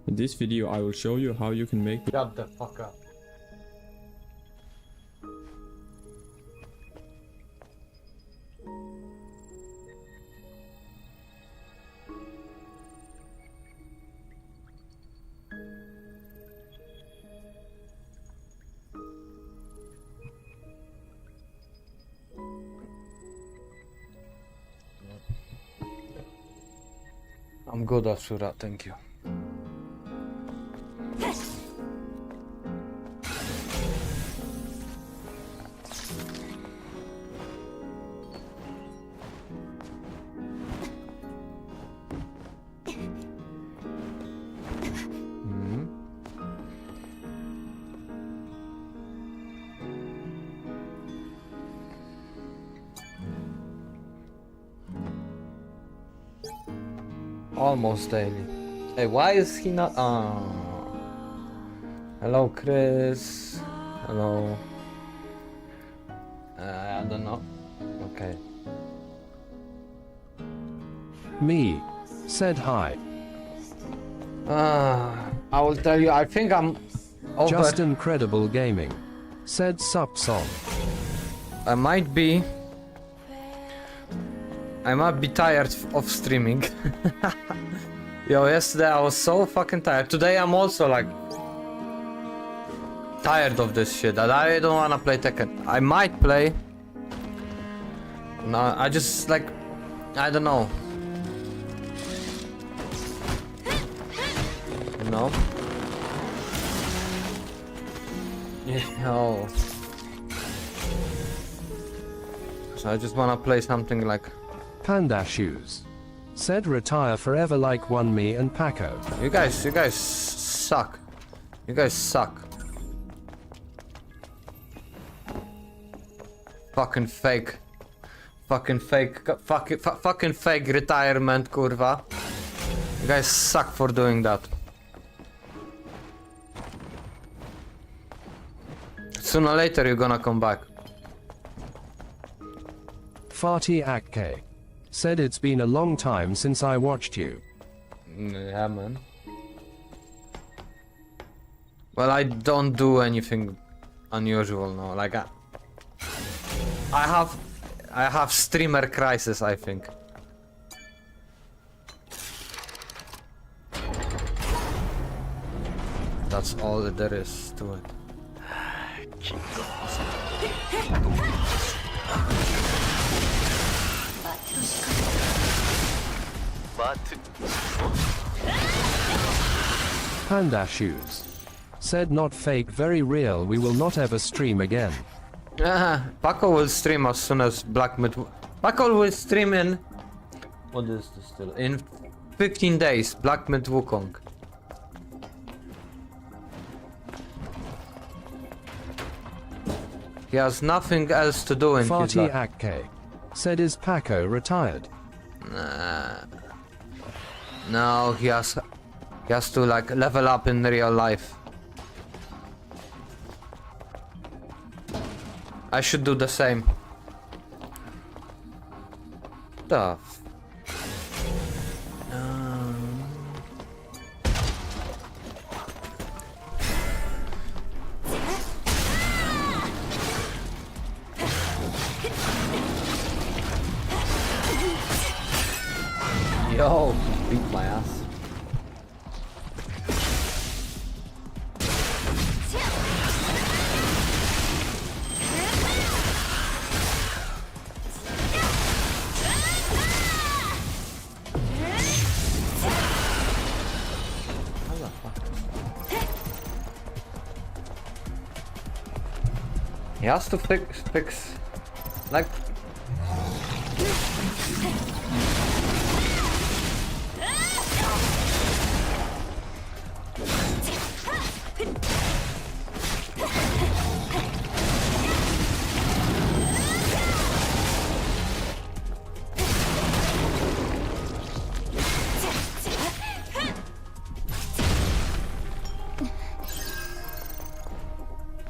In this video I will show you how you can make... Shut the fuck up. I'm good, Asura, thank you. Almost daily. Hey, why is he not? Hello, Chris. Hello. I don't know. Okay. Me. Said hi. I will tell you. I think I'm over. Just Incredible Gaming. Said sup song. I might be tired of streaming. Yo, yesterday I was so fucking tired. Today I'm also like tired of this shit. I don't wanna play Tekken. I might play. No, I just like, I don't know. You know? No. So I just wanna play something like. Panda Shoes. Said retire forever like one me and Paco. You guys suck. You guys suck. Fucking fake. Fucking fake retirement, kurwa. You guys suck for doing that. Sooner or later you're gonna come back. Farty Akke. Said it's been a long time since I watched you. Yeah, man. Well, I don't do anything unusual now. Like I have streamer crisis, I think. That's all that there is to it. Panda Shoes. Said not fake, very real, we will not ever stream again. Paco will stream as soon as Black Myth. Paco will stream in. What is this still? In 15 days, Black Myth Wukong. He has nothing else to do in his Farty life. Akke. Said is Paco retired? No, he has to like level up in real life. I should do the same. Tough. Yo, beat my ass. He has to fix like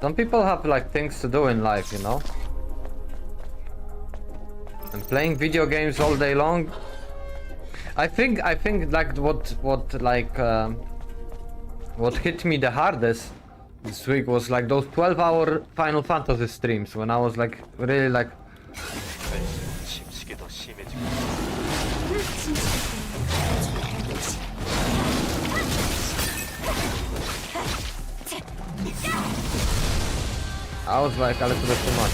some people have like things to do in life, you know? And playing video games all day long. I think like what like What hit me the hardest this week was like those 12-hour Final Fantasy streams when I was like really like 갈수록 침식이 더 심해지고 I was like a little bit too much.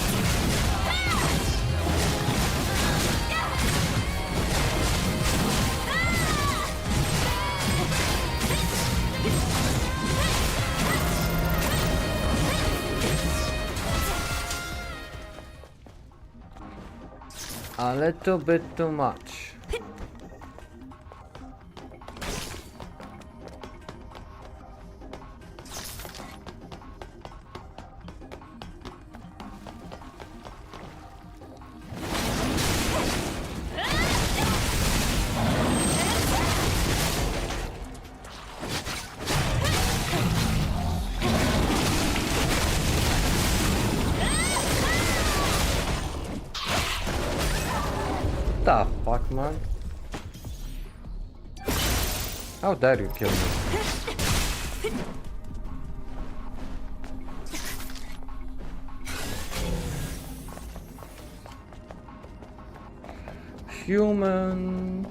A little bit too much. What the fuck, man? How dare you kill me? Human.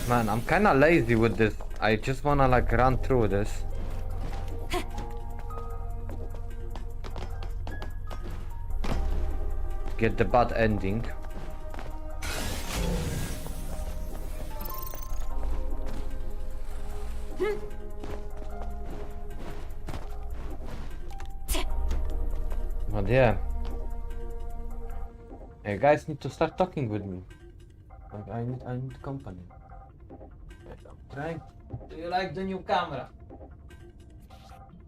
Man, I'm kinda lazy with this. I just wanna like run through this. Get the bad ending. But yeah. You guys need to start talking with me. Like I need company. Right? Do you like the new camera?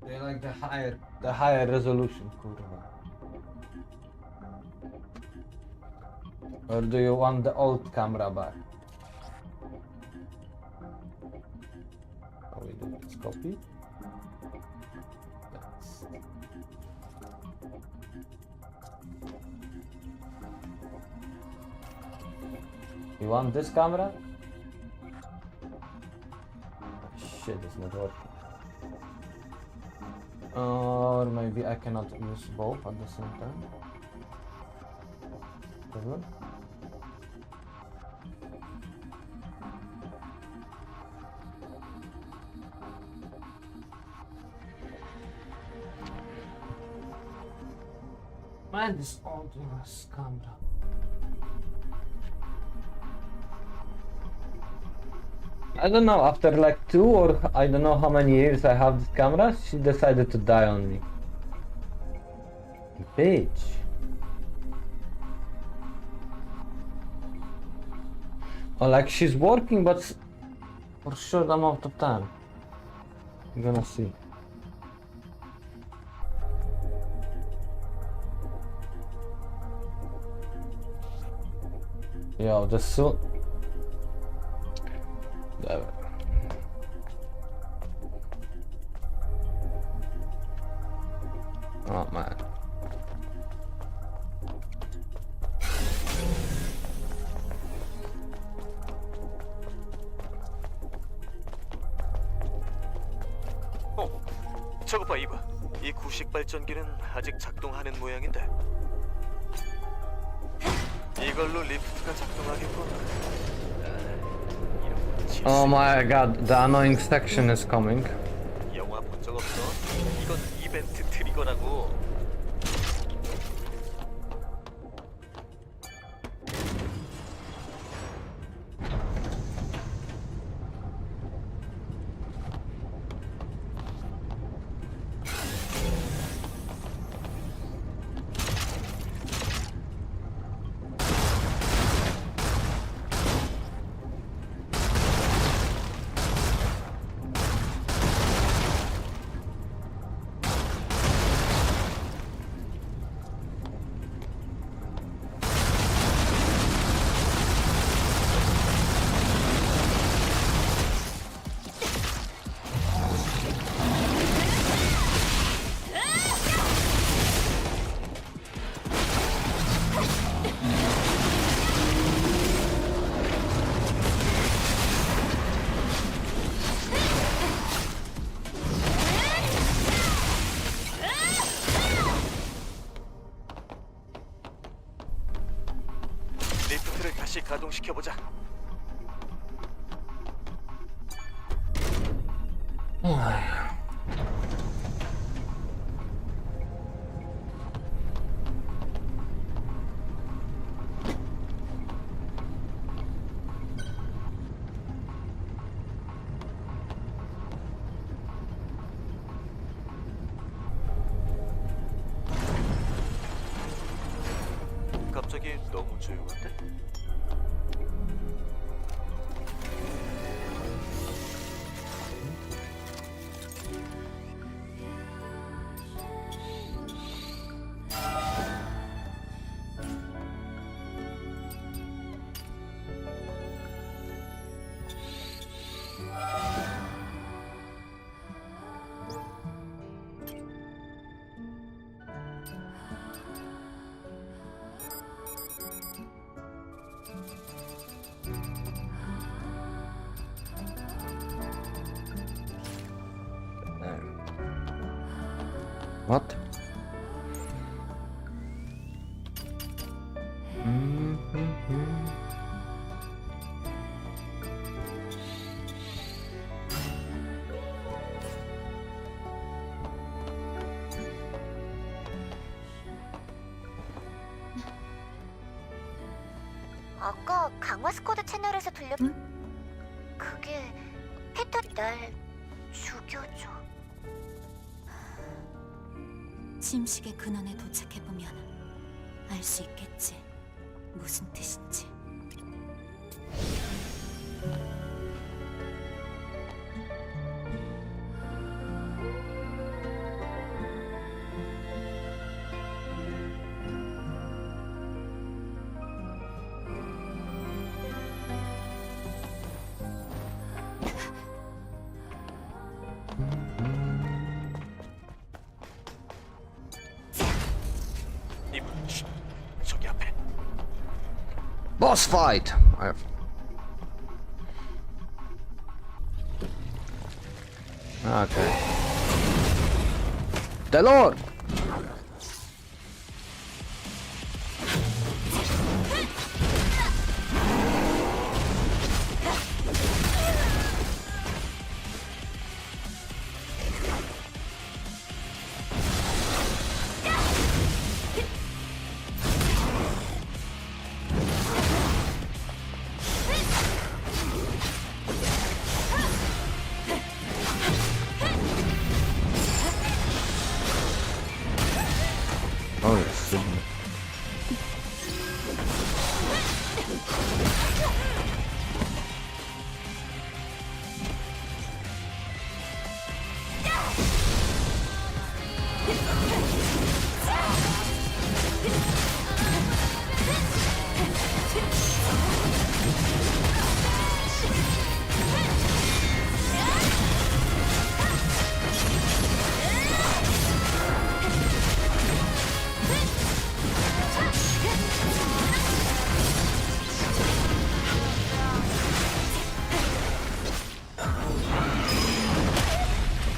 Do you like the higher resolution, kurwa? Or do you want the old camera back? How we do this? Copy. That's... You want this camera? Shit, it's not working. Or maybe I cannot use both at the same time. That one? Man, this old ass camera. I don't know, after like 2 or I don't know how many years I have this camera, she decided to die on me. Bitch. Or like she's working but for short amount of time. You're gonna see. Yo, the suit. Oh man. 저거 봐, 이봐. 이 구식 발전기는 아직 작동하는 모양인데. 이걸로 리프트가 작동하겠군. Oh my god, the annoying section is coming. 영화 본 적 없어? 이건 이벤트 트리거라고. 리프트를 다시 가동시켜보자. 갑자기 너무 조용한데? What? 아까 강화 스쿼드 채널에서 들려. 그게 패턴 날 죽여줘. 침식의 근원에 도착해보면 알 수 있겠지. 무슨 뜻인지. 저기 앞에. Boss fight! Okay. The Lord! Oh, yes.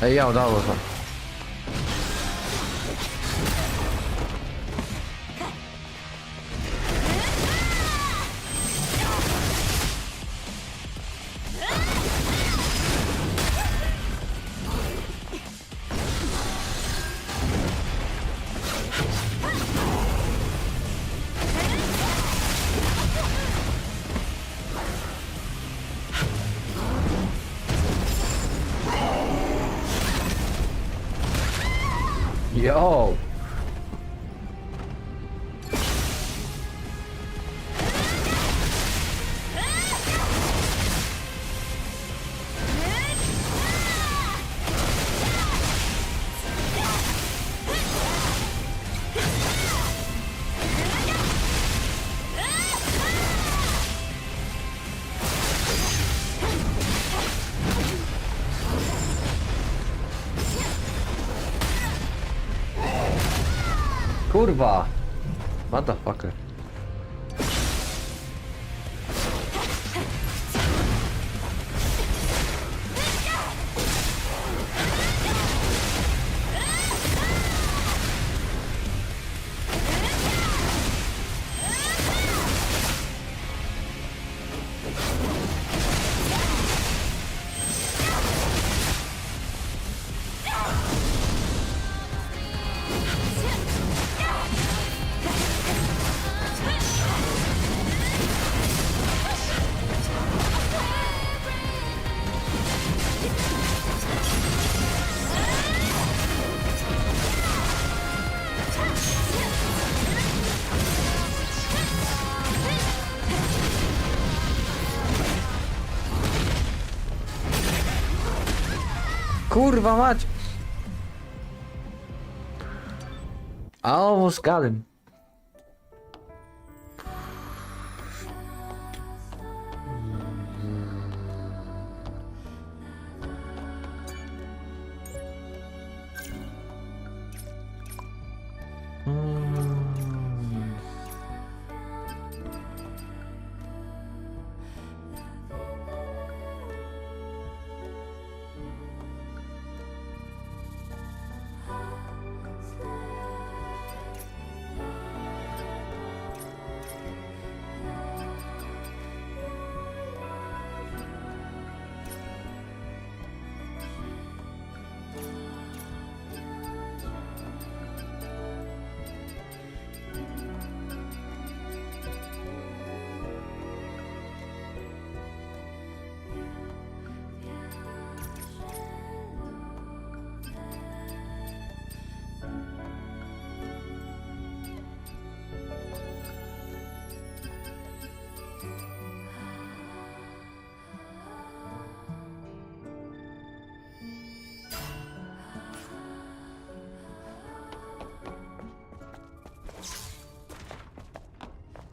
Hey, yo, that was one. Yo! Kurwa! Motherfucker. Kurwa mać! I almost got him.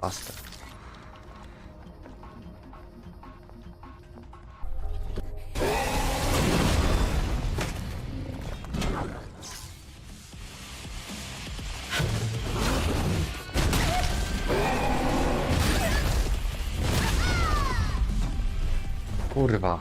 Basta. Kurwa.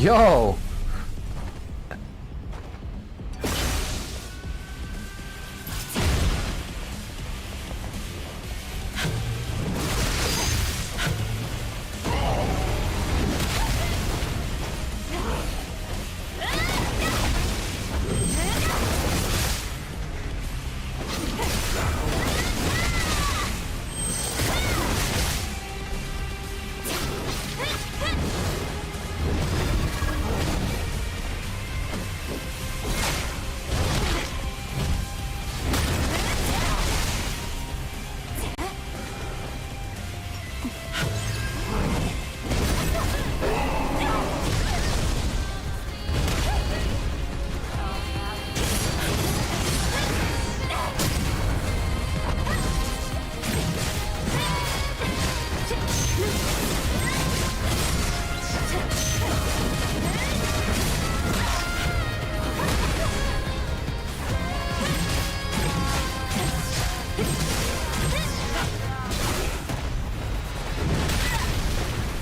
Yo!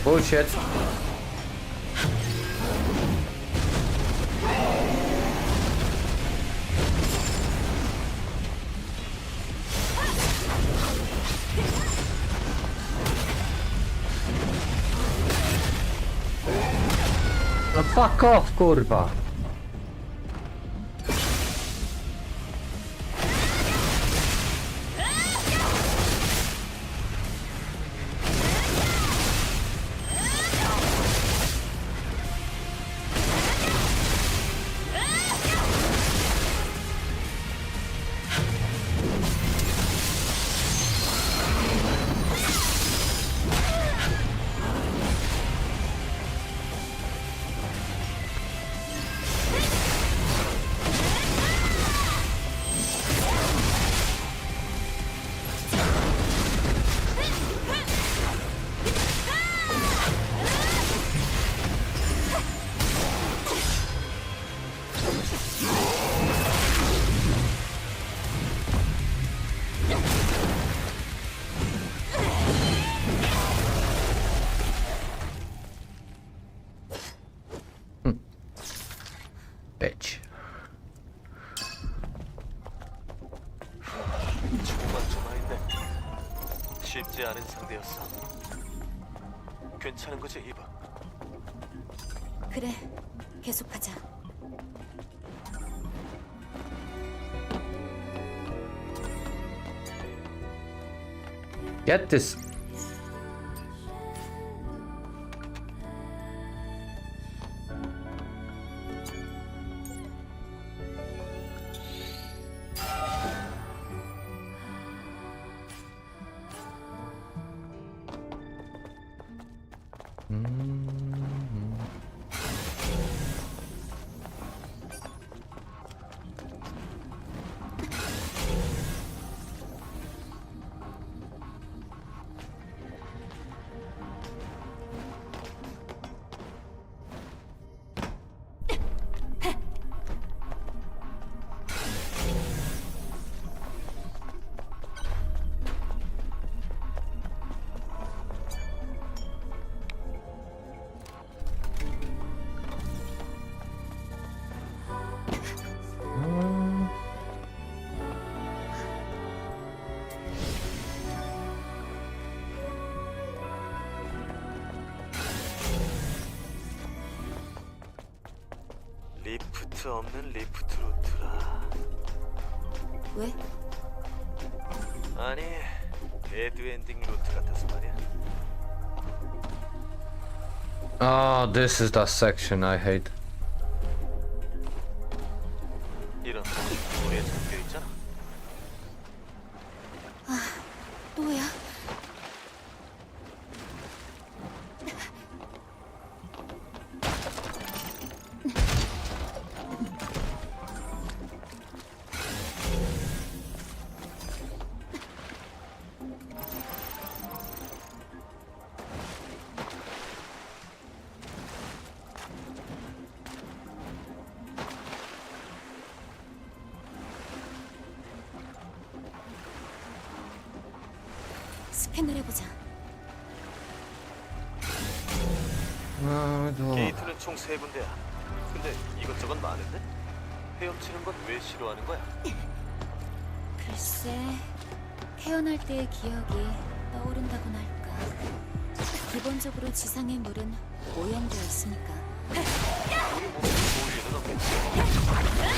Bullshit. No fuck off, kurwa. bitch. 조마조마인데 쉽지 않은 상대였어. 괜찮은 거지, 이봐? 그래, 계속하자. Get this. 리프트 없는 리프트 루트라. 왜? 아니, 배드엔딩 루트 같아서 말이야. Oh, this is the section I hate. 이런 물에 잠겨 있잖아. 또야? 스캔을 해보자. 게이트는 총 3군데야. 근데 이것저것 많은데? 헤엄치는 건 왜 싫어하는 거야? 글쎄, 태어날 때의 기억이 떠오른다고나 할까. 기본적으로 지상의 물은 오염되어 있으니까. 우리 몸에 좋을 일은 없겠지.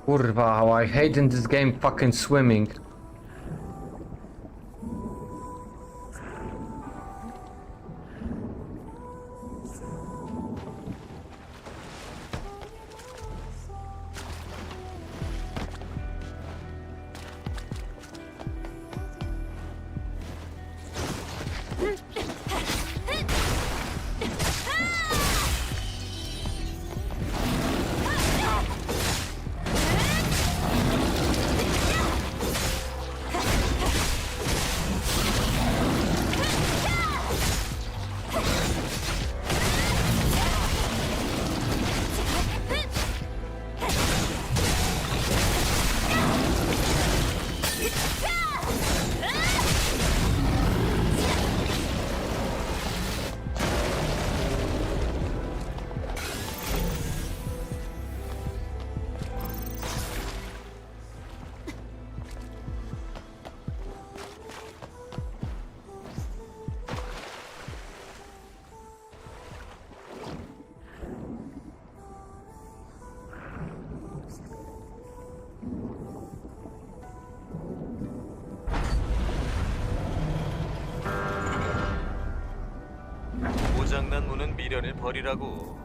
Kurwa, how I hate in this game fucking swimming. 고장난 문은 미련을 버리라고.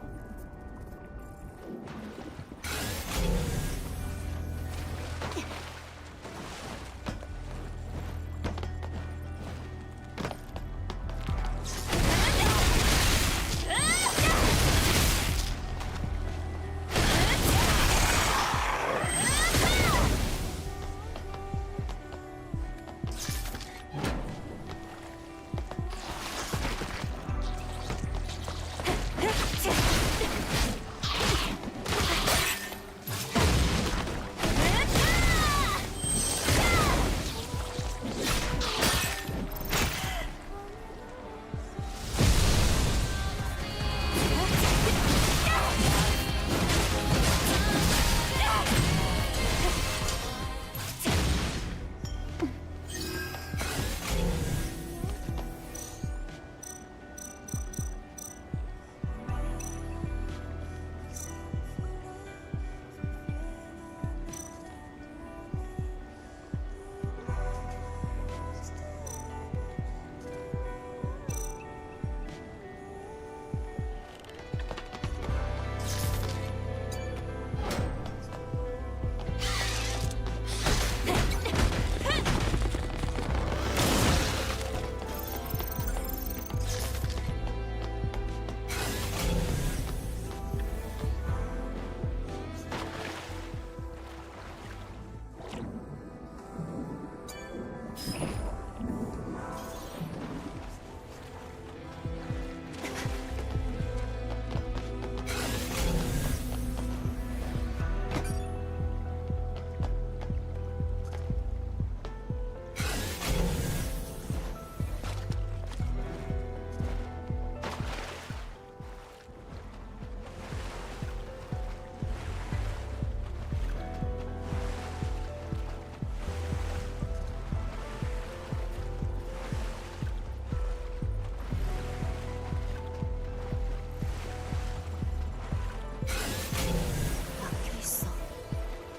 막혀있어.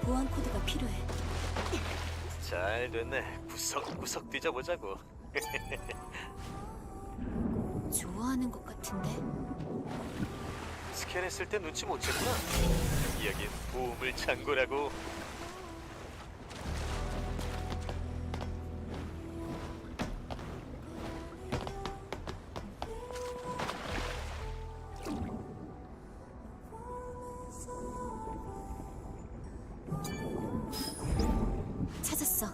보안 코드가 필요해. 잘 됐네. 구석구석 뒤져보자고. 좋아하는 것 같은데? 스캔했을 때 눈치 못 챘구나. 여긴 보물 창고라고. 찾았어.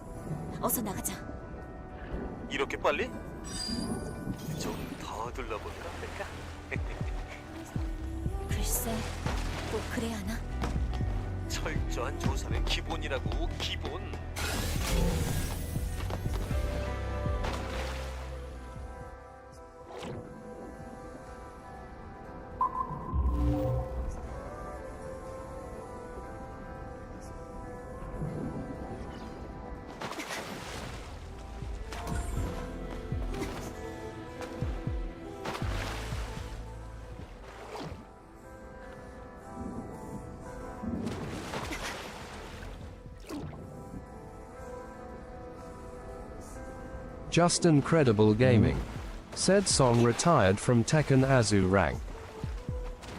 어서 나가자. 이렇게 빨리? 좀 더 둘러볼까? 글쎄, 꼭 그래야 하나? 철저한 조사는 기본이라고. 기본. Just incredible gaming. Said Song retired from Tekken Azu rank.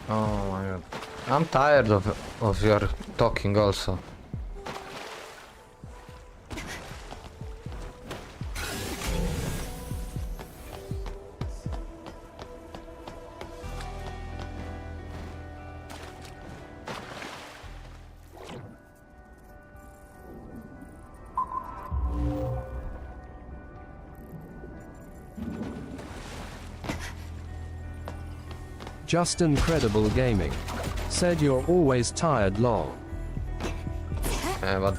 Oh my god. I'm tired of your talking also. Just incredible gaming. Said you're always tired lol. But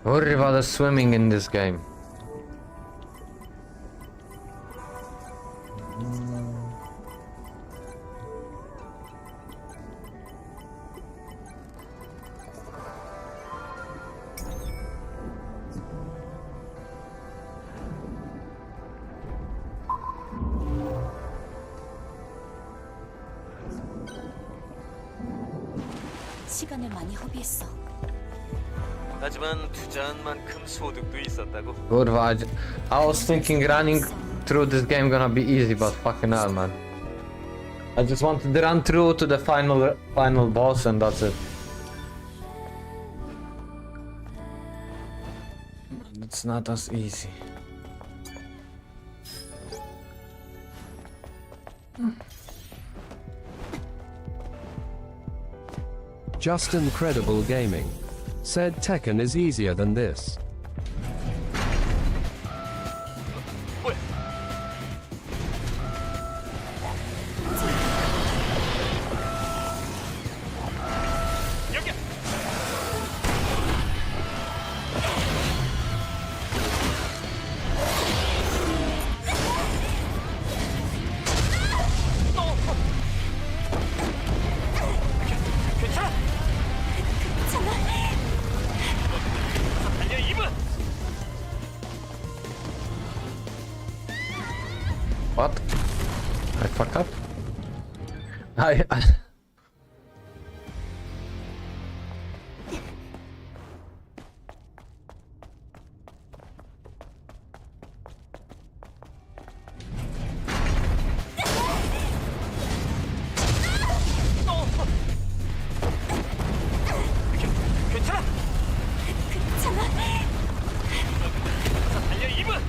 worry about the swimming in this game. 시간을 많이 허비했어. 하지만 투자한 만큼 소득도 있었다고. Good vibes. I was thinking running through this game gonna be easy, but fucking hell, man. I just wanted to run through to the final boss and that's it. It's not as easy. Just incredible gaming. Said Tekken is easier than this. 뭐야? 여기야. 괜찮아? 달려 이분. What? I fuck up? I 괜찮아? 달려 이분.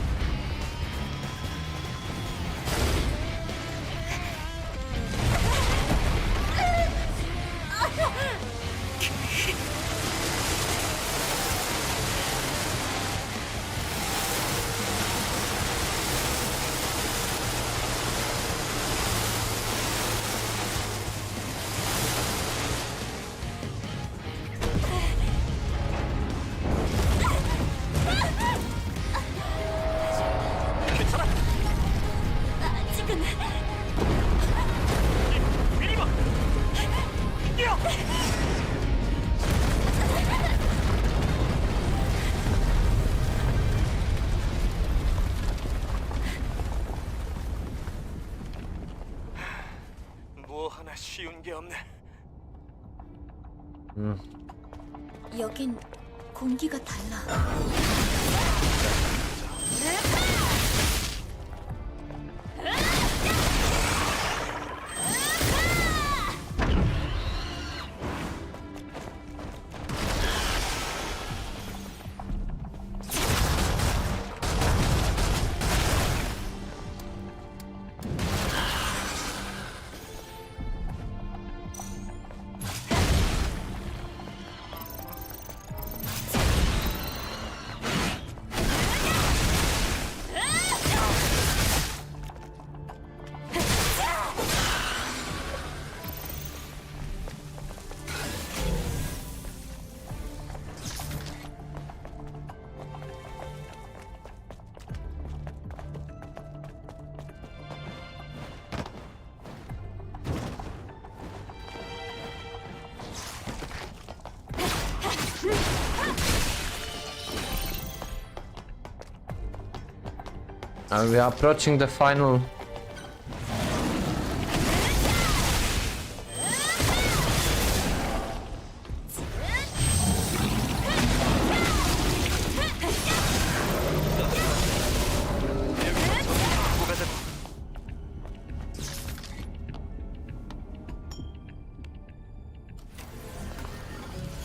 괜찮아? 아직은 미리 봐. 뛰어. 뭐 하나 쉬운 게 없네. 여긴 공기가 달라. And we are approaching the final. 갖고 가자고.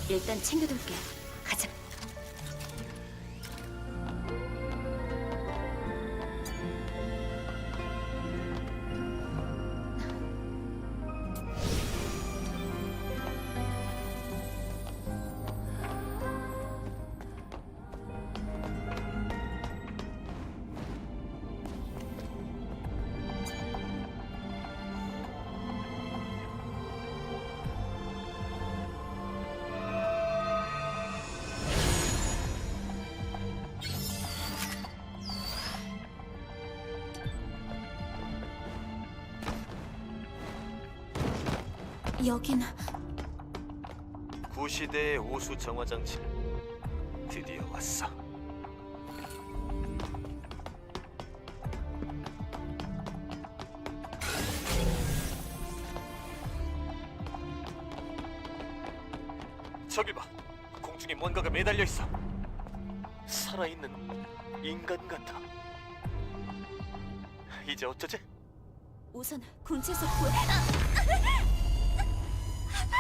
일단 챙겨둘게. 가자. 여기는 구시대의 오수 정화 장치는 드디어 왔어. 저기 봐, 공중에 뭔가가 매달려 있어. 살아있는 인간 같아. 이제 어쩌지? 우선 군체에서 구해.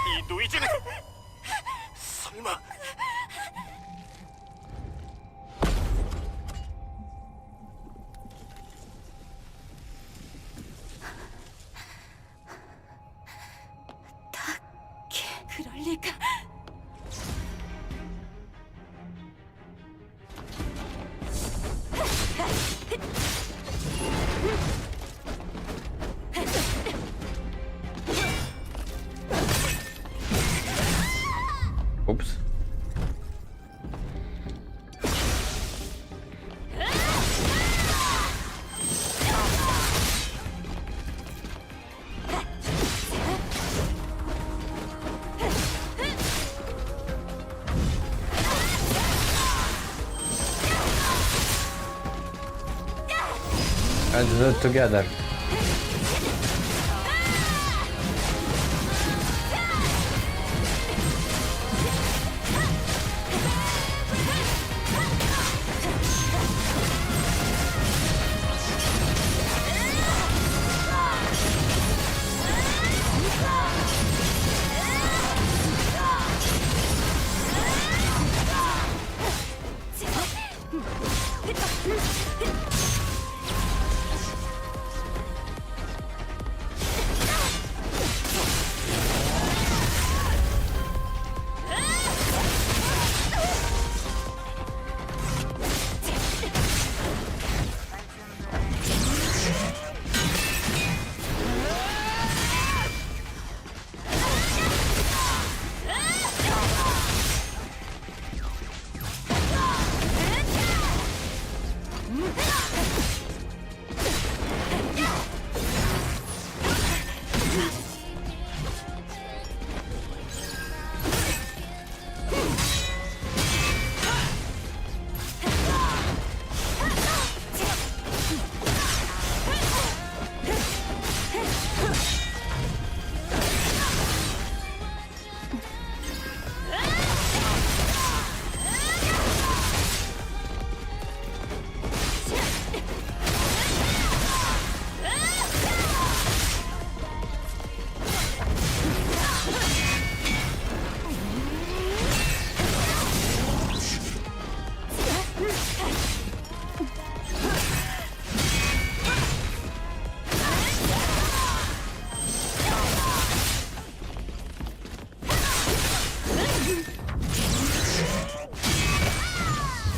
이 노이즈는 설마 그럴 리가. Oops. Let's do it together.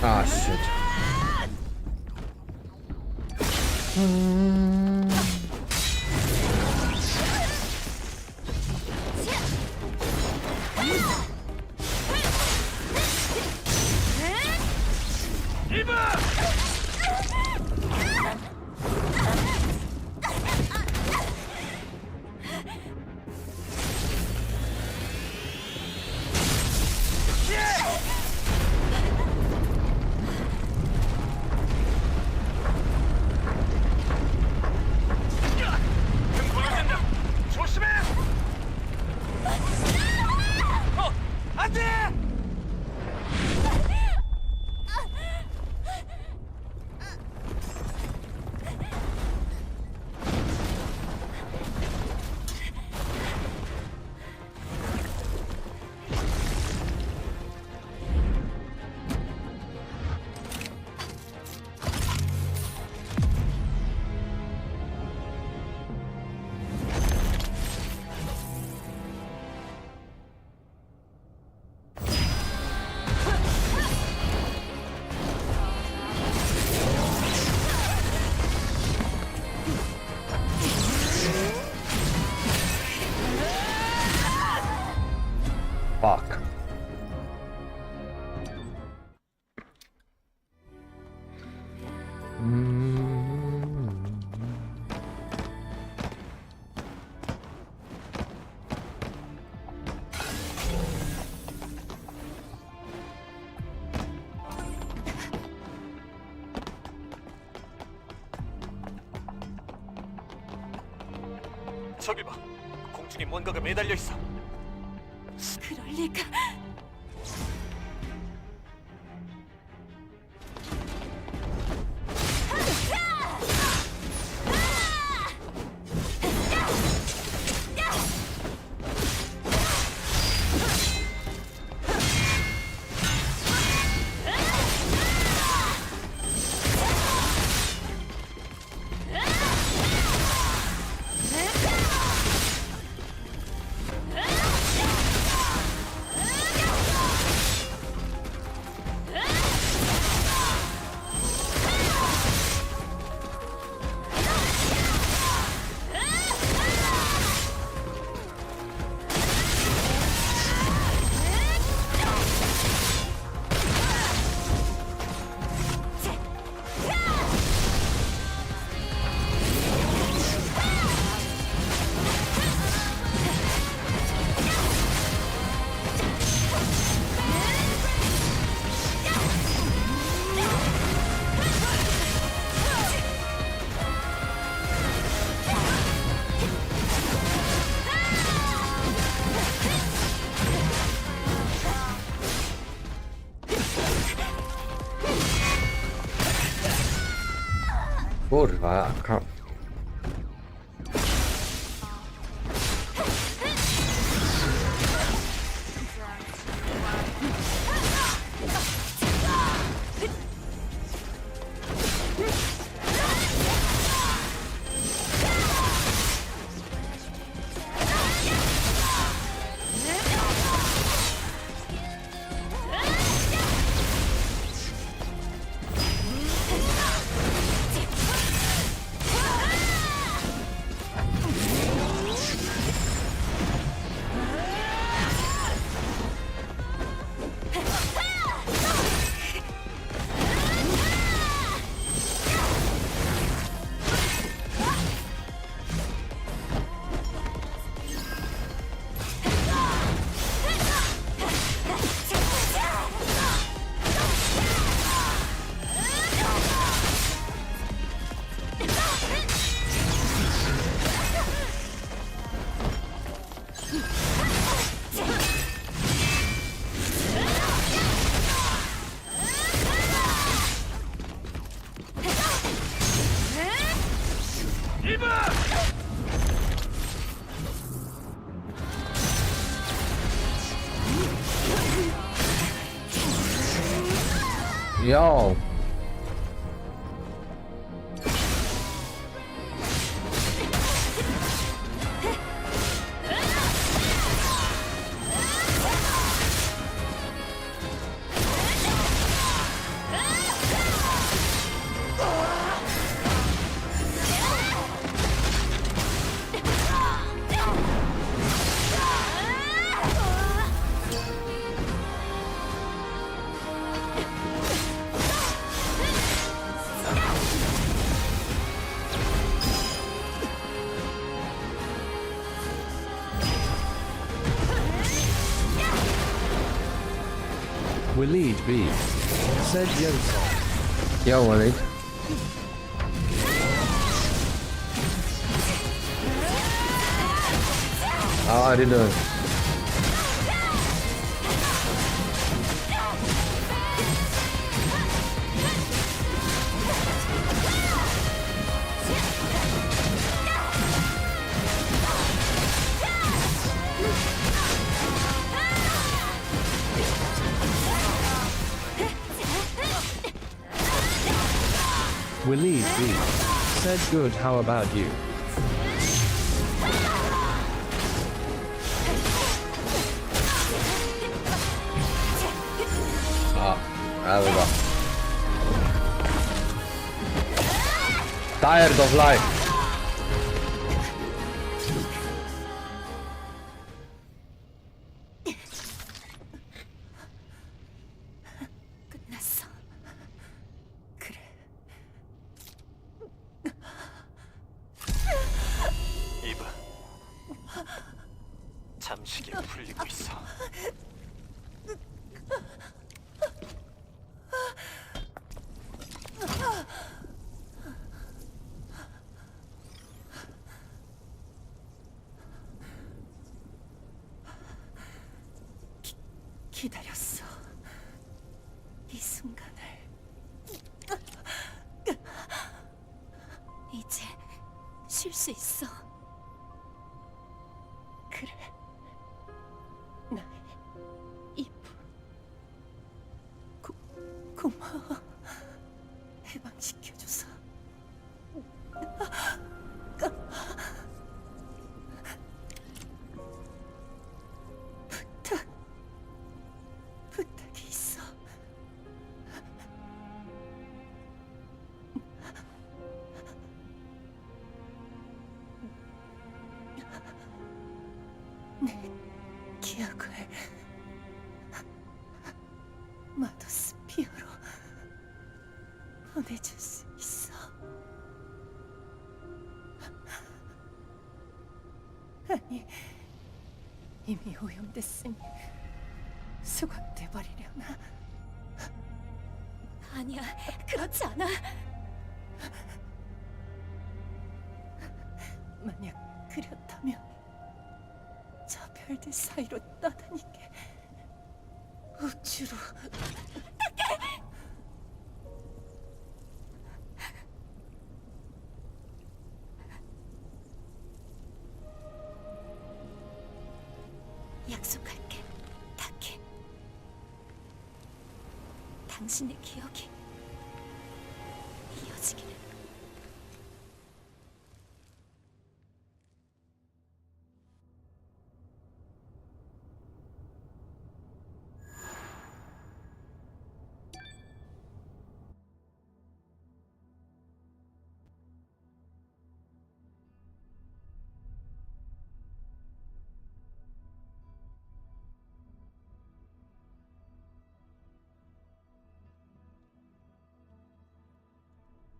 Ah, shit. Yeah! Fuck. 저기 봐. 공중에 뭔가가 매달려 있어. 그럴 리가. Kurwa, Yo. We lead B. Said Yosef. Yo, Wally. How are you doing? We lead B. Said good, how about you? There we go. Tired of life. 풀리고 있어. 기다렸어. 이 순간을. 이제 쉴 수 있어. 그래. 나의 이프. 고마워. 해방시켜줘서. 부탁이 있어. 내 기억을 마더스피어로 보내줄 수 있어. 아니, 이미 오염됐으니 수감돼 버리려나? 아니야, 그렇지 않아. 만약 그렇다면 저 별들 사이로 떠다니게 우주로. 약속할게, 타키. 당신의 기억이 이어지기를.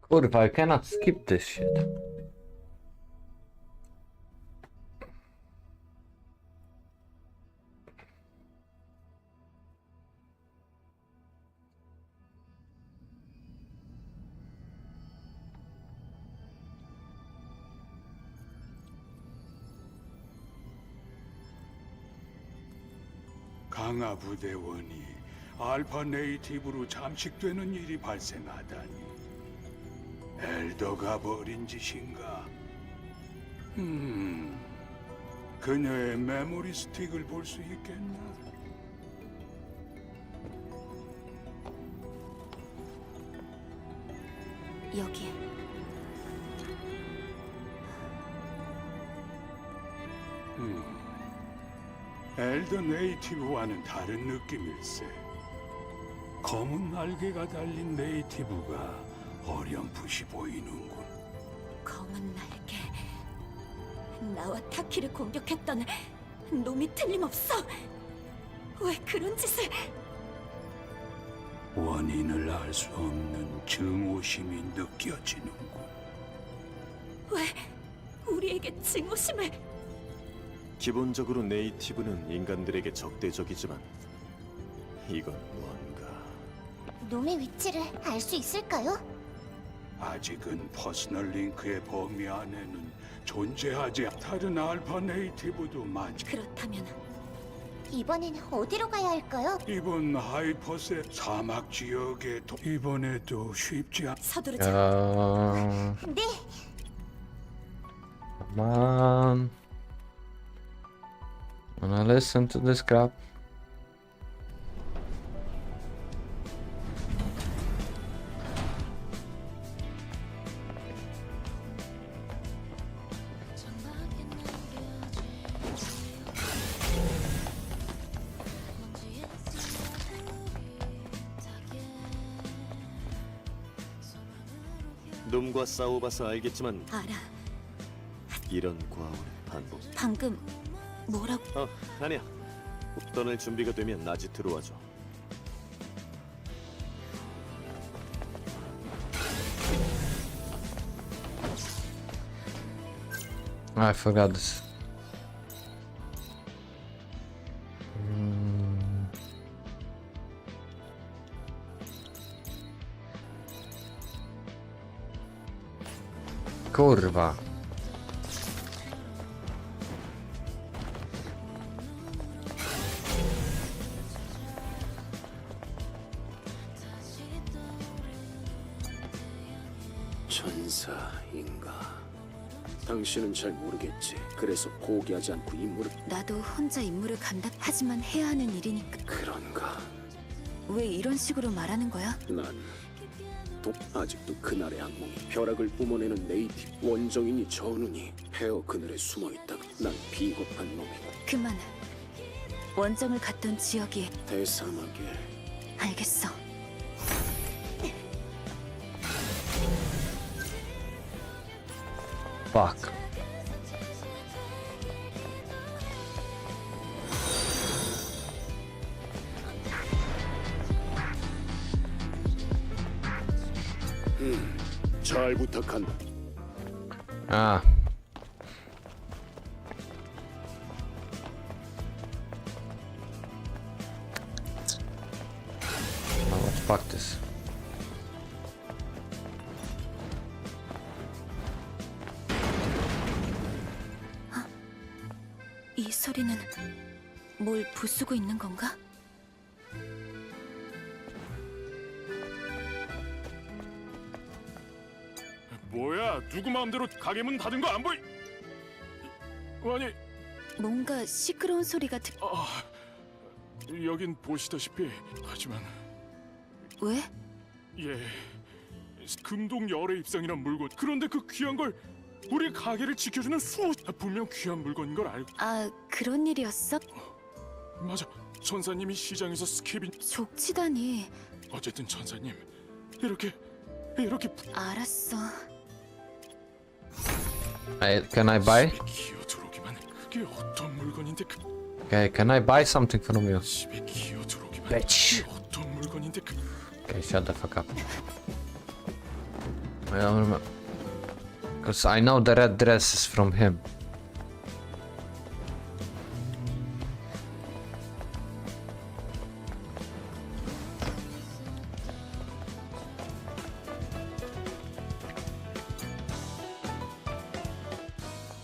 Kurva, I cannot skip this shit. 강화 부대원이 알파 네이티브로 잠식되는 일이 발생하다니. 엘더가 벌인 짓인가? 그녀의 메모리 스틱을 볼 수 있겠나? 여기. 엘더 네이티브와는 다른 느낌일세. 검은 날개가 달린 네이티브가 어렴풋이 보이는군. 검은 날개. 나와 타키를 공격했던 놈이 틀림없어. 왜 그런 짓을? 원인을 알 수 없는 증오심이 느껴지는군. 왜 우리에게 증오심을? 기본적으로 네이티브는 인간들에게 적대적이지만 이건 뭔가. 놈의 위치를 알 수 있을까요? 아직은 퍼스널 링크의 범위 안에는 존재하지 않- 다른 알파 네이티브도 많지. 그렇다면 이번엔 어디로 가야 할까요? 이번 하이퍼스의 사막 지역에 이번에도 쉽지 않. 서두르자. 네, Come on. Wanna listen to this crap? 놈과 싸워봐서 알겠지만 알아. 이런 과오는 반복. 방금 뭐라고? 아니야. 떠날 준비가 되면 낮에 들어와줘. I forgot this. Kurwa. 천사인가? 당신은 잘 모르겠지. 그래서 포기하지 않고 임무를. 나도 혼자 임무를 간다. 하지만 해야 하는 일이니까. 그런가? 왜 이런 식으로 말하는 거야? 난 아직도 그날의 악몽이 벼락을 뿜어내는 네이티브 원정인이 전운이 폐허 그늘에 숨어있다가 난 비겁한 놈이고 그만. 원정을 갔던 지역이. 대사막에 알겠어. Fuck. 잘 부탁한다. Ah. Now let's fuck this. 이 소리는 뭘 부수고 있는 건가? 뭐야? 누구 마음대로 가게 문 닫은 거 안 보이? 아니, 뭔가 시끄러운 소리가 여긴 보시다시피 하지만 왜? 예, 금동 열애 입상이란 물건. 그런데 그 귀한 걸 우리 가게를 지켜주는 분명 귀한 물건인 걸 알고. 아, 그런 일이었어? 맞아, 천사님이 시장에서 스케빈. 족치다니. 어쨌든 천사님, 이렇게 알았어. Can I buy? 기어 들어오기만 해. 그게 어떤 물건인데 Okay, can I buy something from you? 집에 기어 들어오기만 Bitch. 그게 어떤 물건인데 Okay, shut the fuck up. Because I know the red dress is from him.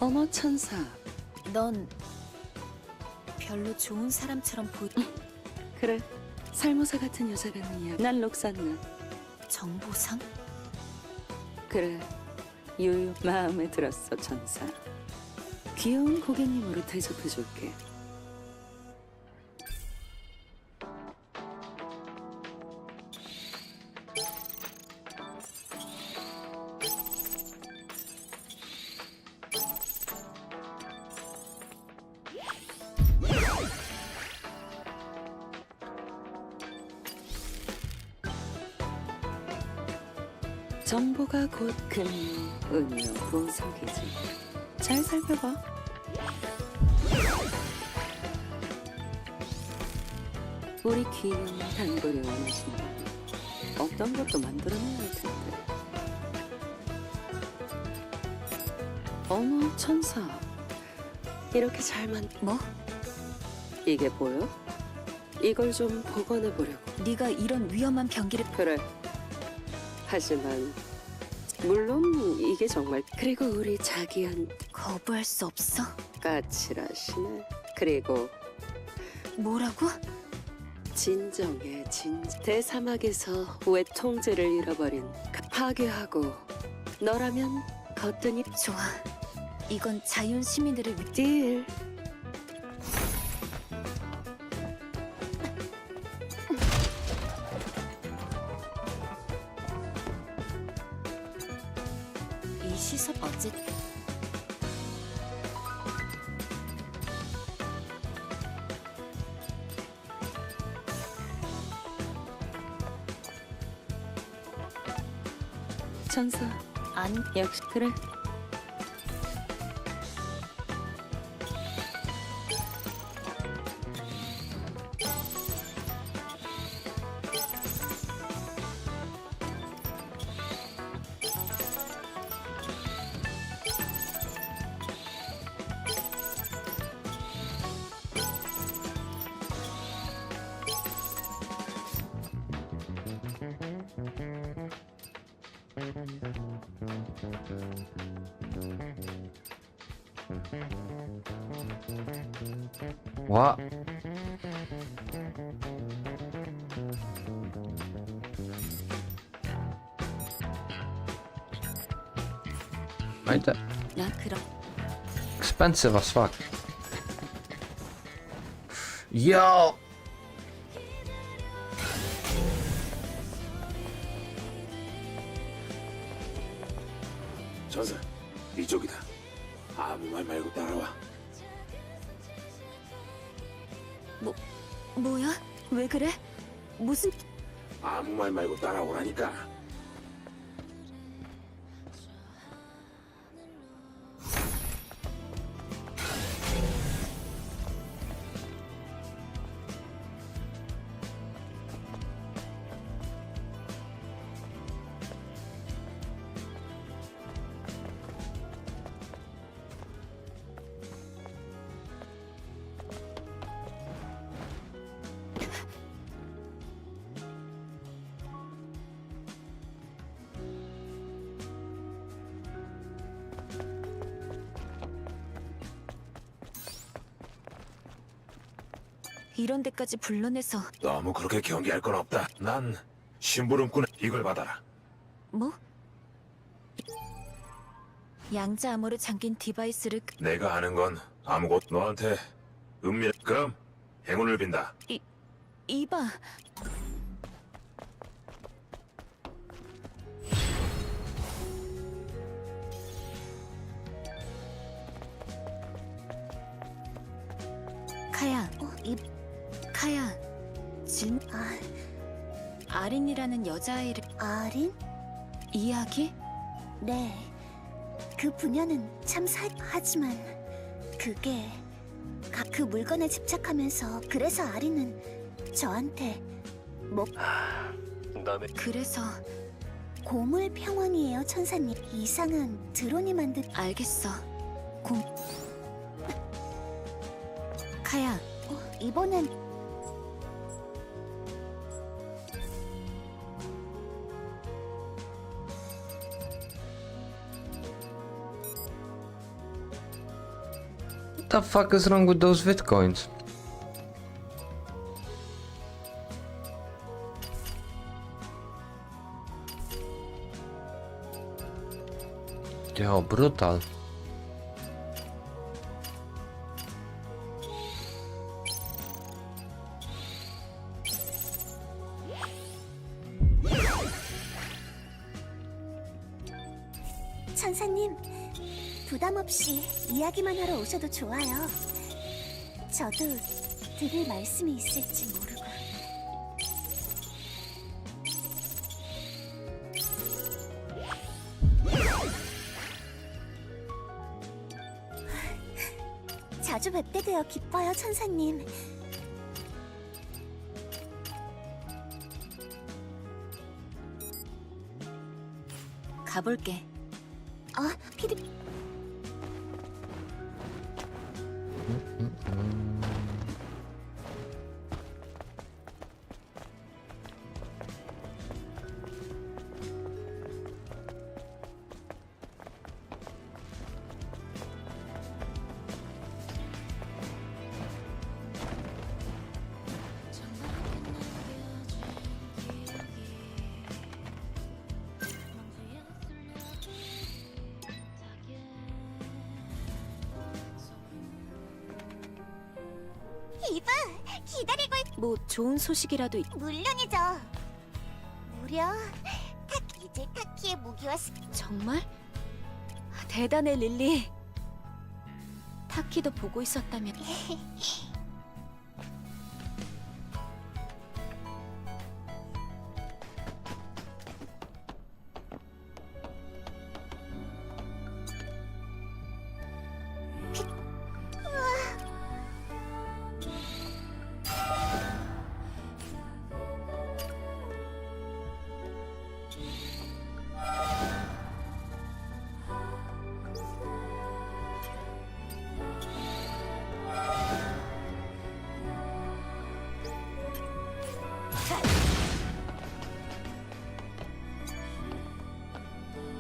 어머 천사. 넌 별로 좋은 사람처럼 그래. 살모사 같은 여자 같은 이야. 난 록산나. 정보상? 그래. 유유 마음에 들었어 천사. 귀여운 고객님으로 대접해줄게. 정보가 곧 금융, 은유, 보석이지. 잘 살펴봐. 우리 귀여운 단골이 원하신다면 어떤 것도 만들어내야 할 텐데. 어머 천사. 이렇게 잘만. 뭐? 이게 보여? 이걸 좀 복원해보려고. 네가 이런 위험한 병기를. 그래. 하지만 물론 이게 정말. 그리고 우리 자기한테 거부할 수 없어? 까칠하시네. 그리고 뭐라고? 진정해. 대사막에서 왜 통제를 잃어버린 파괴하고 너라면 거뜬히. 좋아. 이건 자연 시민들을 위. 딜. 이 시설 어째. 천사. 안. 역시 그래. What? Ain't that 나 그럼 expensive as fuck? Yo! 전사, 이쪽이다. 아무 말 말고 따라와. 뭐야? 왜 그래? 무슨 아무 말 말고 따라오라니까. 이런 데까지 불러내서 너무 그렇게 경계할 건 없다. 난 심부름꾼 이걸 받아라. 뭐? 양자 암호로 잠긴 디바이스를 내가 아는 건 아무것 너한테 은밀. 그럼 행운을 빈다. 이봐. 카야, 카야, 아린이라는 여자아이를 아린? 이야기? 네. 그 분야는 참 하지만 그게 그 물건에 집착하면서 그래서 아린은 저한테 남의 그래서 고물 평원이에요, 천사님. 이상한 드론이 만든 알겠어. 카야, 이번엔 What the fuck is wrong with those bitcoins? Yo, brutal. 천사님, 부담 없이 이야기만 하러 오셔도 좋아요. 저도 드릴 말씀이 있을지 모르고. 자주 뵙게 되어 기뻐요, 천사님. 가볼게. 피디. 이봐, 기다리고 뭐 좋은 소식이라도 물론이죠. 무려 이제 타키의 무기와 정말? 대단해, 릴리. 타키도 보고 있었다면.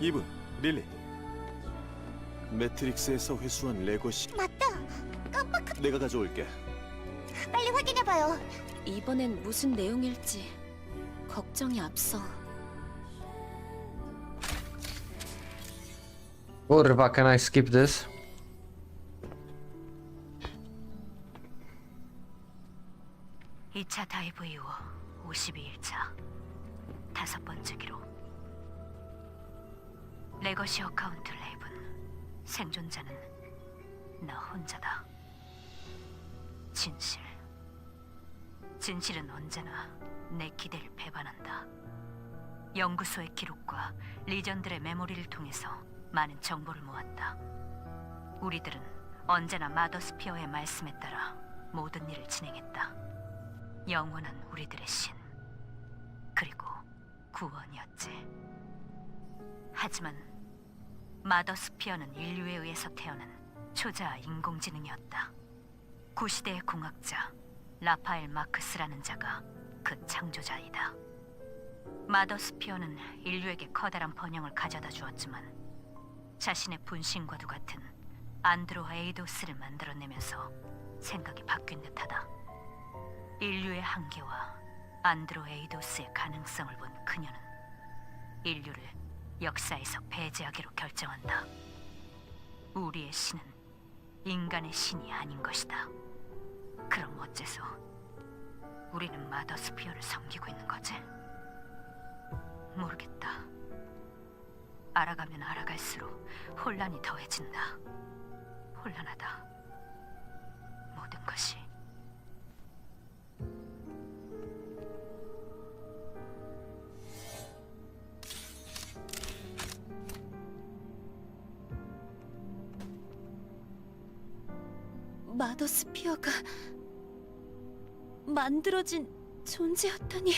이분, 릴리. 매트릭스에서 회수한 레고시 맞다. 깜빡. 내가 가져올게. 확인해봐요. 이번엔 무슨 내용일지 걱정이 앞서. Kurva, can I skip this? 이 차 다이브 이후 52일차 5번째 기록. 레거시 어카운트 레이븐. 생존자는 나 혼자다. 진실은 언제나 내 기대를 배반한다. 연구소의 기록과 리전들의 메모리를 통해서 많은 정보를 모았다. 우리들은 언제나 마더스피어의 말씀에 따라 모든 일을 진행했다. 영원한 우리들의 신, 그리고 구원이었지. 하지만 마더스피어는 인류에 의해서 태어난 초자아 인공지능이었다. 구시대의 공학자 라파엘 마크스라는 자가 그 창조자이다. 마더스피어는 인류에게 커다란 번영을 가져다 주었지만 자신의 분신과도 같은 안드로 에이도스를 만들어내면서 생각이 바뀐 듯하다. 인류의 한계와 안드로 에이도스의 가능성을 본 그녀는 인류를 역사에서 배제하기로 결정한다. 우리의 신은 인간의 신이 아닌 것이다. 그럼 어째서 우리는 마더스피어를 섬기고 있는 거지? 모르겠다. 알아가면 알아갈수록 혼란이 더해진다. 혼란하다. 모든 것이. 마더스피어가 만들어진 존재였다니.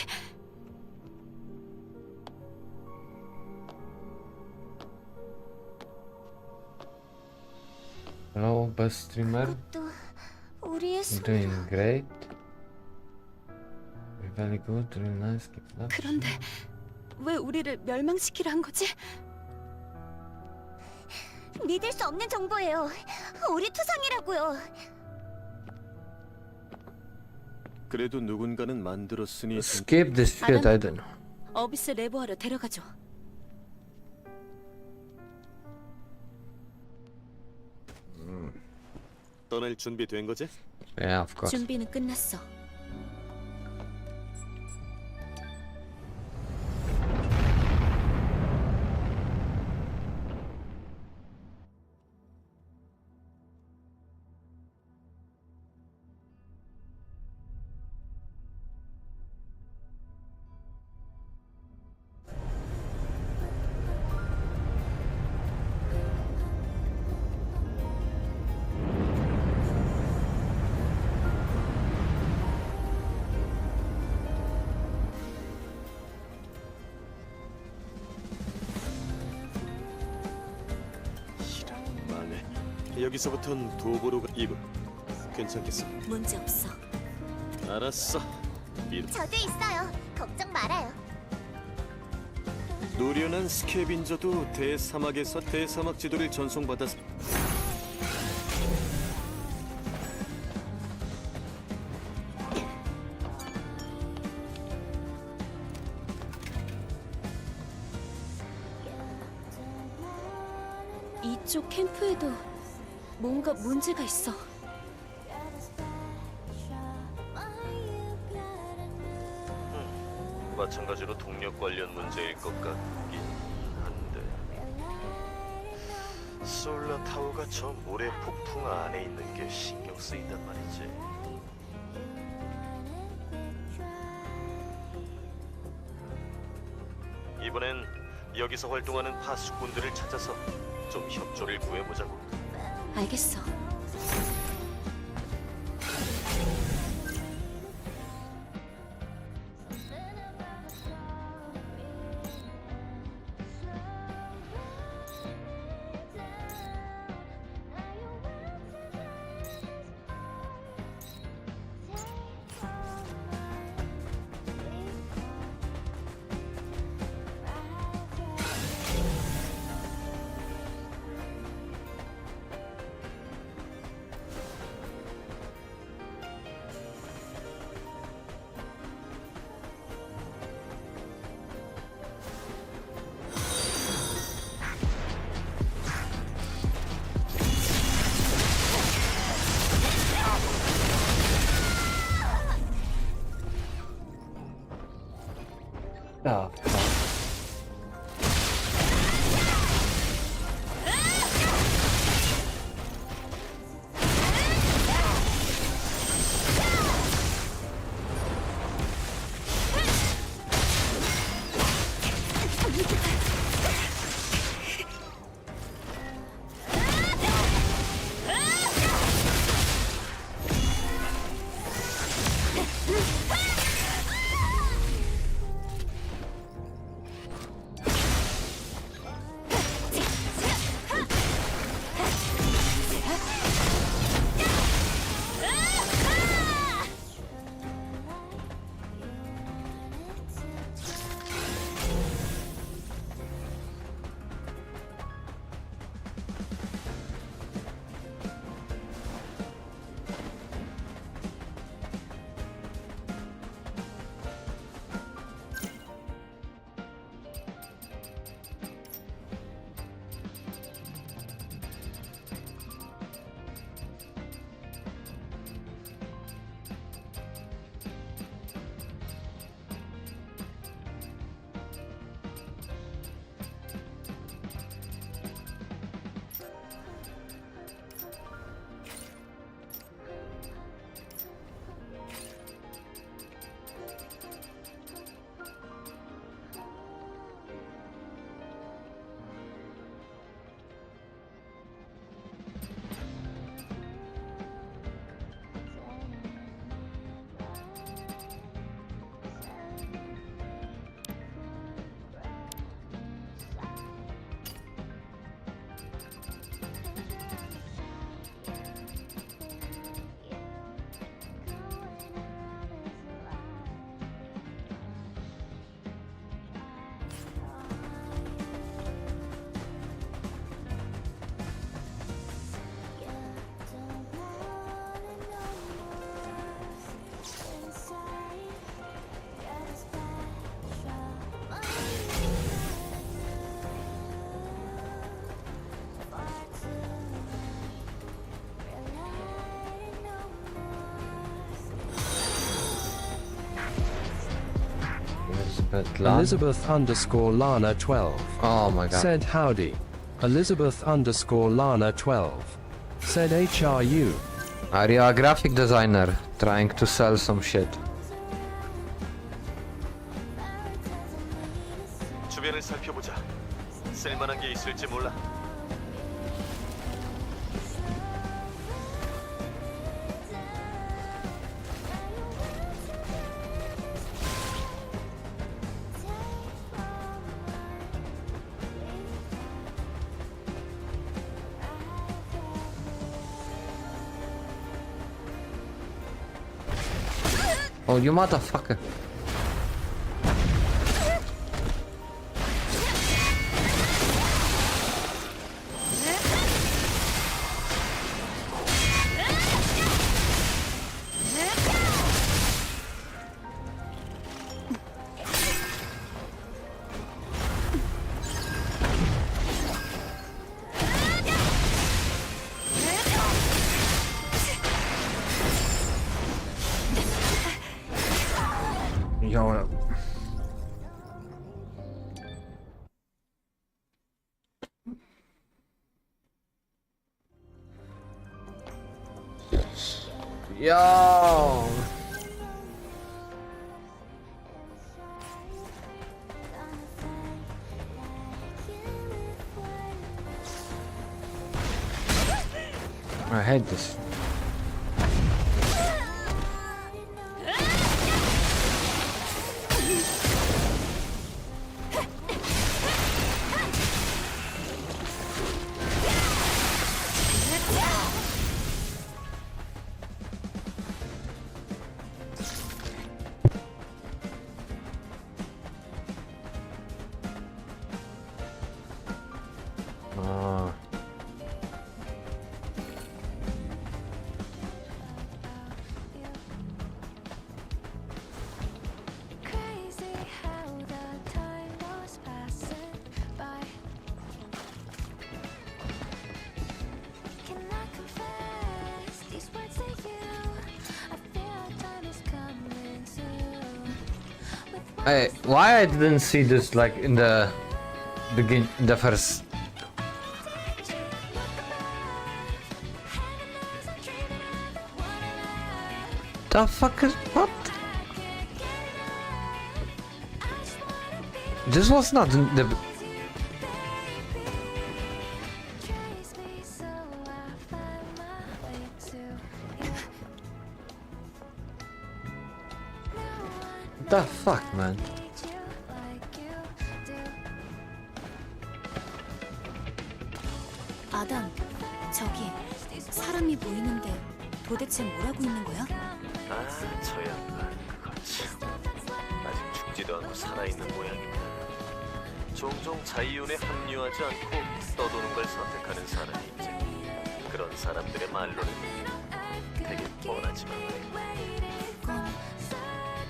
Hello, bus streamer. 그것도 우리의 You're 손. doing great. You're very good, really nice. Keep it up. 그런데 왜 우리를 멸망시키려 한 거지? 믿을 수 없는 정보예요. 우리 투성이라고요. 그래도 누군가는 만들었으니 Skip this shit, I don't know. 어비스 레보하러 데려가줘. 떠날 준비된 거지? Yeah, of course. 준비는 끝났어. 여기서부턴 도보로가 이브 괜찮겠어? 문제 없어. 알았어. 저도 있어요. 걱정 말아요. 노련한 스캐빈저도 대사막에서 대사막 지도를 전송받아서 이쪽 캠프에도 뭔가 문제가 있어. 마찬가지로 동력 관련 문제일 것 같긴 한데 솔라 타워가 저 모래 폭풍 안에 있는 게 신경 쓰인단 말이지. 이번엔 여기서 활동하는 파수꾼들을 찾아서 좀 협조를 구해보자고. 알겠어. Oh, fuck. Elizabeth underscore Lana 12. Oh my god. Said howdy. Elizabeth underscore Lana 12. Said HRU. Are you a graphic designer trying to sell some shit? 주변을 살펴보자. 쓸만한 게 있을지 몰라. Oh, you motherfucker. Yo. Yo. I hate this. Why I didn't see this like in the the first. The fuck is what? This was not in the. The fuck, man. 아담, 저기 사람이 보이는데 도대체 뭘 하고 있는 거야? 아, 저 양반 그거 참 아직 죽지도 않고 살아있는 모양입니다. 종종 자이온에 합류하지 않고 떠도는 걸 선택하는 사람이 있지. 그런 사람들의 말로는 되게 뻔하지만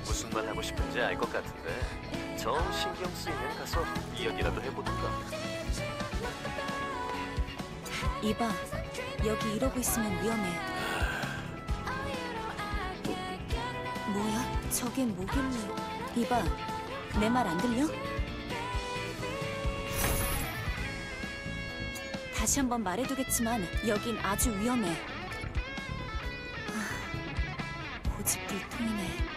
무슨 말 하고 싶은지 알 것 같은데 정 신경 쓰이면 가서 이야기라도 해보든가. 이봐, 여기 이러고 있으면 위험해. 뭐야? 저게 뭐길래? 이봐, 내 말 안 들려? 다시 한번 말해두겠지만 여긴 아주 위험해. 고집불통이네.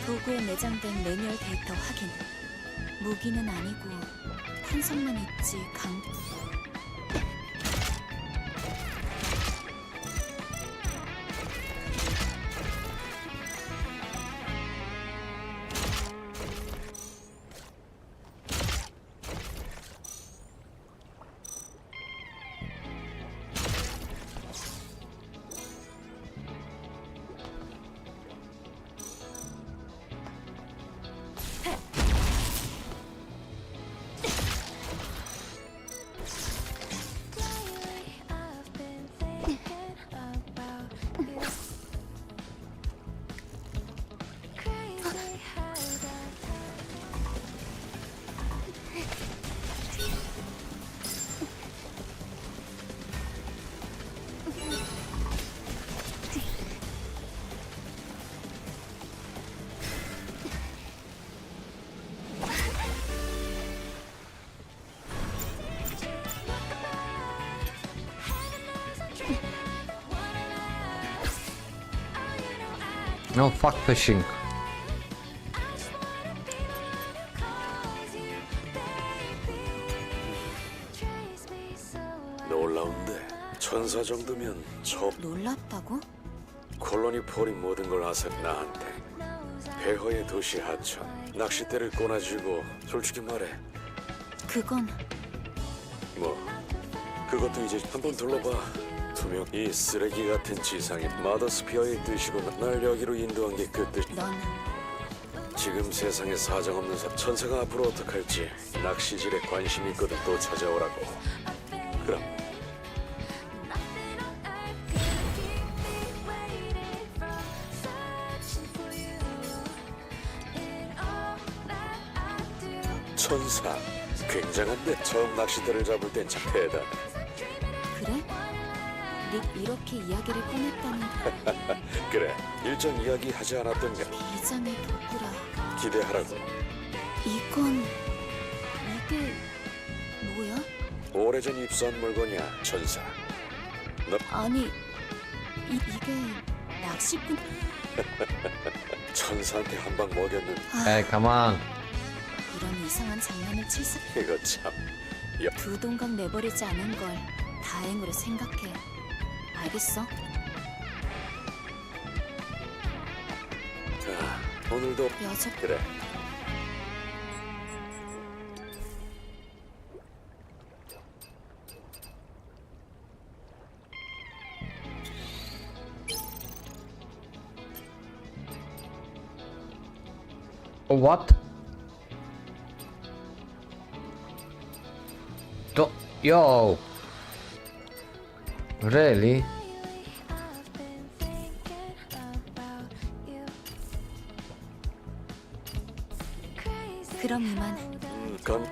도구에 내장된 매뉴얼 데이터 확인. 무기는 아니고 탄성만 있지. No fuck fishing. 놀라운데 천사 정도면 저 놀랍다고? 콜로니 폴이 모든 걸 아서 나한테 폐허의 도시 하천 낚싯대를 꼬나쥐고 솔직히 말해 그건 뭐 그것도 이제 한번 둘러봐. 투명 이 쓰레기 같은 지상에 마더스피어의 뜻이고 날 여기로 인도한 게 그 뜻. 넌 지금 세상에 사정없는 천사가 앞으로 어떡할지 낚시질에 관심 있거든. 또 찾아오라고. 그럼 천사 굉장한데 처음 낚시대를 잡을 땐 참 대단해. 그래? 닉 이렇게 이야기를 꺼냈다니. 그래 일전 이야기 하지 않았던가. 비장의 도구라. 기대하라고. 이건 이게 뭐야? 오래전 입수한 물건이야 천사. 너 아니 이게 낚시꾼. 천사한테 한 방 먹였는데 Hey, come on. 이런 이상한 장난을 칠사. 이거 참. 두 동강 내버리지 않은 걸 다행으로 생각해. 알겠어? 자 오늘도 여자 그래. What? Yo. Really? 그럼 이만. 건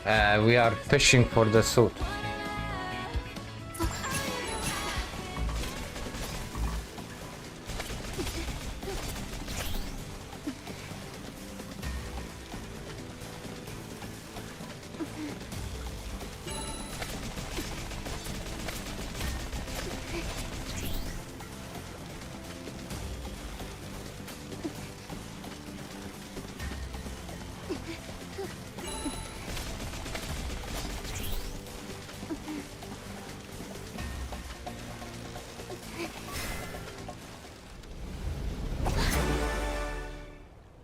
We are fishing for the suit.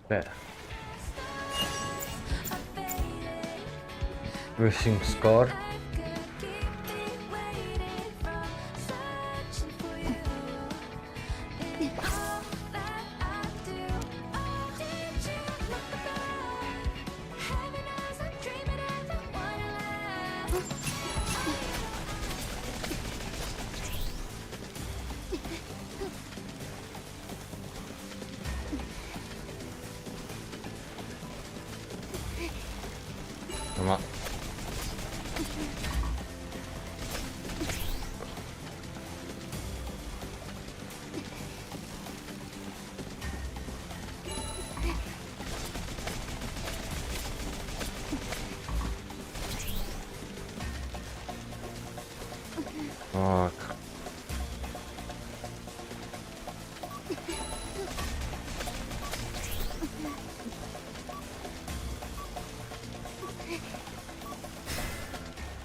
There. Wishing score. Come on. Fuck.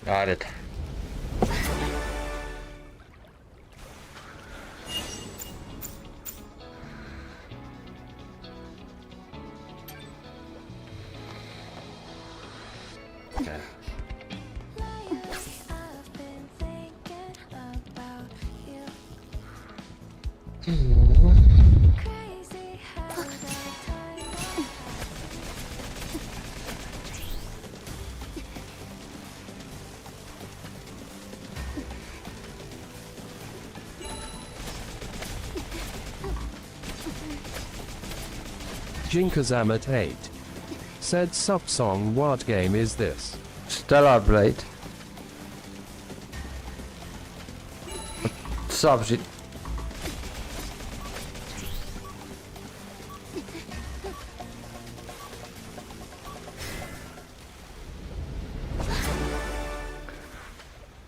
Got it. Okay. Jinkazam at 8. Said sub song, what game is this? Stellar Blade. Subject.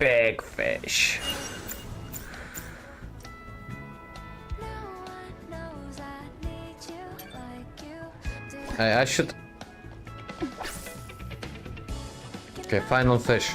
Big fish. I should. Okay, final fish.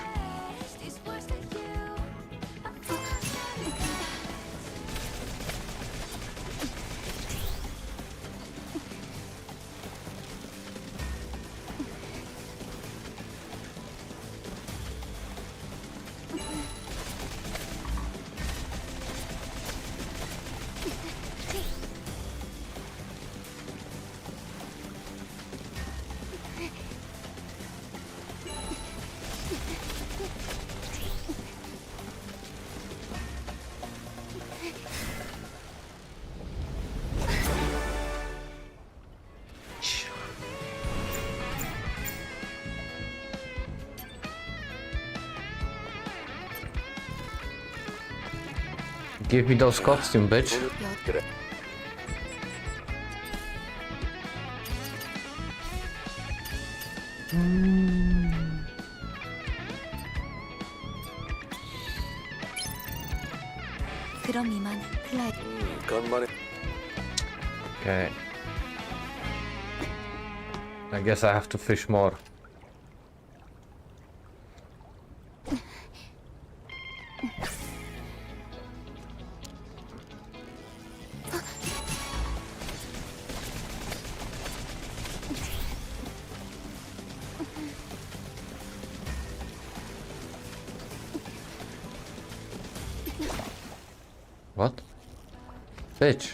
Give me those costume, bitch. 그럼 이만 클라이. 간만에. Okay. I guess I have to fish more. What? Bitch.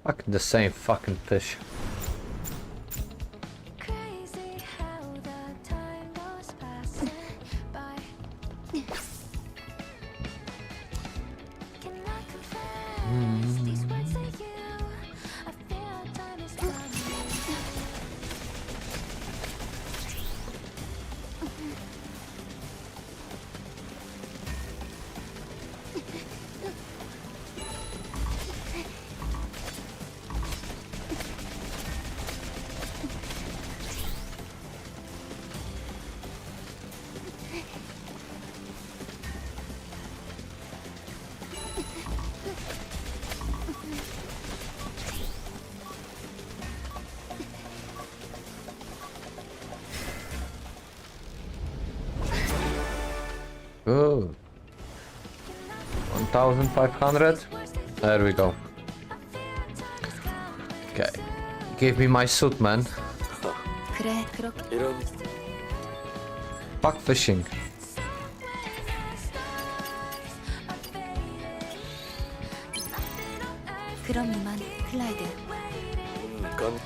Fuck the same fucking fish. Good. 1500. There we go. Okay. Give me my suit, man. 그래, 그렇게. 이런 Fuck fishing. 그럼 이만, 클라이드. 건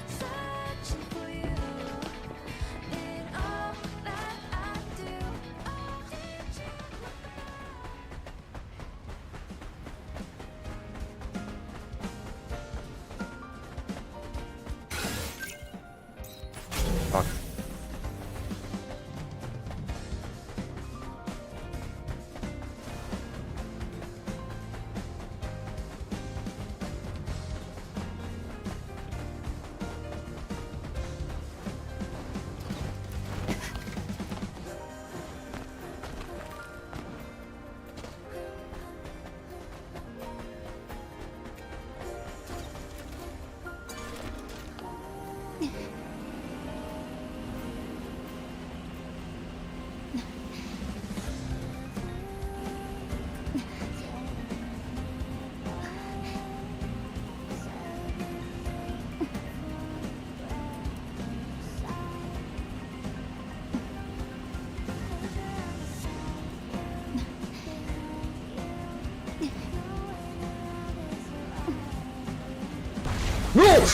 Fuck. No!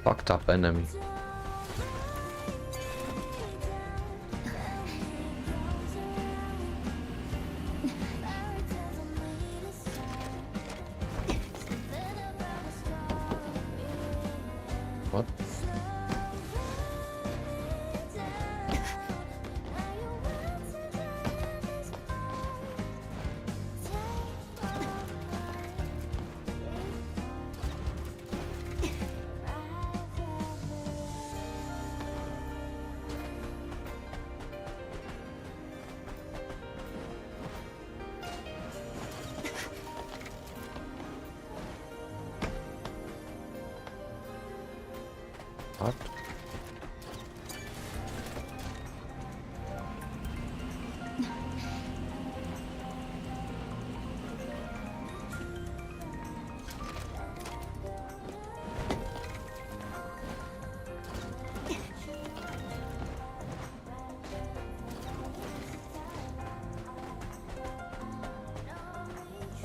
Fucked up enemy. What? What?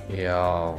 Yo.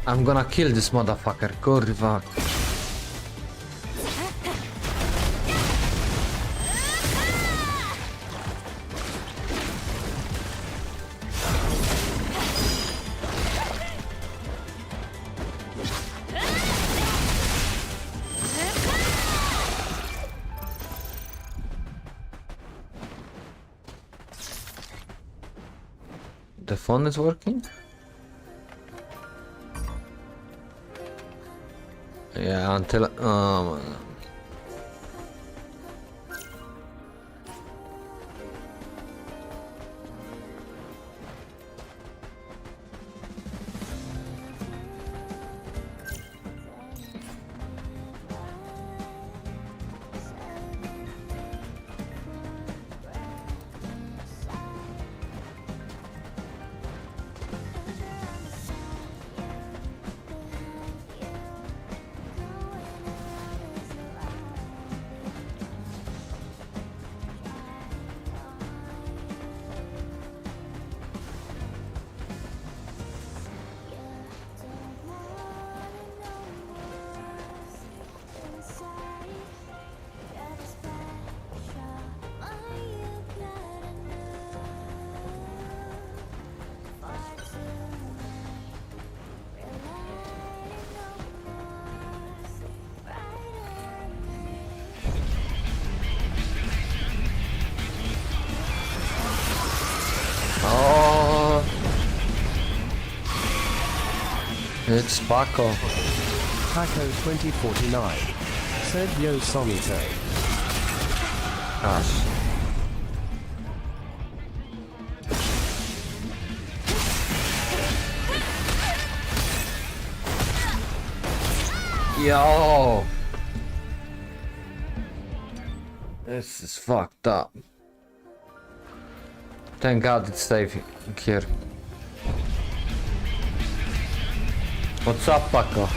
I'm gonna kill this motherfucker, kurwa. The phone is working? Yeah, until it's Paco. Paco 2049. Said yo Songitto. Gosh. Yo! This is fucked up. Thank God it's safe here. What's up, Paco?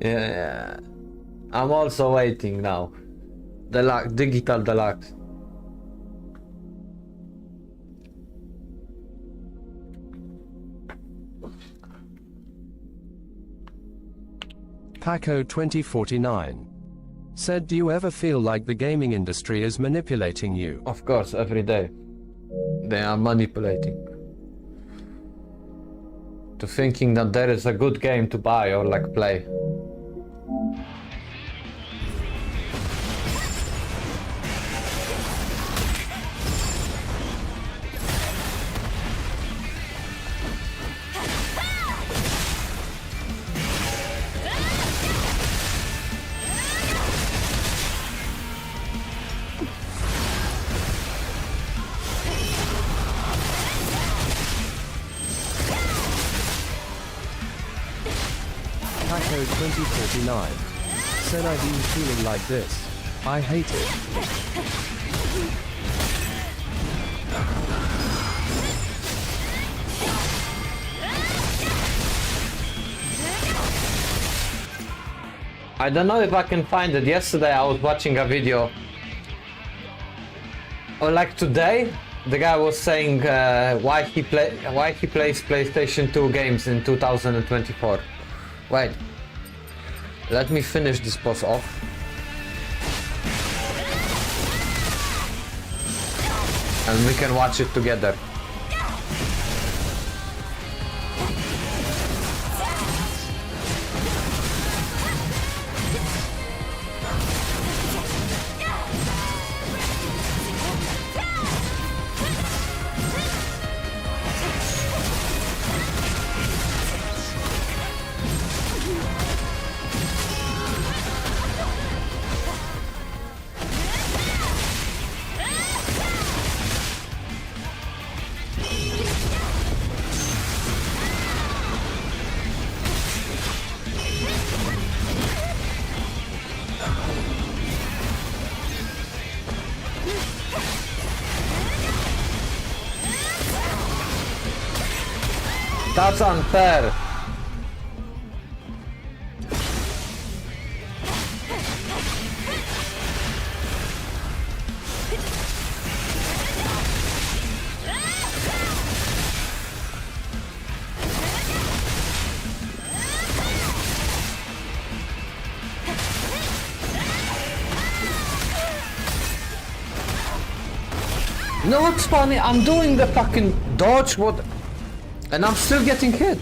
Yeah, I'm also waiting now. Deluxe, digital deluxe. Paco 2049 said, do you ever feel like the gaming industry is manipulating you? Of course, every day. They are manipulating. To thinking that there is a good game to buy or like play. Paco 2049 said, I've been feeling like this. I hate it. I don't know if I can find it. Yesterday I was watching a video. Or like today, the guy was saying why he plays PlayStation 2 games in 2024. Wait. Let me finish this boss off. And we can watch it together. That's unfair. No, what's funny? I'm doing the fucking dodge, what? And I'm still getting hit.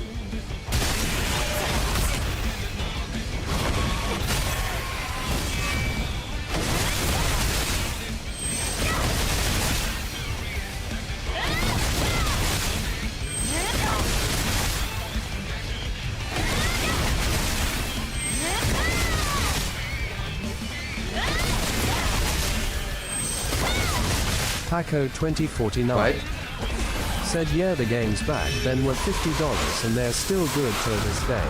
Paco 2049 Right. said, yeah, the game's back, then were $50 and they're still good till this day.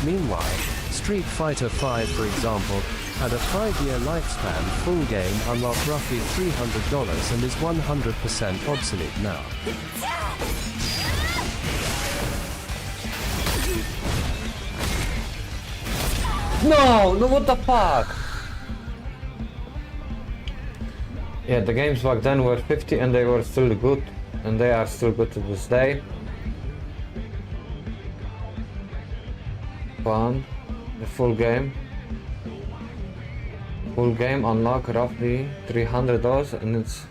Meanwhile, Street Fighter V, for example, had a 5-year lifespan, full game unlocked roughly $300 and is 100% obsolete now. No, what the fuck? Yeah, the games back then were 50 and they were still good. And they are still good to this day. Fun. The full game. Full game unlock roughly $300 and it's...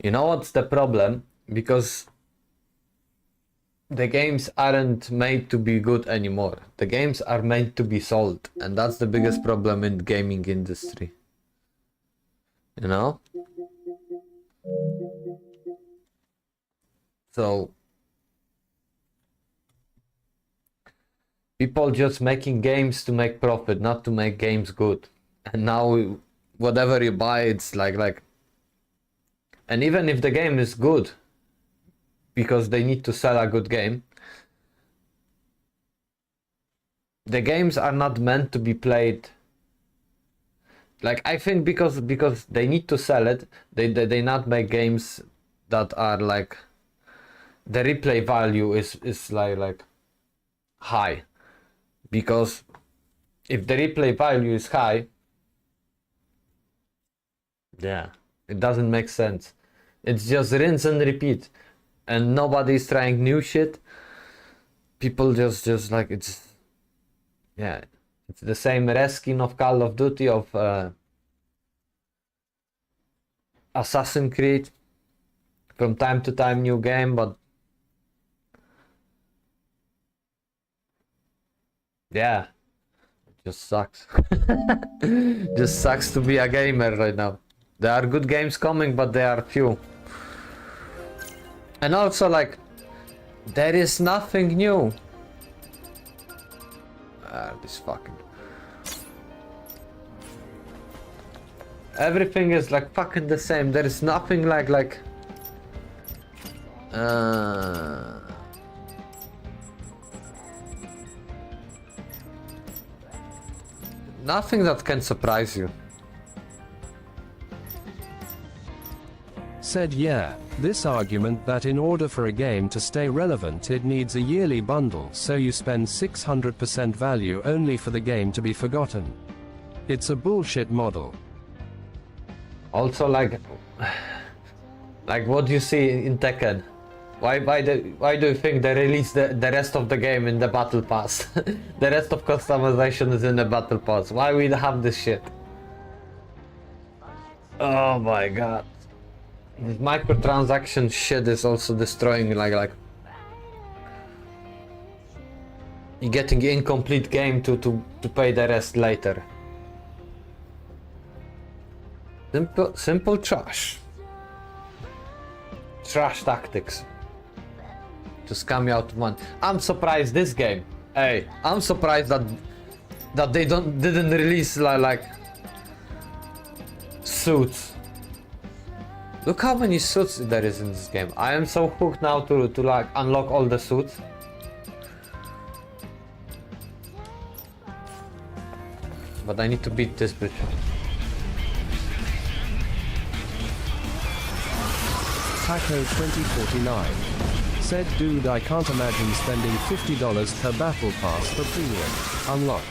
You know what's the problem? Because the games aren't made to be good anymore. The games are made to be sold, and that's the biggest problem in the gaming industry. You know? So people just making games to make profit, not to make games good. And now whatever you buy, it's like and even if the game is good, because they need to sell a good game, the games are not meant to be played. Like, I think because they need to sell it, they not make games that are like the replay value is like high. Because if the replay value is high, yeah, it doesn't make sense. It's just rinse and repeat, and nobody's trying new shit. People just like, it's, yeah, it's the same reskin of Call of Duty, of Assassin's Creed. From time to time, new game, but yeah, it just sucks. Just sucks to be a gamer right now. There are good games coming, but they are few. And also, like, there is nothing new. This fucking... Everything is like fucking the same. There is nothing like... Nothing that can surprise you. Said yeah, this argument that in order for a game to stay relevant it needs a yearly bundle, so you spend 600% value only for the game to be forgotten. It's a bullshit model. Also, like what you see in Tekken. Why do you think they release the rest of the game in the battle pass? The rest of customization is in the battle pass. Why we have this shit? Oh my god. This microtransaction shit is also destroying, like you're getting incomplete game to pay the rest later. Simple trash. Trash tactics to scam you out of money. I'm surprised this game. Hey, I'm surprised that they didn't release like suits. Look how many suits there is in this game. I am so hooked now to like unlock all the suits. But I need to beat this bitch. Paco 2049 said, dude, I can't imagine spending $50 per battle pass for premium. Unlock.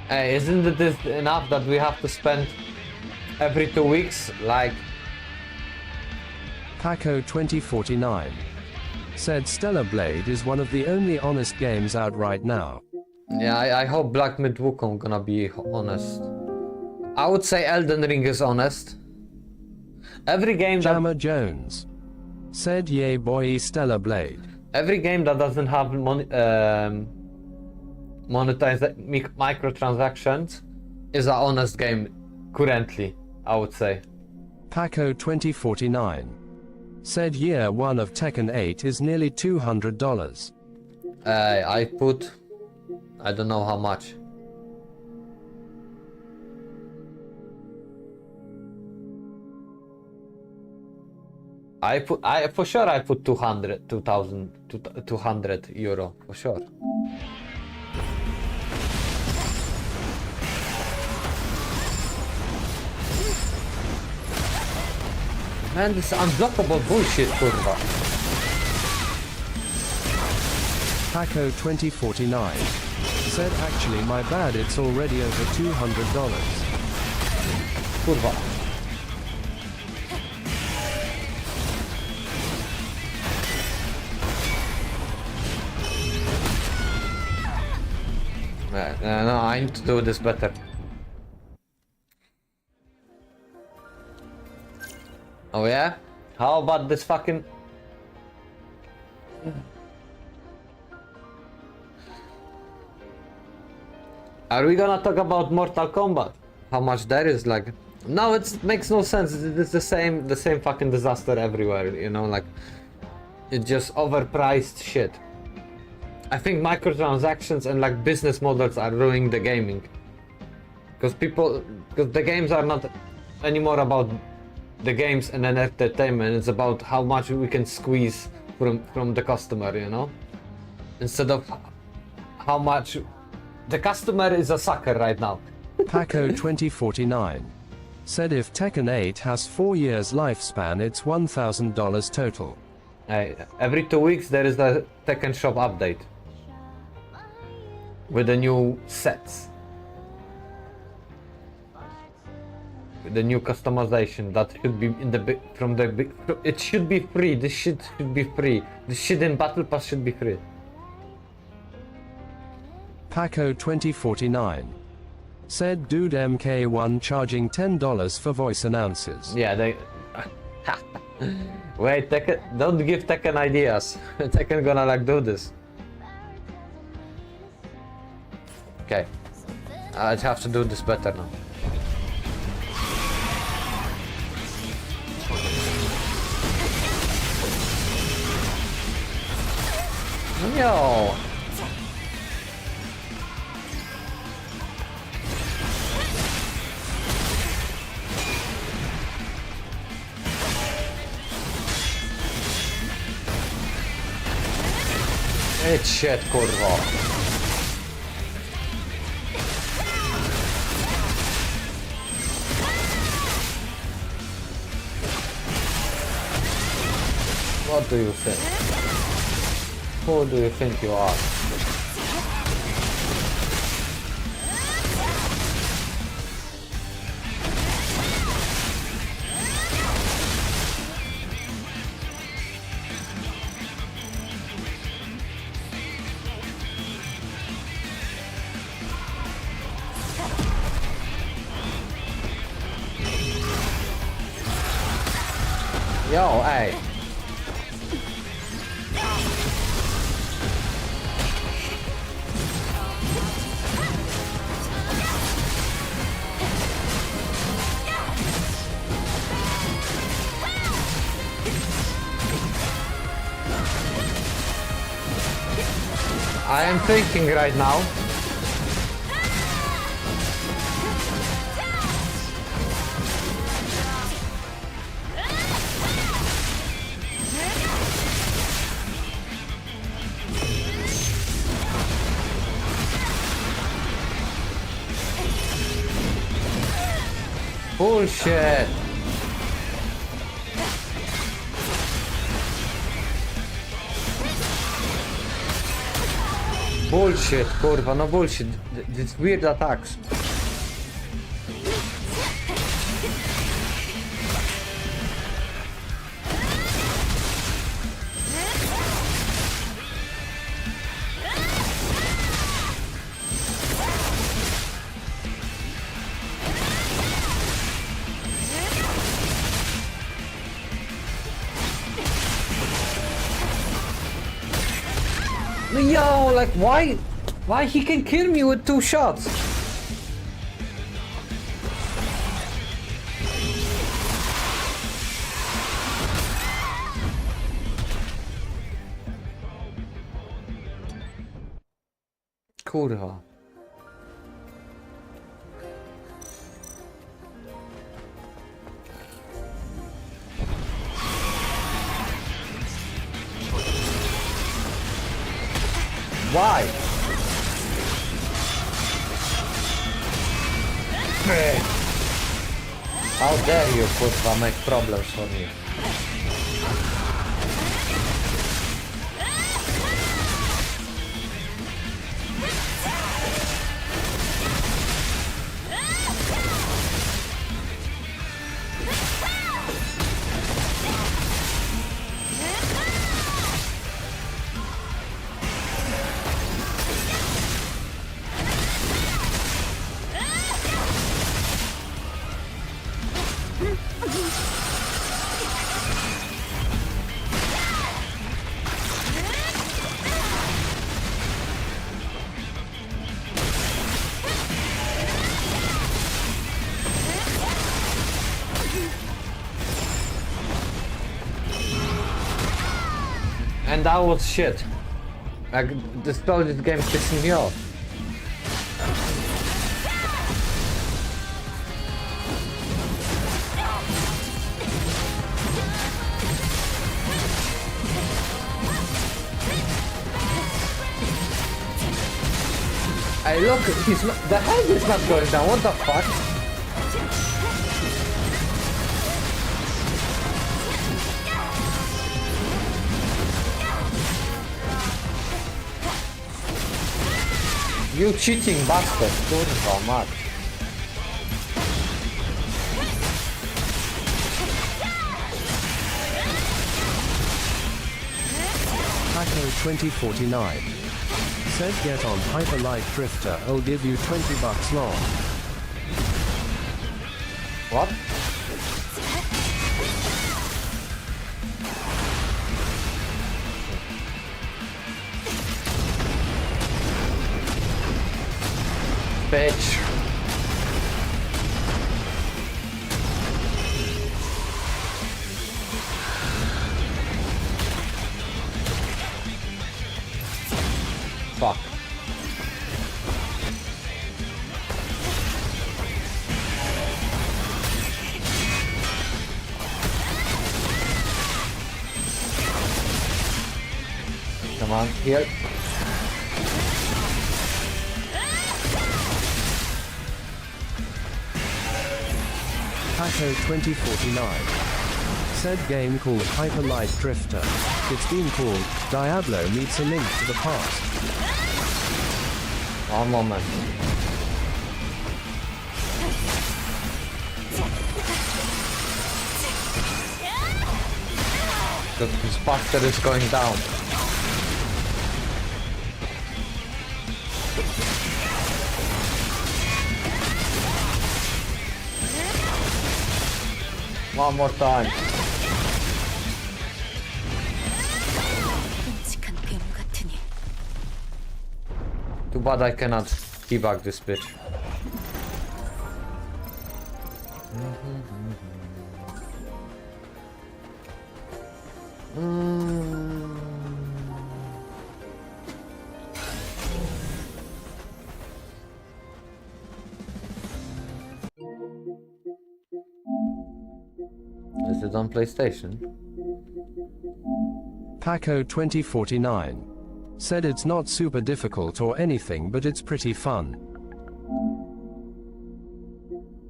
Hey, isn't it enough that we have to spend every 2 weeks? Like... Paco 2049 said Stellar Blade is one of the only honest games out right now. Yeah, I hope Black Myth Wukong gonna be honest. I would say Elden Ring is honest. Every game that... Jammer Jones said, yay boy, Stellar Blade. Every game that doesn't have microtransactions is an honest game currently, I would say. Paco 2049 said year 1 of Tekken 8 is nearly $200. I put... I don't know how much. For sure I put 200 euro, for sure. Man, this unblockable bullshit, kurwa. Paco 2049 said, actually my bad, it's already over $200. Kurwa. No, I need to do this better. Oh yeah? How about this fucking... Are we gonna talk about Mortal Kombat? How much that is like? No, it makes no sense. It's the same fucking disaster everywhere, you know, like it's just overpriced shit. I think microtransactions and like business models are ruining the gaming. Because the games are not anymore about the games and entertainment, it's about how much we can squeeze from the customer, you know? Instead of how much... The customer is a sucker right now. Paco 2049 said if Tekken 8 has 4 years lifespan, it's $1,000 total. Every 2 weeks there is a Tekken shop update with the new sets, with the new customization that should be in the it should be free. This shit should be free. This shit in Battle Pass should be free. Paco 2049 said dude MK1 charging $10 for voice announcers. Yeah, they... Wait, Tekken, don't give Tekken ideas. Tekken gonna like do this. Okay. I have to do this better now. Yo! Shit, kurwa. What do you think? Who do you think you are? Yo, hey. I am thinking right now. Bullshit. Bullshit, kurwa, no bullshit. These weird attacks. Yo, like why he can kill me with 2 shots? Kurwa. Why? How dare you, kurwa, make problems for me? and that was shit. Like, this game pissing me off. Hey, look, he's not, the head is not going down. What the fuck? You cheating bastard. Kurwa, mać. Paco 2049 said get on Hyper Light Drifter, I'll give you $20 long. What? Bitch. Fuck. Come on, here. Paco 2049 said game called Hyper Light Drifter. It's been called Diablo meets A Link to the Past. One moment. This bastard is going down. One more time. Too bad I cannot debug this bitch. Is it on PlayStation? Paco 2049 said it's not super difficult or anything, but it's pretty fun.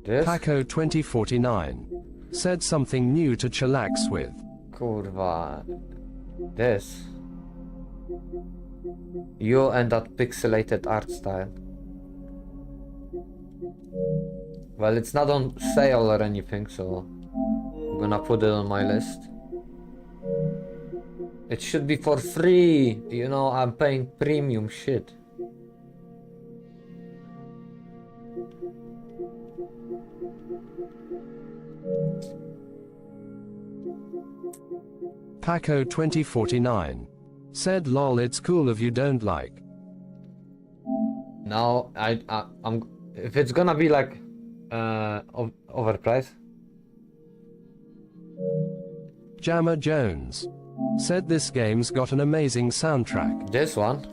This? Paco 2049 said something new to chillax with. Kurwa. This. You and that pixelated art style. Well, it's not on sale or anything, so I'm gonna put it on my list. It should be for free, you know, I'm paying premium shit. Paco 2049 said lol, it's cool if you don't like. Now, I'm if it's gonna be like overpriced. Jammer Jones said this game's got an amazing soundtrack. This one?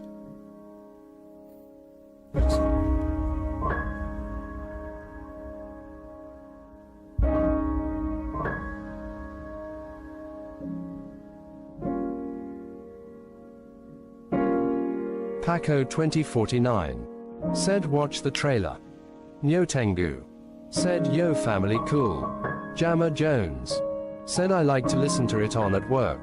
Paco 2049 said watch the trailer. Nyotengu said yo family cool. Jammer Jones said I like to listen to it on at work.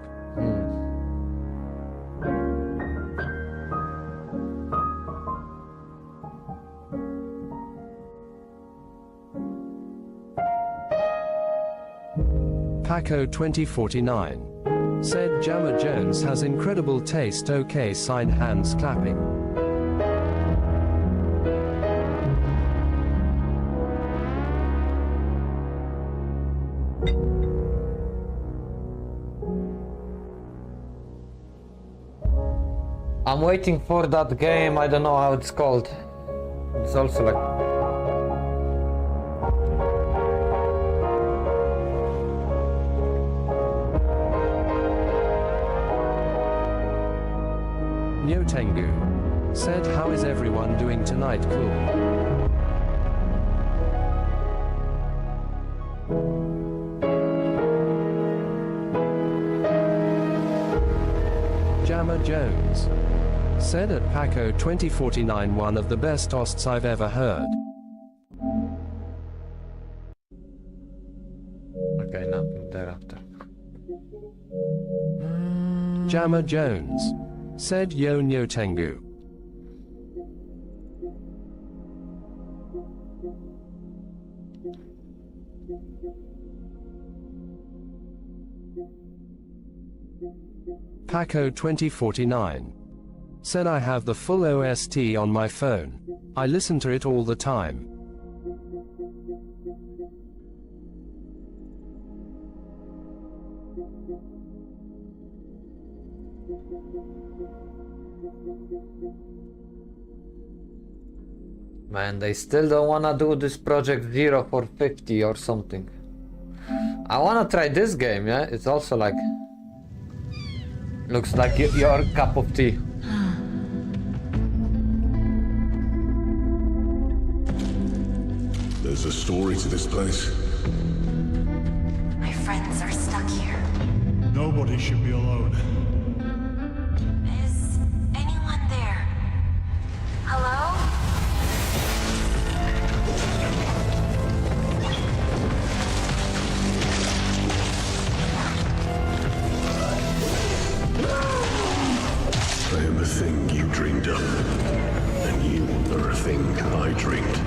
Paco 2049 said Jammer Jones has incredible taste. Okay, sign hands clapping. I'm waiting for that game, I don't know how it's called. It's also like... Yo Tengu said, how is everyone doing tonight? Cool. Jammer Jones said at Paco 2049, one of the best toasts I've ever heard. Okay, nothing thereafter. Jammer Jones said Yo Nyo Tengu. Paco 2049 said, I have the full OST on my phone. I listen to it all the time. Man, they still don't wanna do this project 0 for 50 or something. I wanna try this game, yeah? It's also like... looks like your cup of tea. There's a story to this place. My friends are stuck here. Nobody should be alone. Is anyone there? Hello? I am a thing you dreamed of, and you are a thing I dreamed.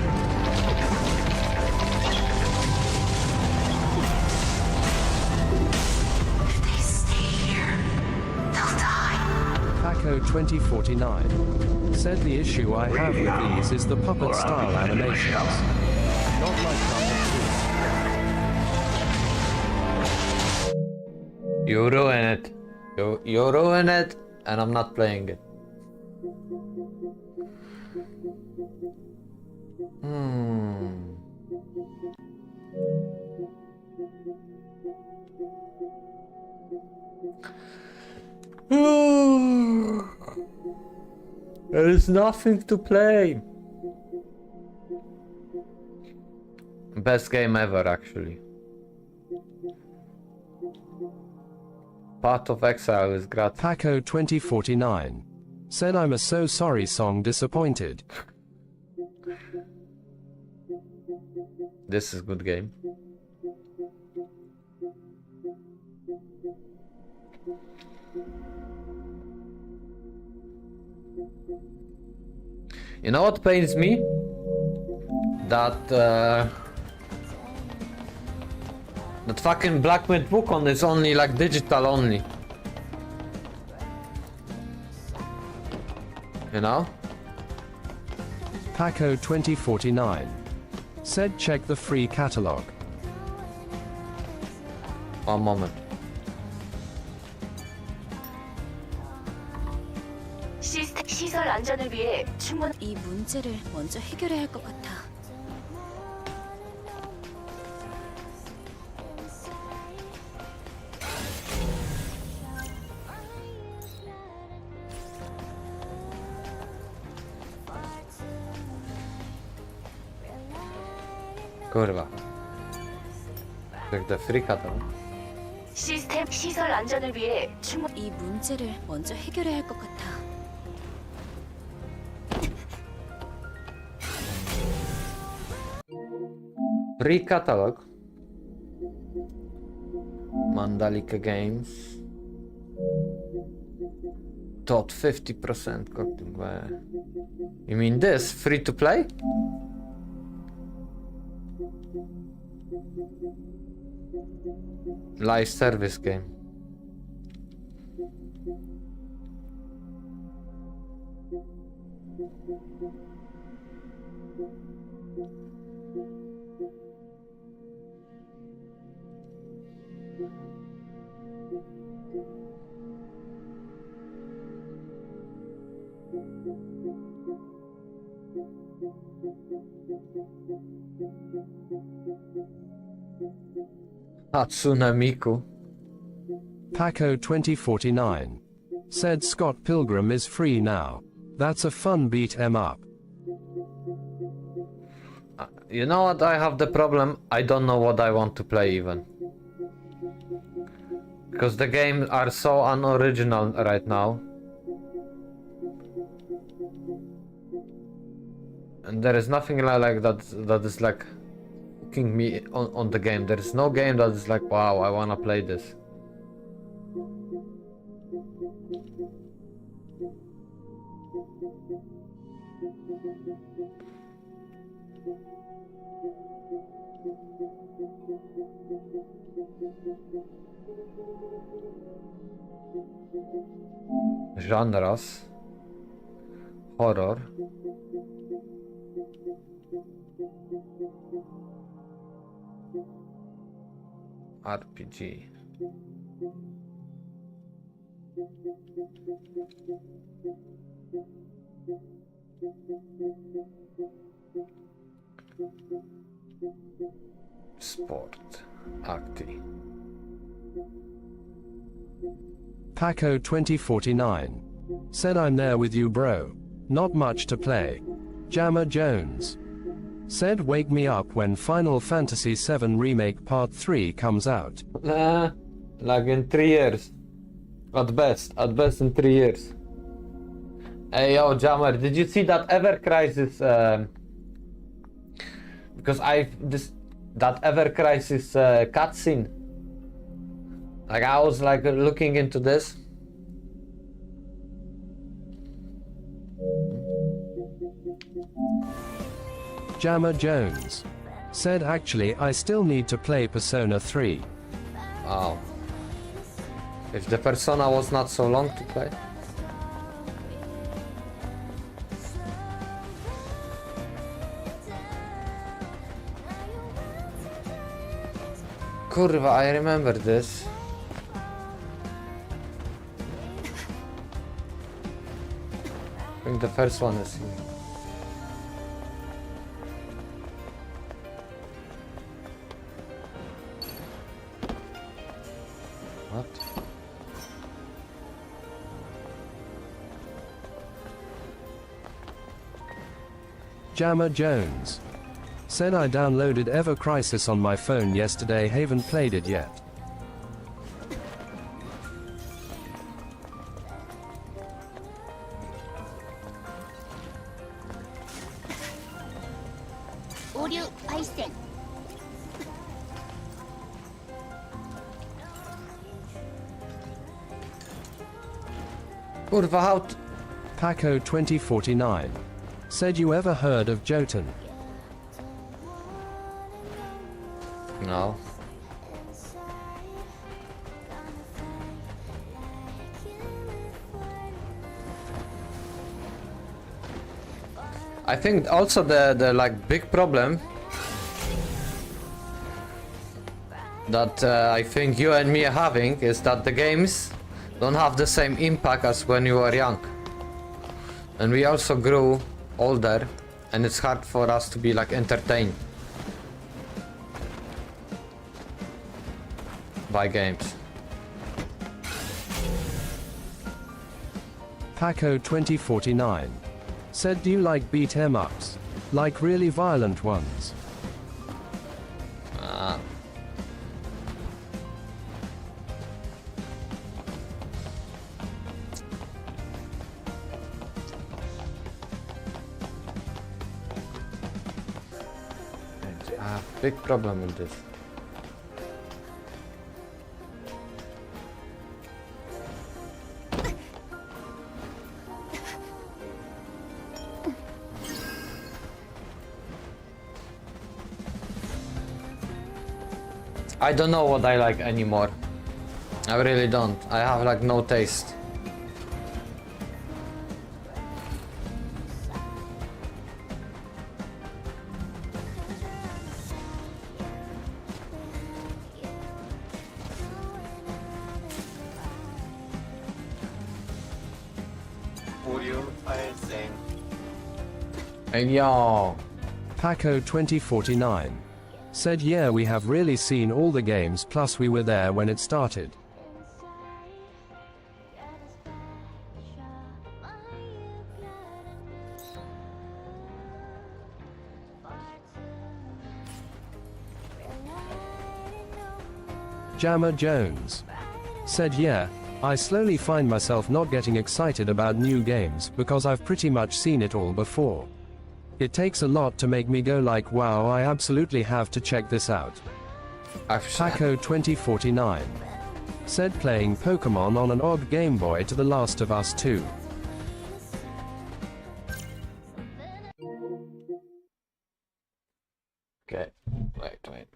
If they stay here, they'll die. Paco 2049 said, the issue I have with these is the puppet style animations. Not like puppet You ruin it. You ruin it, and I'm not playing it. There is nothing to play. Best game ever, actually. Path of Exile is gratis. Paco 2049 said, I'm a so sorry song disappointed. This is good game. You know what pains me? That that fucking Black Myth Wukong is only like digital only. You know? Paco 2049 said, check the free catalog. One moment. 시설 안전을 위해 이 문제를 먼저 해결해야 할 것 같아. Kurwa. The free catalog. 시설 안전을 위해 이 문제를 먼저 해결해야 할 것 같아. Free catalog. Mandalika Games. Tot 50% costing. You mean this? Free to play? Live service game. Hatsune Miku. Paco 2049 Said Scott Pilgrim is free now. That's a fun beat 'em up. You know what, I have the problem? I don't know what I want to play even. Because the games are so unoriginal right now. And there is nothing like that is like hooking me on the game. There is no game that is like, wow, I wanna play this. Genres. Horror. RPG. Sport. Acti. Paco 2049 said I'm there with you bro. Not much to play. Jammer Jones said wake me up when Final Fantasy VII Remake Part 3 comes out. Like in 3 years. At best in 3 years. Hey yo Jammer, did you see that Ever Crisis because that Ever Crisis cutscene? Like I was like looking into this. Jammer Jones said actually I still need to play Persona 3. Wow. If the Persona was not so long to play. Kurwa, I remember this. I think the first one is here. What? Jammer Jones said I downloaded Ever Crisis on my phone yesterday, haven't played it yet. Kurwa, how Paco 2049 said you ever heard of Jotun? No. I think also the like big problem that I think you and me are having is that the games don't have the same impact as when you were young. And we also grew older and it's hard for us to be like entertained by games. Paco 2049 said do you like beat 'em ups? Like really violent ones? Big problem with this. I don't know what I like anymore. I really don't. I have like no taste. Hey yo. Paco 2049 said yeah we have really seen all the games plus we were there when it started. Jammer Jones said, yeah, I slowly find myself not getting excited about new games because I've pretty much seen it all before. It takes a lot to make me go like, wow, I absolutely have to check this out. Paco 2049 said, playing Pokemon on an odd Game Boy to The Last of Us 2. Okay, wait.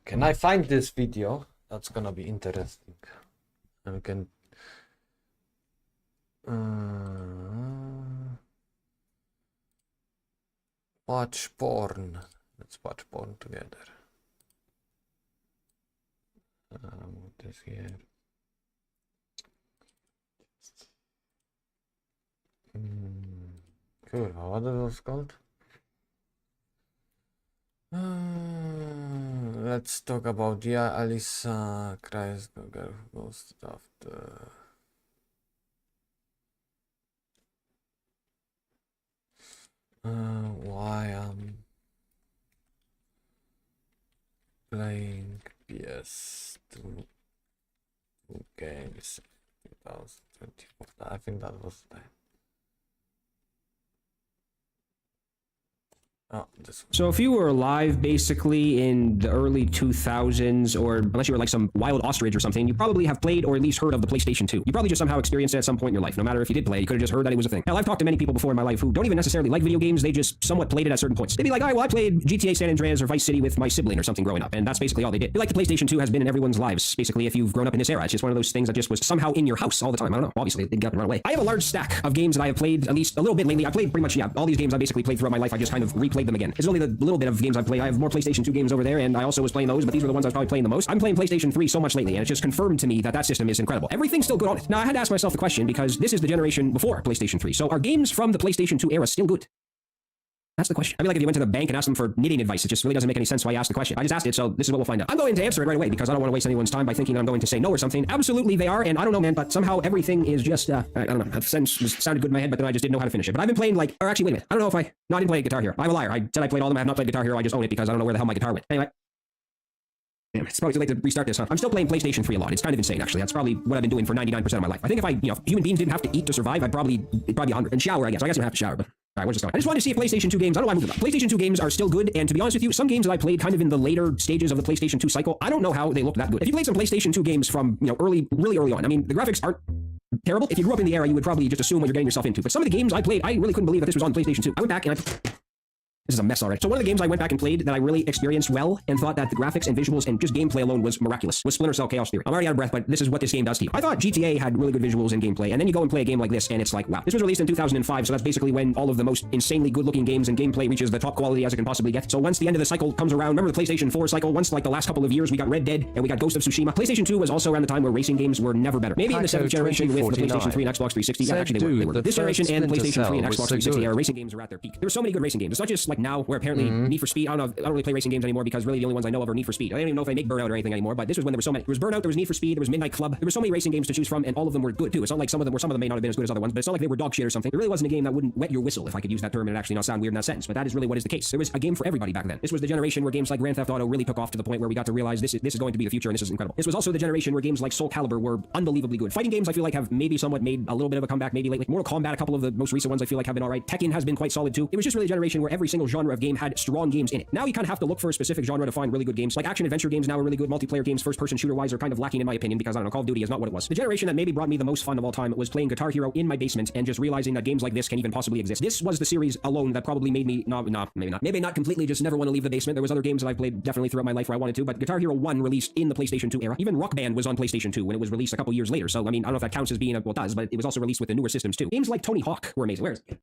Can I find this video? That's gonna be interesting. And we can... watch porn. Let's watch porn together. Put this here. Cool, what are those called? Let's talk about Alisa Kreisberger, who goes after. Why I'm playing PS2 games 2024. I think that was the time. Oh, so if you were alive basically in the early 2000s, or unless you were like some wild ostrich or something, you probably have played or at least heard of the PlayStation 2. You probably just somehow experienced it at some point in your life. No matter if you did play, you could have just heard that it was a thing. Hell, I've talked to many people before in my life who don't even necessarily like video games, they just somewhat played it at certain points. They'd be like, all right, well, I played GTA San Andreas or Vice City with my sibling or something growing up, and that's basically all they did. I feel like the PlayStation 2 has been in everyone's lives, basically, if you've grown up in this era. It's just one of those things that just was somehow in your house all the time. I don't know. Obviously, they got run away. I have a large stack of games that I have played at least a little bit lately. I played pretty much, all these games I basically played throughout my life. I just kind of replayed them again. It's only the little bit of games I've played. I have more PlayStation 2 games over there, and I also was playing those, but these were the ones I was probably playing the most. I'm playing PlayStation 3 so much lately, and it's just confirmed to me that that system is incredible. Everything's still good on it. Now, I had to ask myself the question, because this is the generation before PlayStation 3. So are games from the PlayStation 2 era still good? That's the question. I mean, like if you went to the bank and asked them for knitting advice, it just really doesn't make any sense why I asked the question. I just asked it, so this is what we'll find out. I'm going to answer it right away because I don't want to waste anyone's time by thinking I'm going to say no or something. Absolutely they are, and I don't know, man, but somehow everything is just, I don't know, it sounded good in my head, but then I just didn't know how to finish it. But I've been playing or actually, wait a minute. I don't know if no, I didn't play Guitar Hero. I'm a liar. I said I played all of them. I have not played Guitar Hero. I just own it because I don't know where the hell my guitar went. Anyway. Damn, it's probably too late to restart this, huh? I'm still playing PlayStation 3 a lot. It's kind of insane, actually. That's probably what I've been doing for 99% of my life. I think if human beings didn't have to eat to survive, it'd probably be 100. And shower, I guess. I guess you don't have to shower, but... Alright, where's this going? I just wanted to see if PlayStation 2 games, I don't know why I moved about. PlayStation 2 games are still good, and to be honest with you, some games that I played kind of in the later stages of the PlayStation 2 cycle, I don't know how they looked that good. If you played some PlayStation 2 games from, really early on, I mean, the graphics aren't terrible. If you grew up in the era, you would probably just assume what you're getting yourself into. But some of the games I played, I really couldn't believe that this was on PlayStation 2. I went back and this is a mess already. So one of the games I went back and played that I really experienced well and thought that the graphics and visuals and just gameplay alone was miraculous was Splinter Cell Chaos Theory. I'm already out of breath, but this is what this game does to you. I thought GTA had really good visuals and gameplay, and then you go and play a game like this, and it's like, wow. This was released in 2005, so that's basically when all of the most insanely good-looking games and gameplay reaches the top quality as it can possibly get. So once the end of the cycle comes around, remember the PlayStation 4 cycle? Once, like, the last couple of years, we got Red Dead, and we got Ghost of Tsushima. PlayStation 2 was also around the time where racing games were never better. Maybe in the 7th generation with the PlayStation 3 and Xbox 360, yeah, actually they were. This generation and PlayStation 3 and Xbox 360 era racing games are at their peak. There were so many good racing games. It's not just like now, where apparently Need for Speed, I don't really play racing games anymore because really the only ones I know of are Need for Speed. I don't even know if they make Burnout or anything anymore, but this was when there were so many. There was Burnout, there was Need for Speed, there was Midnight Club. There were so many racing games to choose from, and all of them were good too. It's not like some of them may not have been as good as other ones, but it's not like they were dog shit or something. It really wasn't a game that wouldn't wet your whistle, if I could use that term and it actually not sound weird in that sentence, but that is really what is the case. There was a game for everybody back then. This was the generation where games like Grand Theft Auto really took off to the point where we got to realize this is going to be the future and this is incredible. This was also the generation where games like Soul Calibur were unbelievably good. Fighting games I feel like have maybe somewhat made a little bit of a comeback maybe lately. Mortal Kombat, a couple of the most recent ones I feel like have been alright. Tekken has been quite solid too. It was just really a generation where every single genre of game had strong games in it. Now you kind of have to look for a specific genre to find really good games. Like action adventure games now are really good. Multiplayer games, first person shooter wise, are kind of lacking in my opinion because I don't know, Call of Duty is not what it was. The generation that maybe brought me the most fun of all time was playing Guitar Hero in my basement and just realizing that games like this can even possibly exist. This was the series alone that probably made me maybe not completely just never want to leave the basement. There was other games that I played definitely throughout my life where I wanted to, but Guitar Hero 1 released in the PlayStation 2 era. Even Rock Band was on PlayStation 2 when it was released a couple years later. So I mean, I don't know if that counts as being well, it does, but it was also released with the newer systems too. Games like Tony Hawk were amazing. Where is it?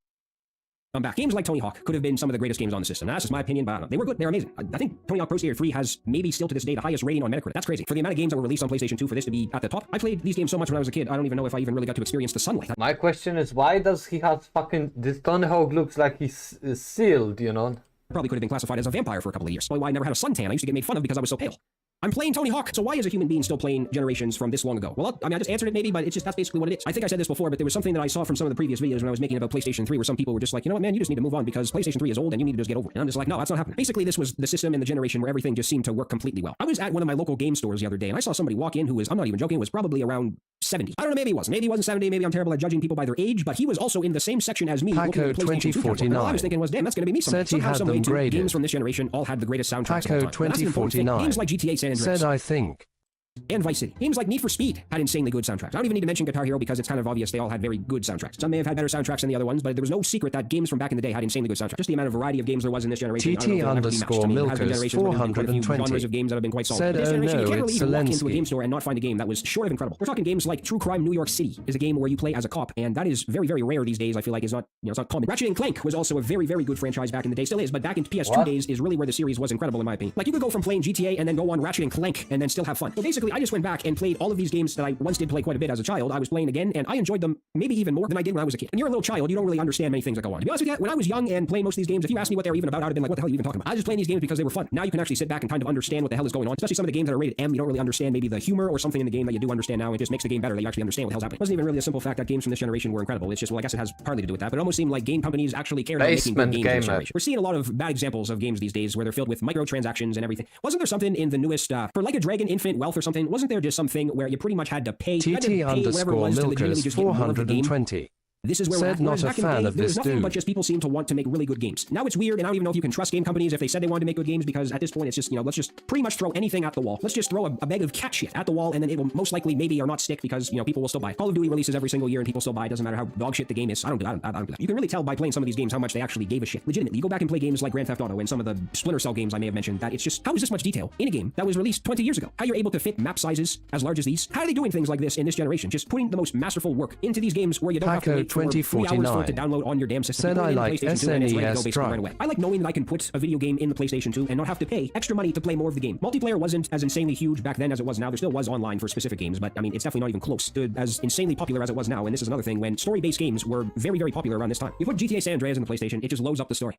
I'm back. Games like Tony Hawk could have been some of the greatest games on the system. Now, that's just my opinion, but I don't know. They were good. They were amazing. I think Tony Hawk Pro Skater 3 has maybe still to this day the highest rating on Metacritic. That's crazy. For the amount of games that were released on PlayStation 2 for this to be at the top. I played these games so much when I was a kid, I don't even know if I even really got to experience the sunlight. My question is, why does he have fucking... This Tony Hawk looks like he's sealed, you know? Probably could have been classified as a vampire for a couple of years. Probably why I never had a suntan. I used to get made fun of because I was so pale. I'm playing Tony Hawk, so why is a human being still playing Generations from this long ago? Well, I mean, I just answered it maybe, but it's just, that's basically what it is. I think I said this before, but there was something that I saw from some of the previous videos when I was making about PlayStation 3 where some people were just like, you know what, man, you just need to move on because PlayStation 3 is old and you need to just get over it. And I'm just like, no, that's not happening. Basically, this was the system in the generation where everything just seemed to work completely well. I was at one of my local game stores the other day and I saw somebody walk in who was, I'm not even joking, was probably around 70. I don't know, maybe he wasn't. Maybe he wasn't 70, maybe I'm terrible at judging people by their age, but he was also in the same section as me looking at the PlayStation 2 console. And all I was thinking was, damn, that's going to be me someday. Somehow, some way, games from this generation all had the greatest soundtracks of all time. And that's an important thing. Games like GTA San Andreas. Said I think. And Vice City. Games like Need for Speed had insanely good soundtracks. I don't even need to mention Guitar Hero because it's kind of obvious they all had very good soundtracks. Some may have had better soundtracks than the other ones, but there was no secret that games from back in the day had insanely good soundtracks. Just the amount of variety of games there was in this generation. TT_Milkers 420 genres of games that have been quite solid. said, This oh generation, no, you can't really it's even walk into a Zelensky. game store and not find a game that was short of incredible. We're talking games like True Crime New York City is a game where you play as a cop, and that is very, very rare these days. I feel like it's not, it's not common. Ratchet and Clank was also a very, very good franchise back in the day. Still is, but back in PS2 days is really where the series was incredible in my opinion. Like you could go from playing GTA and then go on Ratchet and Clank and then still have fun. So basically, I just went back and played all of these games that I once did play quite a bit as a child. I was playing again, and I enjoyed them maybe even more than I did when I was a kid. And you're a little child, you don't really understand many things that go on. To be honest with you, when I was young and playing most of these games, if you asked me what they were even about, I'd have been like, what the hell are you even talking about? I was just playing these games because they were fun. Now you can actually sit back and kind of understand what the hell is going on. Especially some of the games that are rated M, you don't really understand maybe the humor or something in the game that you do understand now. It just makes the game better that you actually understand what the hell's happening. It wasn't even really a simple fact that games from this generation were incredible. It's just, well, I guess it has partly to do with that, but it almost seemed like game companies actually cared about making good games in this generation. We're seeing a lot of bad examples of games these days where they're filled with microtransactions and everything. Wasn't there something in the newest, for Like a Dragon Infinite Wealth or something, wasn't there just something where you pretty much had to pay, TT_Milkers 420 This is where said we're at. not a Back in fan the day, of there was this nothing dude. but just people seem to want to make really good games. Now it's weird, and I don't even know if you can trust game companies if they said they wanted to make good games, because at this point it's just, let's just pretty much throw anything at the wall. Let's just throw a bag of cat shit at the wall, and then it will most likely maybe or not stick because, people will still buy it. Call of Duty releases every single year, and people still buy it. Doesn't matter how dog shit the game is. I don't do that. You can really tell by playing some of these games how much they actually gave a shit. Legitimately, you go back and play games like Grand Theft Auto and some of the Splinter Cell games I may have mentioned, that it's just, how is this much detail in a game that was released 20 years ago? How you're able to fit map sizes as large as these? How are they doing things like this in this generation? Just putting the most masterful work into these games where you don't have to wait for 3 hours for it to download on your damn system. Said I like SNES Drive. right away. I like knowing that I can put a video game in the PlayStation 2 and not have to pay extra money to play more of the game. Multiplayer wasn't as insanely huge back then as it was now. There still was online for specific games, but I mean, it's definitely not even close to as insanely popular as it was now. And this is another thing, when story-based games were very, very popular around this time. You put GTA San Andreas in the PlayStation, it just loads up the story.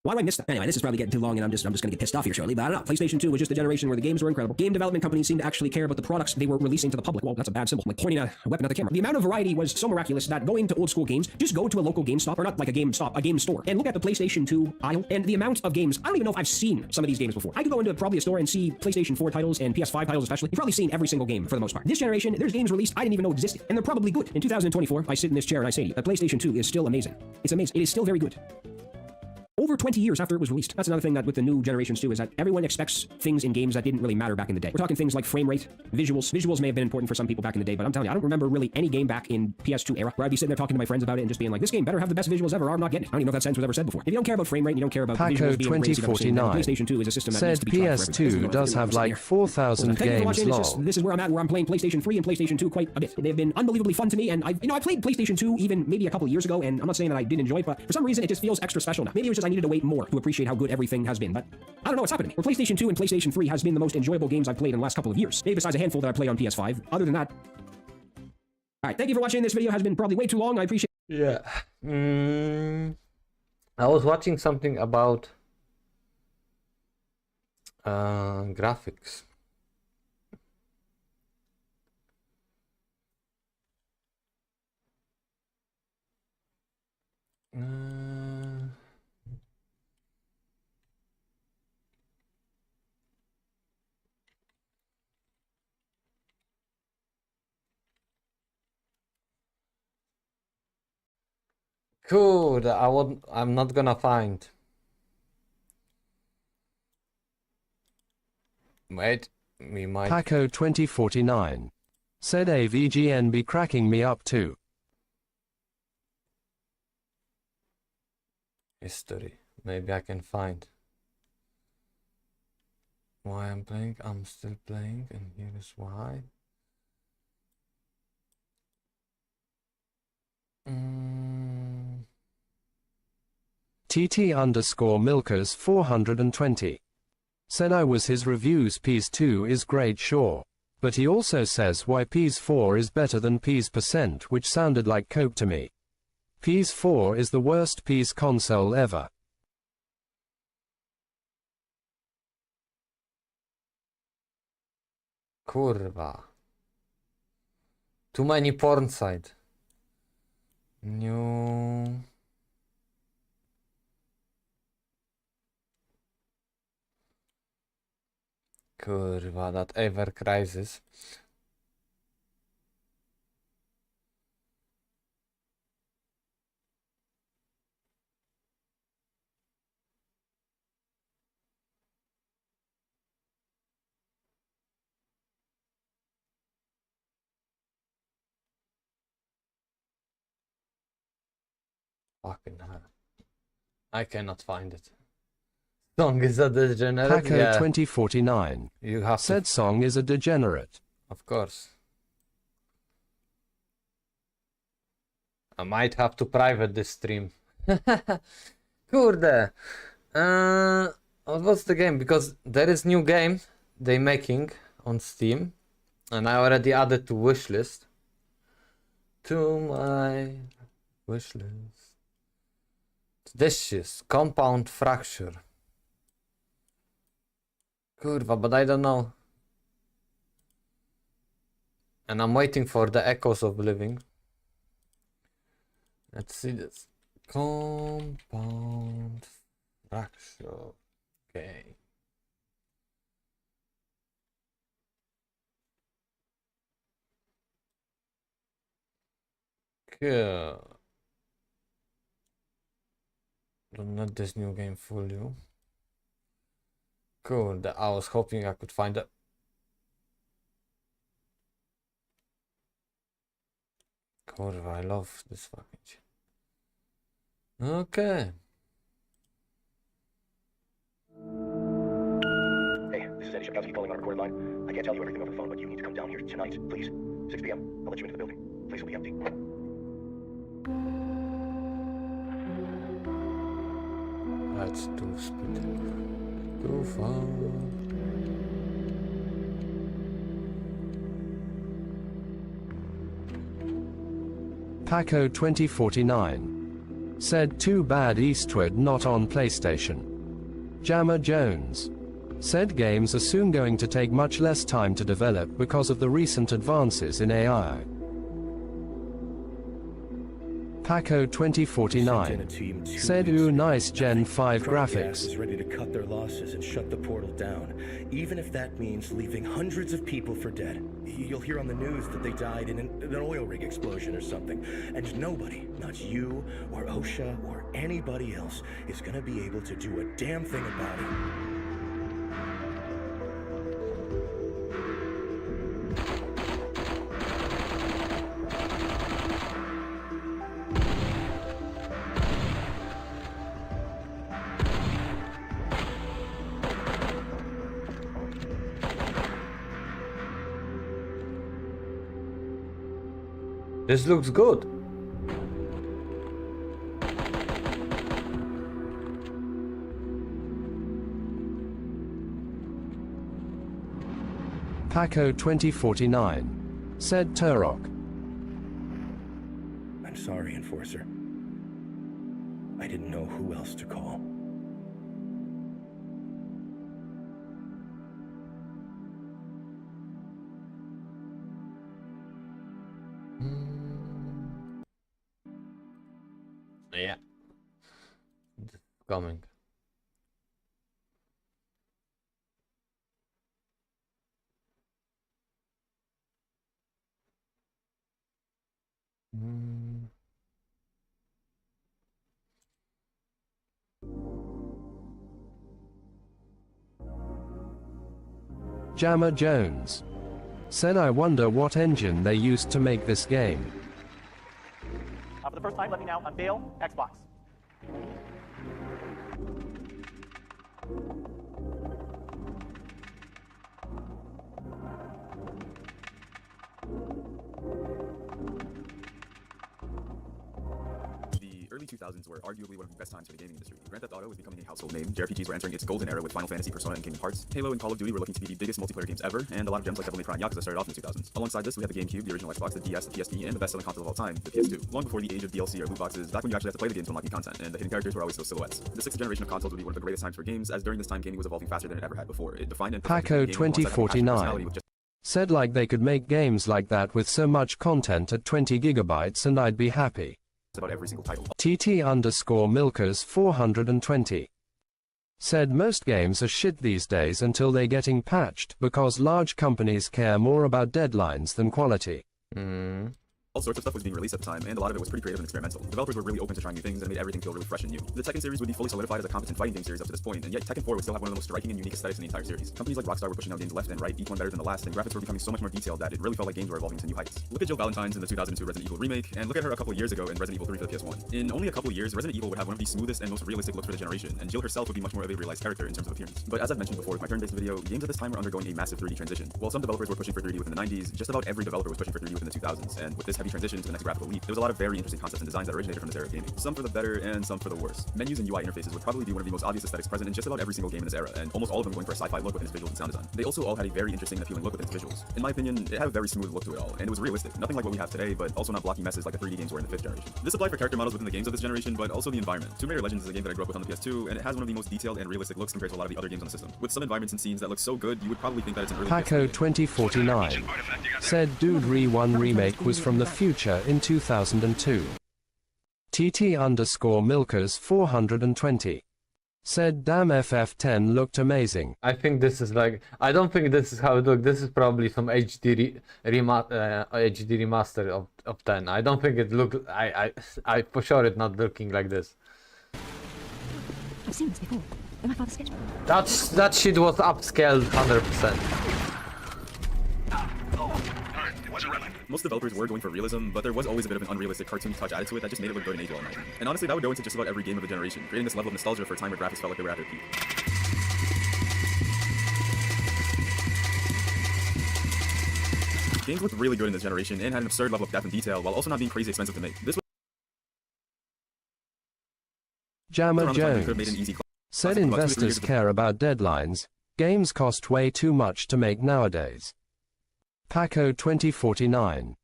Why do I miss that? Anyway, this is probably getting too long, and I'm just gonna get pissed off here shortly, but I don't know. PlayStation 2 was just a generation where the games were incredible. Game development companies seemed to actually care about the products they were releasing to the public. Well, that's a bad symbol, like pointing a weapon at the camera. The amount of variety was so miraculous that going to old school games, just go to a local GameStop, or not like a GameStop, a game store, and look at the PlayStation 2 aisle, and the amount of games, I don't even know if I've seen some of these games before. I could go into probably a store and see PlayStation 4 titles and PS5 titles especially. You've probably seen every single game for the most part. This generation, there's games released I didn't even know existed, and they're probably good. In 2024, I sit in this chair and I say to you, the PlayStation 2 is still amazing. It's amazing. It is still very good. Over 20 years after it was released. That's another thing that with the new generations too, is that everyone expects things in games that didn't really matter back in the day. We're talking things like frame rate, visuals. Visuals may have been important for some people back in the day, but I'm telling you, I don't remember really any game back in PS2 era where I'd be sitting there talking to my friends about it and just being like, this game better have the best visuals ever, or I'm not getting it. I don't even know if that sentence was ever said before. If you don't care about frame rate, and you don't care about visuals being great, PlayStation 2 is a system that said needs to be tried for everyone. PS2 does have like 4,000 games long. This is where I'm at, where I'm playing PlayStation 3 and PlayStation 2 quite a bit. They've been unbelievably fun to me, and I played PlayStation 2 even maybe a couple years ago, and I'm not saying that I did enjoy it, but for some reason it just feels extra special now. Maybe it was just I needed to wait more to appreciate how good everything has been, but I don't know what's happened to me. Where PlayStation 2 and PlayStation 3 has been the most enjoyable games I've played in the last couple of years. Maybe besides a handful that I played on PS5. Other than that, alright, thank you for watching. This video has been probably way too long. I appreciate it. Yeah. I was watching something about graphics. Cool. I'm not gonna find. Wait, we might. Paco 2049 said AVGN be cracking me up too. History. Maybe I can find why I'm playing. I'm still playing, and here is why. TT_Milkers 420 said I was his reviews. Ps 2 is great, sure, but he also says why Ps 4 is better than Ps%, which sounded like coke to me. Ps 4 is the worst Ps console ever. Kurwa. Too many porn site. New. Kurwa, that ever crisis. Fucking hell. I cannot find it. Song is a degenerate. Paco Yeah. 2049 You have said Song is a degenerate. Of course. I might have to private this stream. Kurde. What's the game? Because there is new game they making on Steam, and I already added to wishlist. To my wishlist. This is Compound Fracture. Kurwa, but I don't know. And I'm waiting for the Echoes of Living. Let's see this. Compound Fracture. Okay. Cool. Don't let this new game fool you. Cool. I was hoping I could find it. Kurwa, I love this fucking shit. Okay. Hey, this is Eddie Shapkowski calling on a recorded line. I can't tell you everything over the phone, but you need to come down here tonight, please. 6 p.m. I'll let you into the building. Place will be empty. That's too speed. Too far. Paco 2049 said too bad Eastward not on PlayStation. Jammer Jones said games are soon going to take much less time to develop because of the recent advances in AI. Paco 2049 said ooh nice Gen 5 graphics. Is ready to cut their losses and shut the portal down, even if that means leaving hundreds of people for dead. You'll hear on the news that they died in an oil rig explosion or something, and nobody, not you or OSHA or anybody else, is gonna be able to do a damn thing about it. This looks good. Paco 2049 said Turok. I'm sorry, Enforcer. I didn't know who else to call. Yeah. It's coming. Jammer Jones said I wonder what engine they used to make this game. For the first time, let me now unveil Xbox. The early 2000s were arguably one of the best times for the gaming industry. Grand Theft Auto was becoming a household name, JRPGs were entering its golden era with Final Fantasy, Persona, and Kingdom Hearts. Halo and Call of Duty were looking to be the biggest multiplayer games ever, and a lot of gems like Devil May Cry and Yakuza started off in the 2000s. Alongside this, we had the GameCube, the original Xbox, the DS, the PSP, and the best-selling console of all time, the PS2. Long before the age of DLC or loot boxes, back when you actually had to play the games to unlock new content, and the hidden characters were always those silhouettes. The sixth generation of consoles would be one of the greatest times for games, as during this time gaming was evolving faster than it ever had before. It defined and Paco 2049 Said like they could make games like that with so much content at 20 gigabytes and I'd be happy. About every single title. TT_Milkers 420. Said most games are shit these days until they're getting patched because large companies care more about deadlines than quality. All sorts of stuff was being released at the time, and a lot of it was pretty creative and experimental. Developers were really open to trying new things and made everything feel really fresh and new. The Tekken series would be fully solidified as a competent fighting game series up to this point, and yet Tekken 4 would still have one of the most striking and unique aesthetics in the entire series. Companies like Rockstar were pushing out games left and right, each one better than the last, and graphics were becoming so much more detailed that it really felt like games were evolving to new heights. Look at Jill Valentine's in the 2002 Resident Evil remake, and look at her a couple of years ago in Resident Evil 3 for the PS1. In only a couple of years, Resident Evil would have one of the smoothest and most realistic looks for the generation, and Jill herself would be much more of a realized character in terms of appearance. But as I've mentioned before with my turn-based video, games at this time were undergoing a massive 3D transition. While some developers were pushing for 3D within the 90s, just about every developer was pushing for 3D within the 2000s, and with this heavy transition to the next graphical leap, there was a lot of very interesting concepts and designs that originated from this era of gaming. Some for the better and some for the worse. Menus and UI interfaces would probably be one of the most obvious aesthetics present in just about every single game in this era, and almost all of them going for a sci-fi look within its visuals and sound design. They also all had a very interesting and appealing look within its visuals. In my opinion, it had a very smooth look to it all, and it was realistic. Nothing like what we have today, but also not blocky messes like the 3D games were in the 5th generation. This applied for character models within the games of this generation, but also the environment. Tomb Raider Legends is a game that I grew up with on the PS2, and it has one of the most detailed and realistic looks compared to a lot of the other games on the system. With some environments and scenes that look so good, you would probably think that it's an early Paco 2049 said Dude Re 1 remake was from the future in 2002. TT_Milkers 420 said damn FF10 looked amazing. I think this is like, I don't think this is how it looks. This is probably some HD remaster of 10. I don't think it look, I for sure it's not looking like this. I've seen this before. In my father's sketchbook. That shit was upscaled 100%. Most developers were going for realism, but there was always a bit of an unrealistic cartoony touch added to it that just made it look good and age well in my opinion. And honestly, that would go into just about every game of the generation, creating this level of nostalgia for a time where graphics felt like they were at their peak. Games looked really good in this generation and had an absurd level of depth and detail while also not being crazy expensive to make. This was Jammer Jones said investors care about deadlines. Games cost way too much to make nowadays. Paco 2049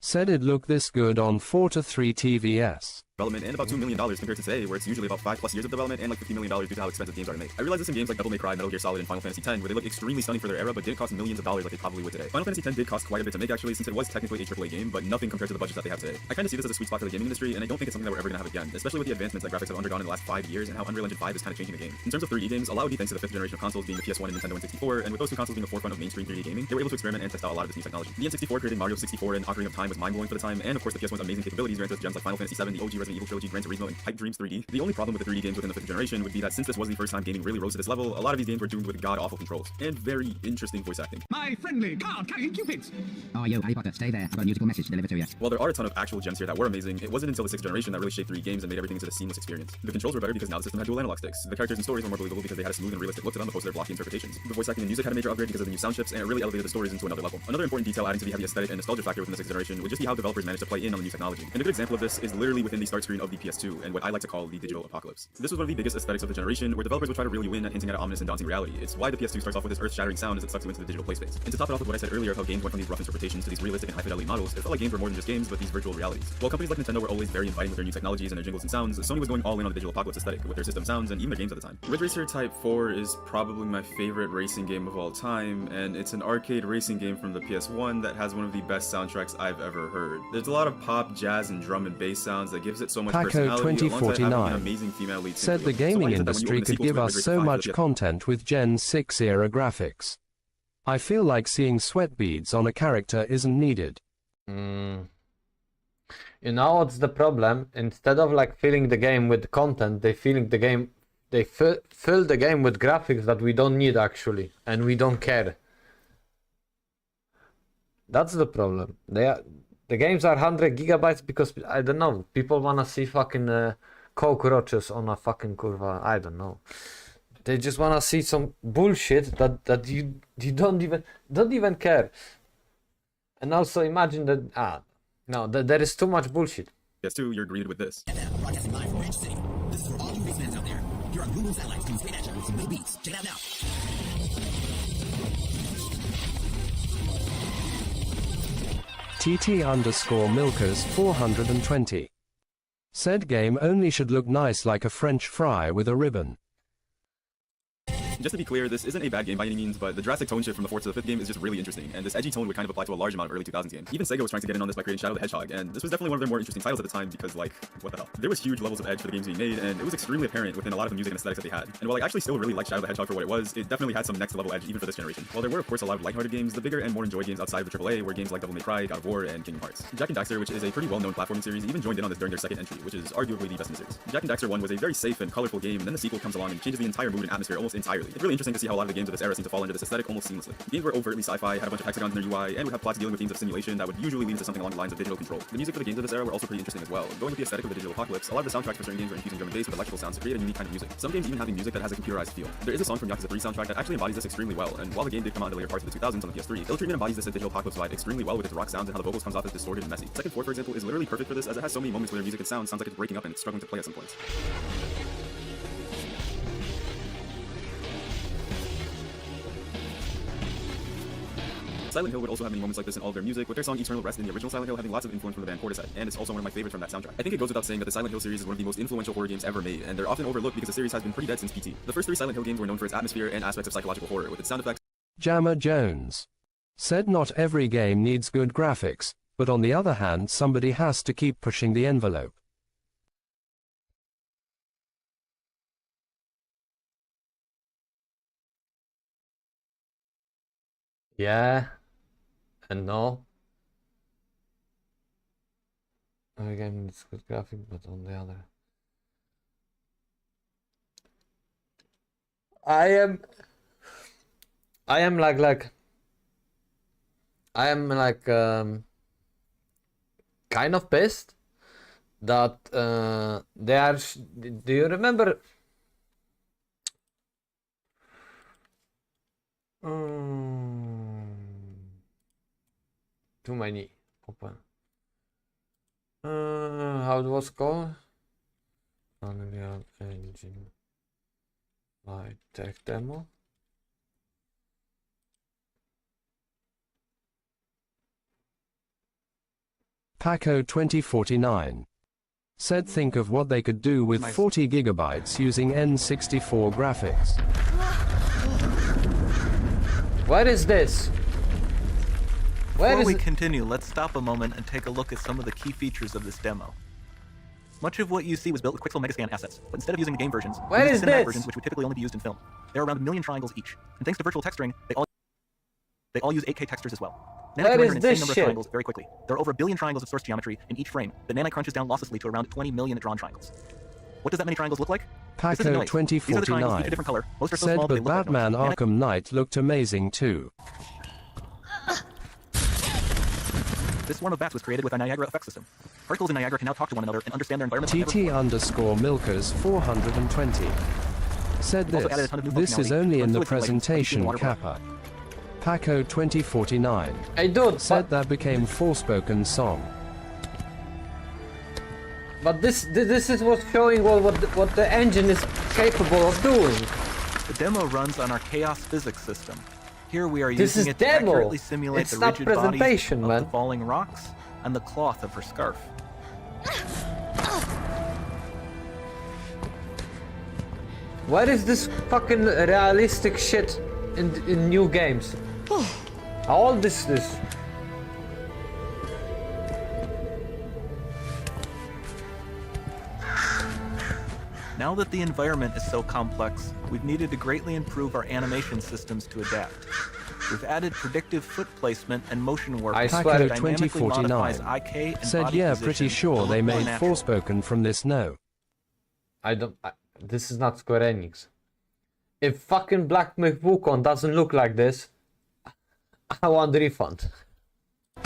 said it looked this good on 4 to 3 TVS. Development and about $2 million compared to today, where it's usually about 5+ years of development and like $50 million due to how expensive games are to make. I realize this in games like Devil May Cry, Metal Gear Solid, and Final Fantasy X, where they look extremely stunning for their era, but didn't cost millions of dollars like they probably would today. Final Fantasy X did cost quite a bit to make actually, since it was technically a AAA game, but nothing compared to the budgets that they have today. I kind of see this as a sweet spot for the gaming industry, and I don't think it's something that we're ever gonna have again, especially with the advancements that graphics have undergone in the last 5 years and how Unreal Engine 5 is kind of changing the game. In terms of 3D games, a lot would be thanks to the 5th generation of consoles being the PS1 and Nintendo N64, and with those two consoles being the forefront of mainstream 3D gaming, they were able to experiment and test out a lot of this new technology. The N64 creating Mario 64 and Ocarina of Time was mind-blowing for the time, and of course the PS1's amazing capabilities granted us gems like Final Fantasy VII, the OG Resident Evil trilogy, Gran Turismo, and Hype Dreams 3D. The only problem with the 3D games within the 5th generation would be that since this was the first time gaming really rose to this level, a lot of these games were doomed with god-awful controls and very interesting voice acting. My friendly card-carrying cupids! Oh, yo, Harry Potter, stay there. I've got a musical message to deliver to you. While there are a ton of actual gems here that were amazing, it wasn't until the 6th generation that really shaped 3D games and made everything into a seamless experience. The controls were better because now the system had dual analog sticks. The characters and stories were more believable because they had a smooth and realistic look to them opposed to their blocky interpretations. The voice acting and music had a major upgrade because of the new sound chips, and it really elevated the stories into another level. Another important detail adding to the heavy aesthetic and nostalgia factor within the 6th generation would just be how developers managed to play in on the new technology. And a good example of this is literally within the start screen of the PS2 and what I like to call the digital apocalypse. This was one of the biggest aesthetics of the generation, where developers would try to reel you in at hinting at an ominous and daunting reality. It's why the PS2 starts off with this earth-shattering sound as it sucks you into the digital play space. And to top it off with what I said earlier of how games went from these rough interpretations to these realistic and high-fidelity models, it felt like games were more than just games, but these virtual realities. While companies like Nintendo were always very inviting with their new technologies and their jingles and sounds, Sony was going all in on the digital apocalypse aesthetic with their system sounds and even their games at the time. Ridge Racer Type 4 is probably my favorite racing game of all time, and it's an arcade racing game from the PS1 that has one of the best soundtracks I've ever heard. There's a lot of pop, jazz, and drum and bass sounds that gives it so much Paco personality, 2049 said the gaming industry could give us so much content with Gen 6 era graphics. I feel like seeing sweat beads on a character isn't needed. You know what's the problem? Instead of like filling the game with content, they fill the game with graphics that we don't need actually, and we don't care. That's the problem. The games are 100 gigabytes because I don't know, people wanna see fucking cockroaches on a fucking curva. I don't know. They just wanna see some bullshit that you don't even care. And also imagine that there is too much bullshit. Yes, too, you're greeted with this. Broadcasting live from Ranch City. This is for all you race fans out there. Here on Google Satellites coming straight at you with some new beats. Check it out now. TT_Milkers 420 said game only should look nice like a French fry with a ribbon. Just to be clear, this isn't a bad game by any means, but the drastic tone shift from the 4th to the 5th game is just really interesting, and this edgy tone would kind of apply to a large amount of early 2000s games. Even Sega was trying to get in on this by creating Shadow the Hedgehog, and this was definitely one of their more interesting titles at the time because, like, what the hell? There was huge levels of edge for the games being made, and it was extremely apparent within a lot of the music and aesthetics that they had. And while I actually still really liked Shadow the Hedgehog for what it was, it definitely had some next level edge even for this generation. While there were of course a lot of lighthearted games, the bigger and more enjoyed games outside of the AAA were games like Devil May Cry, God of War, and Kingdom Hearts. Jak and Daxter, which is a pretty well-known platforming series, even joined in on this during their second entry, which is arguably the best in the series. Jak and Daxter 1 was a very safe and colorful game, and then the sequel comes along and changes the entire mood and atmosphere almost entirely. It's really interesting to see how a lot of the games of this era seem to fall into this aesthetic almost seamlessly. Games were overtly sci-fi, had a bunch of hexagons in their UI, and would have plots dealing with themes of simulation that would usually lead to something along the lines of digital control. The music for the games of this era were also pretty interesting as well. Going with the aesthetic of the digital apocalypse, a lot of the soundtracks for certain games were infusing drum and bass with electrical sounds to create a unique kind of music. Some games even having music that has a computerized feel. There is a song from Yakuza 3 soundtrack that actually embodies this extremely well, and while the game did come out in the later parts of the 2000s on the PS3, Ill Treatment embodies this digital apocalypse vibe extremely well with its rock sounds and how the vocals comes off as distorted and messy. Second 4, for example, is literally perfect for this as it has so many moments where their music and sound sounds like it's breaking up and it's struggling to play at some points. Silent Hill would also have many moments like this in all of their music, with their song Eternal Rest in the original Silent Hill having lots of influence from the band Portishead, and it's also one of my favorites from that soundtrack. I think it goes without saying that the Silent Hill series is one of the most influential horror games ever made, and they're often overlooked because the series has been pretty dead since PT. The first 3 Silent Hill games were known for its atmosphere and aspects of psychological horror, with its sound effects. Jammer Jones said not every game needs good graphics, but on the other hand somebody has to keep pushing the envelope. Yeah. And no. Again, it's good graphic, but on the other. I am kind of pissed that they are. Do you remember? Too many open. How it was called? Unreal Engine by Tech Demo. Paco 2049 said think of what they could do with 40 gigabytes using N64 graphics. What is this? Before we continue, let's stop a moment and take a look at some of the key features of this demo. Much of what you see was built with Quixel Megascan assets, but instead of using the game versions, we used the cinematic versions, which would typically only be used in film. There are around 1 million triangles each, and thanks to virtual texturing, they all use 8K textures as well. Nanite can render an insane number of triangles very quickly. There are over 1 billion triangles of source geometry in each frame, but Nanite crunches down losslessly to around 20 million drawn triangles. What does that many triangles look like? Paco 2049 said but Batman Arkham Knight looked amazing too. This swarm of bats was created with a Niagara effect system. Particles in Niagara can now talk to one another and understand their environment. TT_Milkers420 said this is only in the presentation kappa. Paco 2049 said that became Forspoken song. But this is what's showing what the engine is capable of doing. The demo runs on our chaos physics system. Here we are using it to accurately simulate the rigid bodies of the falling rocks and the cloth of her scarf. Where is this fucking realistic shit in new games? All this is. Now that the environment is so complex, we've needed to greatly improve our animation systems to adapt. We've added predictive foot placement and motion work that dynamically modifies IK and said yeah, pretty sure they made Forspoken from this. No. This is not Square Enix. If fucking Black Myth Wukong doesn't look like this, I want the refund.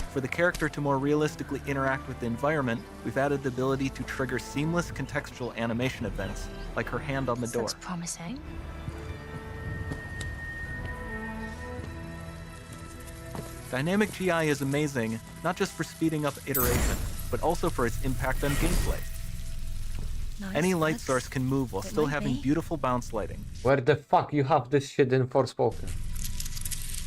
For the character to more realistically interact with the environment, we've added the ability to trigger seamless contextual animation events, like her hand on the door. That's promising. Dynamic GI is amazing, not just for speeding up iteration, but also for its impact on gameplay. Nice. Any light source can move while still having beautiful bounce lighting. Where the fuck you have this shit in Forspoken?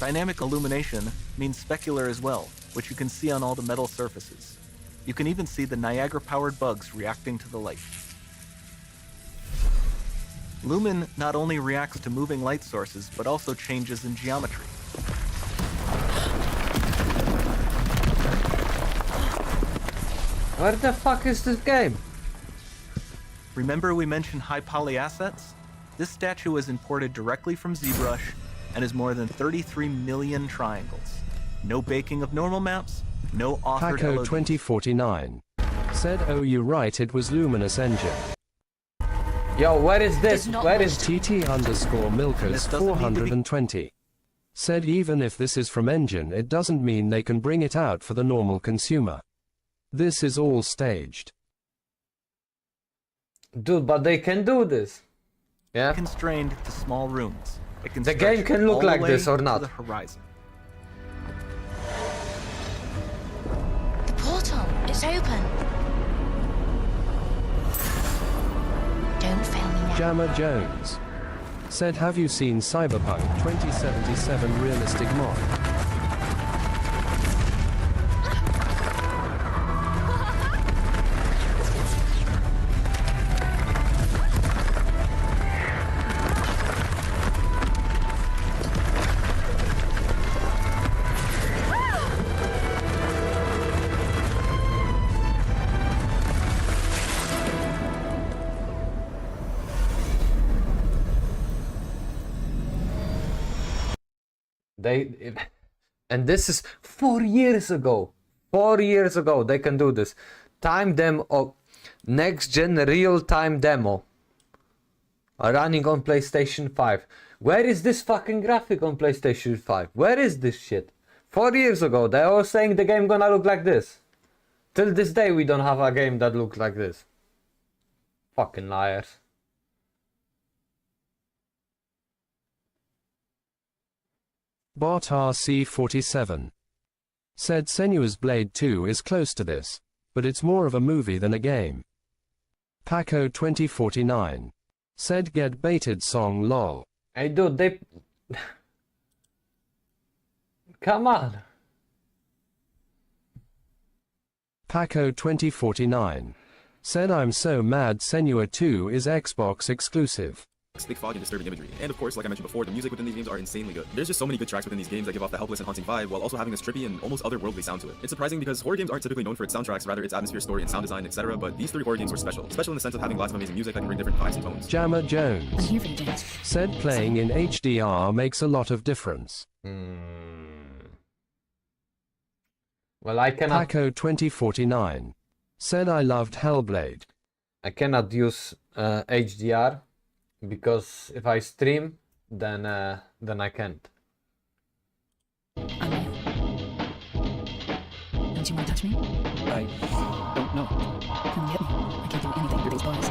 Dynamic illumination means specular as well, which you can see on all the metal surfaces. You can even see the Niagara-powered bugs reacting to the light. Lumen not only reacts to moving light sources, but also changes in geometry. Where the fuck is this game? Remember we mentioned high poly assets? This statue was imported directly from ZBrush and is more than 33 million triangles. No baking of normal maps, no authored Paco LODs. 2049 said, "Oh, you right, it was Luminous Engine." Yo, where is this? Where is TT_Milkers 420 said, "Even if this is from Engine, it doesn't mean they can bring it out for the normal consumer. This is all staged." Dude, but they can do this. Yeah. Constrained to small rooms. It can The game stretch can look all the like way this or to not. the horizon. The portal, it's open. Don't fail me now. Jammer Jones said, "Have you seen Cyberpunk 2077 realistic mod?" And this is 4 years ago. 4 years ago they can do this. Time demo, next gen real time demo, running on PlayStation 5. Where is this fucking graphic on PlayStation 5? Where is this shit? 4 years ago they were saying the game gonna look like this. Till this day we don't have a game that looks like this. Fucking liars. Bart RC47 said, "Senua's Blade 2 is close to this, but it's more of a movie than a game." Paco 2049 said, "Get baited song lol." Hey dude, they... Come on. Paco 2049 said, "I'm so mad Senua 2 is Xbox exclusive." Thick fog and disturbing imagery. And of course, like I mentioned before, the music within these games are insanely good. There's just so many good tracks within these games that give off the helpless and haunting vibe while also having this trippy and almost otherworldly sound to it. It's surprising because horror games aren't typically known for its soundtracks, rather its atmosphere, story, and sound design, etc. But these 3 horror games were special. Special in the sense of having lots of amazing music that can bring different vibes and tones. Jammer Jones said, "Playing in HDR makes a lot of difference." Well, I cannot... Paco 2049 said, "I loved Hellblade." I cannot use HDR because if I stream, then I can't. I'm real. Don't you want to touch me? I don't know. Come get me. I can't do anything for these boys.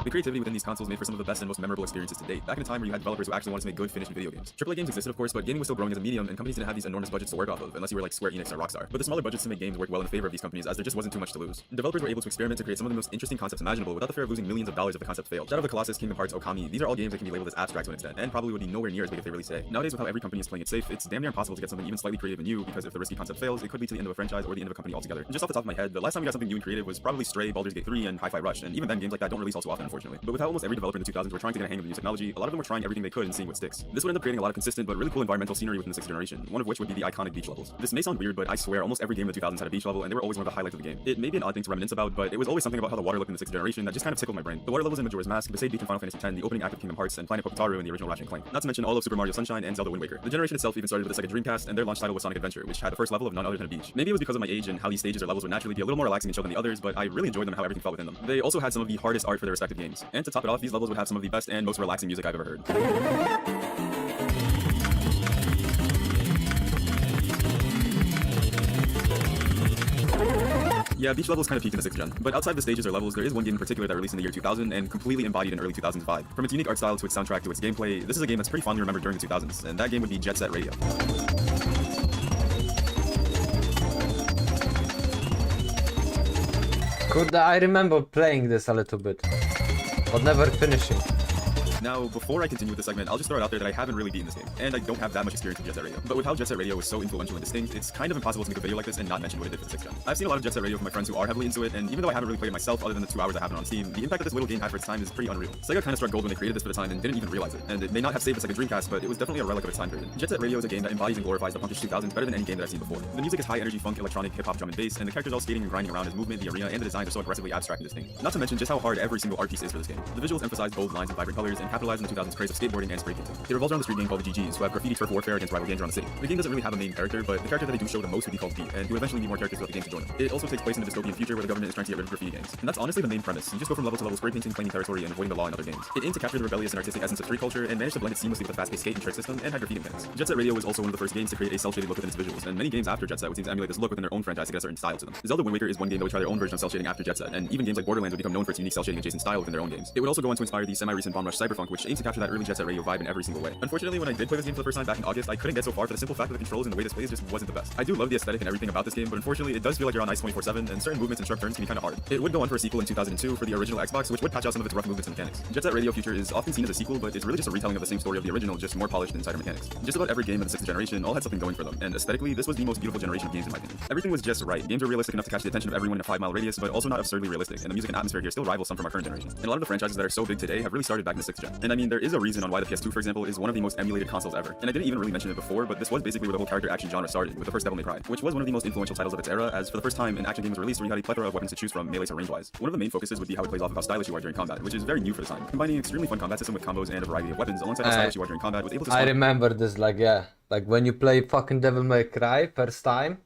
The creativity within these consoles made for some of the best and most memorable experiences to date. Back in a time where you had developers who actually wanted to make good, finished video games. AAA games existed, of course, but gaming was still growing as a medium, and companies didn't have these enormous budgets to work off of, unless you were like Square Enix or Rockstar. But the smaller budgets to make games worked well in favor of these companies, as there just wasn't too much to lose. Developers were able to experiment to create some of the most interesting concepts imaginable without the fear of losing millions of dollars if the concept failed. Shadow of the Colossus, Kingdom Hearts, Okami, these are all games that can be labeled as abstract to an extent, and probably would be nowhere near as big if they released today. Nowadays, with how every company is playing it safe, it's damn near impossible to get something even slightly creative and new, because if the risky concept fails, it could lead to the end of a franchise or the end of a company altogether. And just off the top of my head, the last time we got something new and creative was probably Stray, Baldur's Gate 3, and Hi-Fi Rush, and even then games like that don't release all too often, unfortunately. But with how almost every developer in the 2000s were trying to get a hang of the new technology, a lot of them were trying everything they could and seeing what sticks. This would end up creating a lot of consistent but really cool environmental scenery within the 6th generation, one of which would be the iconic beach levels. This may sound weird, but I swear almost every game in the 2000s had a beach level, and they were always one of the highlights of the game. It may be an odd thing to reminisce about, but it was always something about how the water looked in the 6th generation that just kind of tickled my brain. The water levels in Majora's Mask, Besaid Beach in Final Fantasy X, the opening act of Kingdom Hearts, and Planet Poketaru in the original Ratchet & Clank. Not to mention all of Super Mario Sunshine and Zelda Wind Waker. The generation itself even started with the Sega Dreamcast, and their launch title was Sonic Adventure, which had the first level of none other than a beach. Maybe it was because of my age and how these stages or levels would naturally be a little more relaxing and chill than the others, but I really enjoyed them and how everything felt within them. They also had some of the hardest art for their respective games. And to top it off, these levels would have some of the best and most relaxing music I've ever heard. Yeah, beach levels kind of peaked in the 6th gen, but outside the stages or levels, there is one game in particular that released in the year 2000 and completely embodied an early 2000s vibe. From its unique art style to its soundtrack to its gameplay, this is a game that's pretty fondly remembered during the 2000s, and that game would be Jet Set Radio. I remember playing this a little bit, but never finishing. Now, before I continue with the segment, I'll just throw it out there that I haven't really beaten this game, and I don't have that much experience with Jet Set Radio. But with how Jet Set Radio was so influential and distinct, it's kind of impossible to make a video like this and not mention what it did for the 6th gen. I've seen a lot of Jet Set Radio from my friends who are heavily into it, and even though I haven't really played it myself other than the 2 hours I have it on Steam, the impact that this little game had for its time is pretty unreal. Sega kind of struck gold when they created this for the time and didn't even realize it, and it may not have saved the Sega Dreamcast, but it was definitely a relic of its time period. Jet Set Radio is a game that embodies and glorifies the punkish 2000s better than any game that I've seen before. The music is high energy funk, electronic, hip-hop, drum and bass, and the characters all skating and grinding around as movement, the arena, and the designs are so aggressively abstract and distinct. Not to mention just how hard every single art piece is for this game. The visuals emphasize bold lines and vibrant colors and capitalize on the 2000s craze of skateboarding and spray painting. It revolves around the street game called the GGs, who have graffiti turf warfare against rival gangs around the city. The game doesn't really have a main character, but the character that they do show the most would be called Pete, and who eventually need more characters throughout the game to join them. It also takes place in a dystopian future where the government is trying to get rid of graffiti gangs. And that's honestly the main premise. You just go from level to level spray painting, claiming territory, and avoiding the law in other games. It aims to capture the rebellious and artistic essence of street culture and manage to blend it seamlessly with a fast-paced skate and trick system and hide graffiti mechanics. Jet Set Radio was also one of the first games to create a cel-shaded look within its visuals, and many games after Jet Set would seem to emulate this look within their own franchise to get a certain style to them. Zelda Wind Waker is one game that would try their own version of cel-shading after Jet Set, and even games like Borderlands would become known for its unique cel-shading adjacent style within their own games. It would also go on to inspire the semi-recent Bomb Rush Cyberpunk, which aims to capture that early Jet Set Radio vibe in every single way. Unfortunately, when I did play this game for the first time back in August, I couldn't get so far for the simple fact that the controls and the way this plays just wasn't the best. I do love the aesthetic and everything about this game, but unfortunately it does feel like you're on ice 24/7, and certain movements and sharp turns can be kind of hard. It would go on for a sequel in 2002 for the original Xbox, which would patch out some of its rough movements and mechanics. Jet Set Radio Future is often seen as a sequel, but it's really just a retelling of the same story of the original, just more polished insider mechanics. Just about every game in the 6th generation all had something going for them, and aesthetically, this was the most beautiful generation of games in my opinion. Everything was just right. Games were realistic enough to catch the attention of everyone in a 5-mile radius, but also not absurdly realistic, and the music and atmosphere here still rival some from our current generation. And a lot of the franchises that are so big today have really started back in the 6th gen. And I mean, there is a reason on why the PS2, for example, is one of the most emulated consoles ever. And I didn't even really mention it before, but this was basically where the whole character action genre started, with the first Devil May Cry, which was one of the most influential titles of its era, as for the first time an action game was released where you had a plethora of weapons to choose from, melee to range-wise. One of the main focuses would be how it plays off of how stylish you are during combat, which is very new for the time. Combining an extremely fun combat system with combos and a variety of weapons alongside how stylish you are during combat was able to I remember this, like, yeah. Like when you play fucking Devil May Cry first time,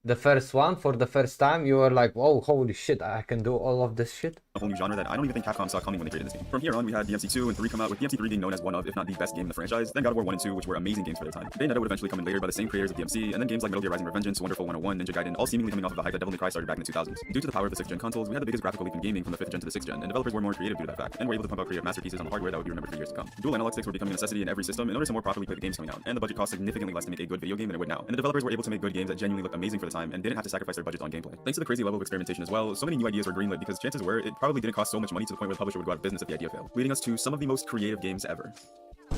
the first one, for the first time, you were like, oh, holy shit, I can do all of this shit. A whole new genre that I don't even think Capcom saw coming when they created this game. From here on, we had DMC2 and 3 come out, with DMC3 being known as one of, if not the best game in the franchise, then God of War 1 and 2, which were amazing games for their time. Bayonetta would eventually come in later by the same creators of DMC, and then games like Metal Gear Rising Revengeance, Wonderful 101, Ninja Gaiden, all seemingly coming off of the hype that Devil May Cry started back in the 2000s. Due to the power of the 6th gen consoles, we had the biggest graphical leap in gaming from the 5th gen to the 6th gen, and developers were more creative due to that fact, and were able to pump out creative masterpieces on the hardware that would be remembered for years to come. Dual analog sticks were becoming a necessity in every system in order to more properly play the games coming out, and the budget cost significantly less to make a good video game than it would now. And the developers were able to make good games that genuinely looked amazing for the time and didn't have to sacrifice their budgets on gameplay. Thanks to the crazy level of experimentation as well, so many new ideas were greenlit because chances were it probably didn't cost so much money to the point where the publisher would go out of business if the idea failed, leading us to some of the most creative games ever.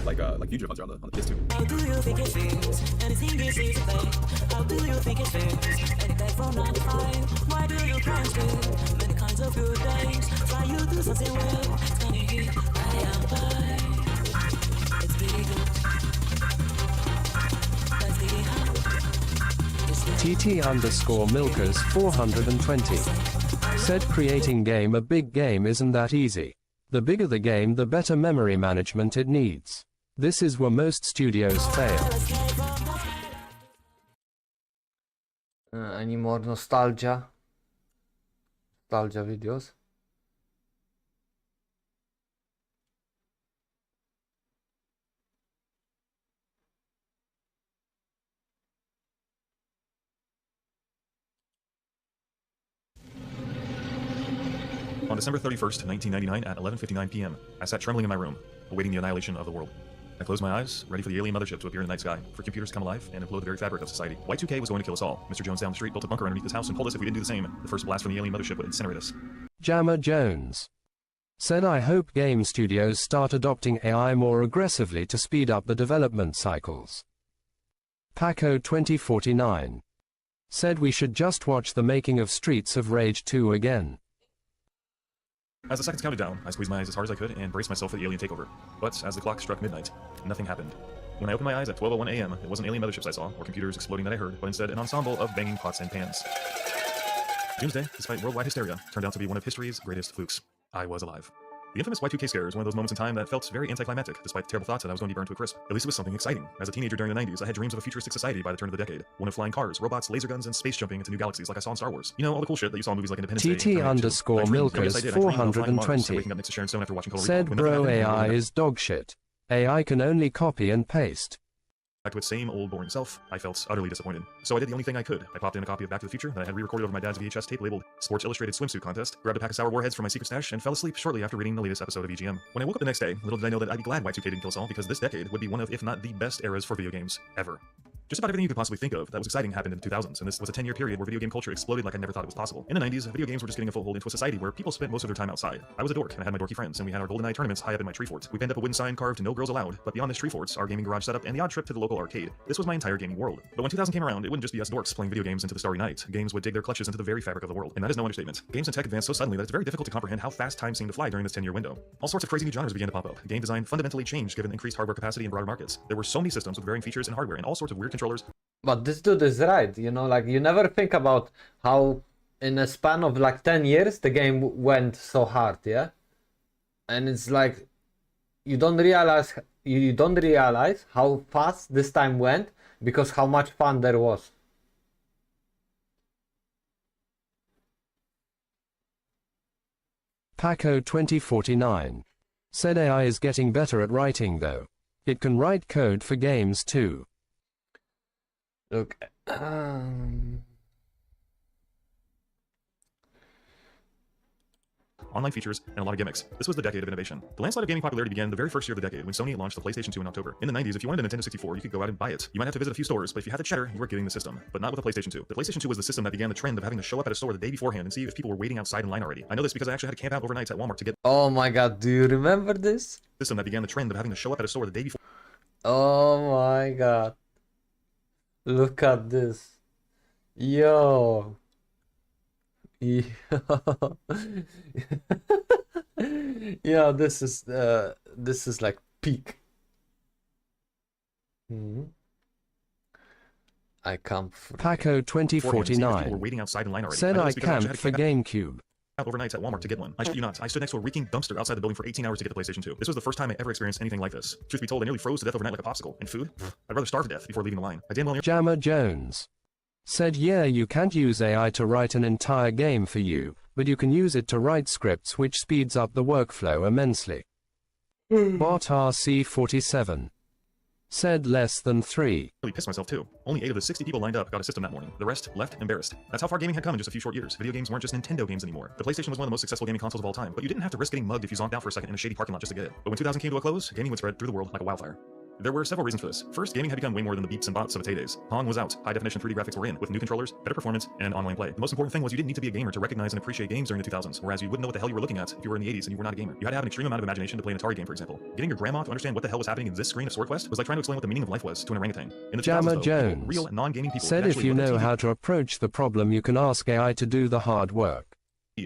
Like Fugitive Hunter on the PS2. How do you think it feels? Anything is easy to play. How do you think it feels? Any day from 9 to 5. Why do you cry still? Many kinds of good days. Try you do something well. It's gonna hit. I am fine. It's pretty good. Let's dig it out. TT_Milkers 420 said creating game a big game isn't that easy. The bigger the game, the better memory management it needs. This is where most studios fail. Any more nostalgia videos? On December 31st, 1999 at 11:59 p.m., I sat trembling in my room, awaiting the annihilation of the world. I closed my eyes, ready for the alien mothership to appear in the night sky, for computers to come alive and implode the very fabric of society. Y2K was going to kill us all. Mr. Jones down the street built a bunker underneath this house and told us if we didn't do the same, the first blast from the alien mothership would incinerate us. Jammer Jones said, I hope game studios start adopting AI more aggressively to speed up the development cycles. Paco 2049 said we should just watch the making of Streets of Rage 2 again. As the seconds counted down, I squeezed my eyes as hard as I could and braced myself for the alien takeover. But as the clock struck midnight, nothing happened. When I opened my eyes at 12:01 a.m., it wasn't alien motherships I saw, or computers exploding that I heard, but instead an ensemble of banging pots and pans. Doomsday, despite worldwide hysteria, turned out to be one of history's greatest flukes. I was alive. The infamous Y2K scare is one of those moments in time that felt very anticlimactic, despite the terrible thoughts that I was going to be burned to a crisp. At least it was something exciting. As a teenager during the 90s, I had dreams of a futuristic society by the turn of the decade. One of flying cars, robots, laser guns, and space jumping into new galaxies like I saw in Star Wars. You know, all the cool shit that you saw in movies like Independence Day. TT_Milkers 420 said, bro, AI is dog shit. AI can only copy and paste. Back to its same old boring self, I felt utterly disappointed. So I did the only thing I could. I popped in a copy of Back to the Future that I had re-recorded over my dad's VHS tape labeled Sports Illustrated Swimsuit Contest, grabbed a pack of sour warheads from my secret stash, and fell asleep shortly after reading the latest episode of EGM. When I woke up the next day, little did I know that I'd be glad Y2K didn't kill us all, because this decade would be one of, if not the best eras for video games ever. Just about everything you could possibly think of that was exciting happened in the 2000s, and this was a 10-year period where video game culture exploded like I never thought it was possible. In the 90s, video games were just getting a foothold into a society where people spent most of their time outside. I was a dork, and I had my dorky friends, and we had our GoldenEye tournaments high up in my tree fort. We pinned up a wooden sign carved "No Girls Allowed," but beyond this tree fort, our gaming garage setup, and the odd trip to the local arcade, this was my entire gaming world. But when 2000 came around, it wouldn't just be us dorks playing video games into the starry night. Games would dig their clutches into the very fabric of the world, and that is no understatement. Games and tech advanced so suddenly that it's very difficult to comprehend how fast time seemed to fly during this 10-year window. All sorts of crazy new genres began to pop up. Game design fundamentally changed given increased hardware capacity in broader markets. There were so many systems with varying features and hardware, and all sorts of weird controllers. But this dude is right, you know, like you never think about how in a span of like 10 years the game went so hard, yeah? And it's like you don't realize how fast this time went because how much fun there was. Paco 2049 said AI is getting better at writing though. It can write code for games too. Look, online features, and a lot of gimmicks. This was the decade of innovation. The landslide of gaming popularity began the very first year of the decade when Sony launched the PlayStation 2 in October. In the 90s, if you wanted a Nintendo 64, you could go out and buy it. You might have to visit a few stores, but if you had the cheddar, you were getting the system. But not with the PlayStation 2. The PlayStation 2 was the system that began the trend of having to show up at a store the day beforehand and see if people were waiting outside in line already. I know this because I actually had to camp out overnight at Walmart to get. Oh my god, do you remember this? System that began the trend of having to show up at a store the day before. Oh my god. Look at this. Yo. Yo. Yeah, this is like peak. I camp for Paco 2049 waiting outside in line already. said I camped for GameCube. Overnight at Walmart to get one. I shit you not, I stood next to a reeking dumpster outside the building for 18 hours to get the PlayStation 2. This was the first time I ever experienced anything like this. Truth be told, I nearly froze to death overnight like a popsicle. And food? I'd rather starve to death before leaving the line. I damn well Jammer Jones said yeah, you can't use AI to write an entire game for you, but you can use it to write scripts which speeds up the workflow immensely. Bot RC47 said less than 3. Really pissed myself too. Only 8 of the 60 people lined up got a system that morning. The rest left embarrassed. That's how far gaming had come in just a few short years. Video games weren't just Nintendo games anymore. The PlayStation was one of the most successful gaming consoles of all time, but you didn't have to risk getting mugged if you zonked out for a second in a shady parking lot just to get it. But when 2000 came to a close, gaming would spread through the world like a wildfire. There were several reasons for this. First, gaming had become way more than the beeps and bots of its heydays. Pong was out, high-definition 3D graphics were in, with new controllers, better performance, and online play. The most important thing was you didn't need to be a gamer to recognize and appreciate games during the 2000s, whereas you wouldn't know what the hell you were looking at if you were in the 80s and you were not a gamer. You had to have an extreme amount of imagination to play an Atari game, for example. Getting your grandma to understand what the hell was happening in this screen of SwordQuest was like trying to explain what the meaning of life was to an orangutan. In the 2000s, Jammer though, Jones real non-gaming people said if you know how to approach the problem, you can ask AI to do the hard work.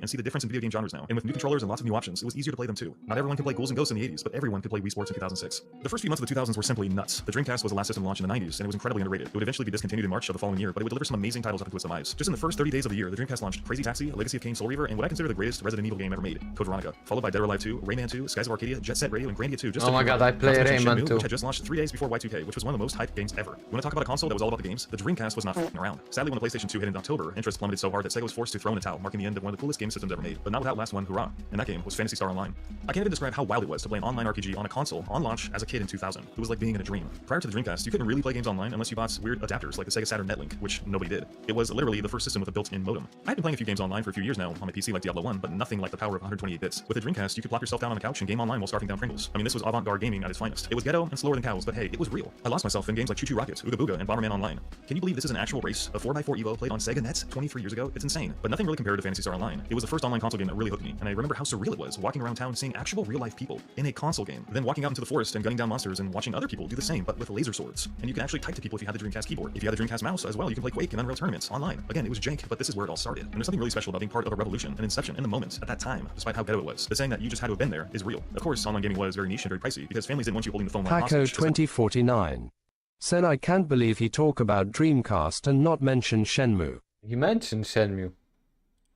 And see the difference in video game genres now. And with new controllers and lots of new options, it was easier to play them too. Not everyone could play Ghouls and Ghosts in the 80s, but everyone could play Wii Sports in 2006. The first few months of the 2000s were simply nuts. The Dreamcast was the last system launched in the 90s, and it was incredibly underrated. It would eventually be discontinued in March of the following year, but it would deliver some amazing titles up into its demise. Just in the first 30 days of the year, the Dreamcast launched Crazy Taxi, Legacy of Kain Soul Reaver, and what I consider the greatest Resident Evil game ever made, Code Veronica, followed by Dead or Alive 2, Rayman 2, Skies of Arcadia, Jet Set Radio, and Grandia 2. Just oh my god, I play Rayman 2. Which had just launched 3 days before Y2K, which was one of the most hyped games ever. You want to talk about a console that was all about the games? The Dreamcast was not f***ing around. Sadly, when the PlayStation 2 hit in October, interest plummeted so hard that Sega was forced to throw in a towel, marking the end of one of the coolest game systems ever made. But not without last one, hurrah. And that game was Phantasy Star Online. I can't even describe how wild it was to play an online RPG on a console on launch as a kid in 2000. It was like being in a dream. Prior to the Dreamcast, you couldn't really play games online unless you bought weird adapters like the Sega Saturn Netlink, which nobody did. It was literally the first system with a built-in modem. I've been playing a few games online for a few years now on my PC like Diablo 1, but nothing like the power of 128 bits. With the Dreamcast, you could plop yourself down on the couch and game online while scarfing down Pringles. I mean, this was avant-garde gaming at its finest. It was ghetto and slower than cows, but hey, it was real. I lost myself in games like Choo Choo Rocket, Ooga Booga, and Bomberman Online. Can you believe this is an actual race? A 4x4 Evo played on Sega Nets 23 years ago? It's insane. But nothing really compared to Phantasy Star Online. It was the first online console game that really hooked me, and I remember how surreal it was walking around town seeing actual real-life people in a console game, then walking out into the forest and gunning down monsters and watching other people do the same, but with laser swords. And you can actually type to people if you had the Dreamcast keyboard. If you had the Dreamcast mouse as well, you can play Quake and Unreal Tournaments online. Again, it was jank, but this is where it all started. And there's something really special about being part of a revolution, an inception in the moment, at that time, despite how ghetto it was. The saying that you just had to have been there is real. Of course, online gaming was very niche and very pricey, because families didn't want you holding the phone line Paco hostage. 2049 said I can't believe he talk about Dreamcast and not mention Shenmue. He mentioned Shenmue.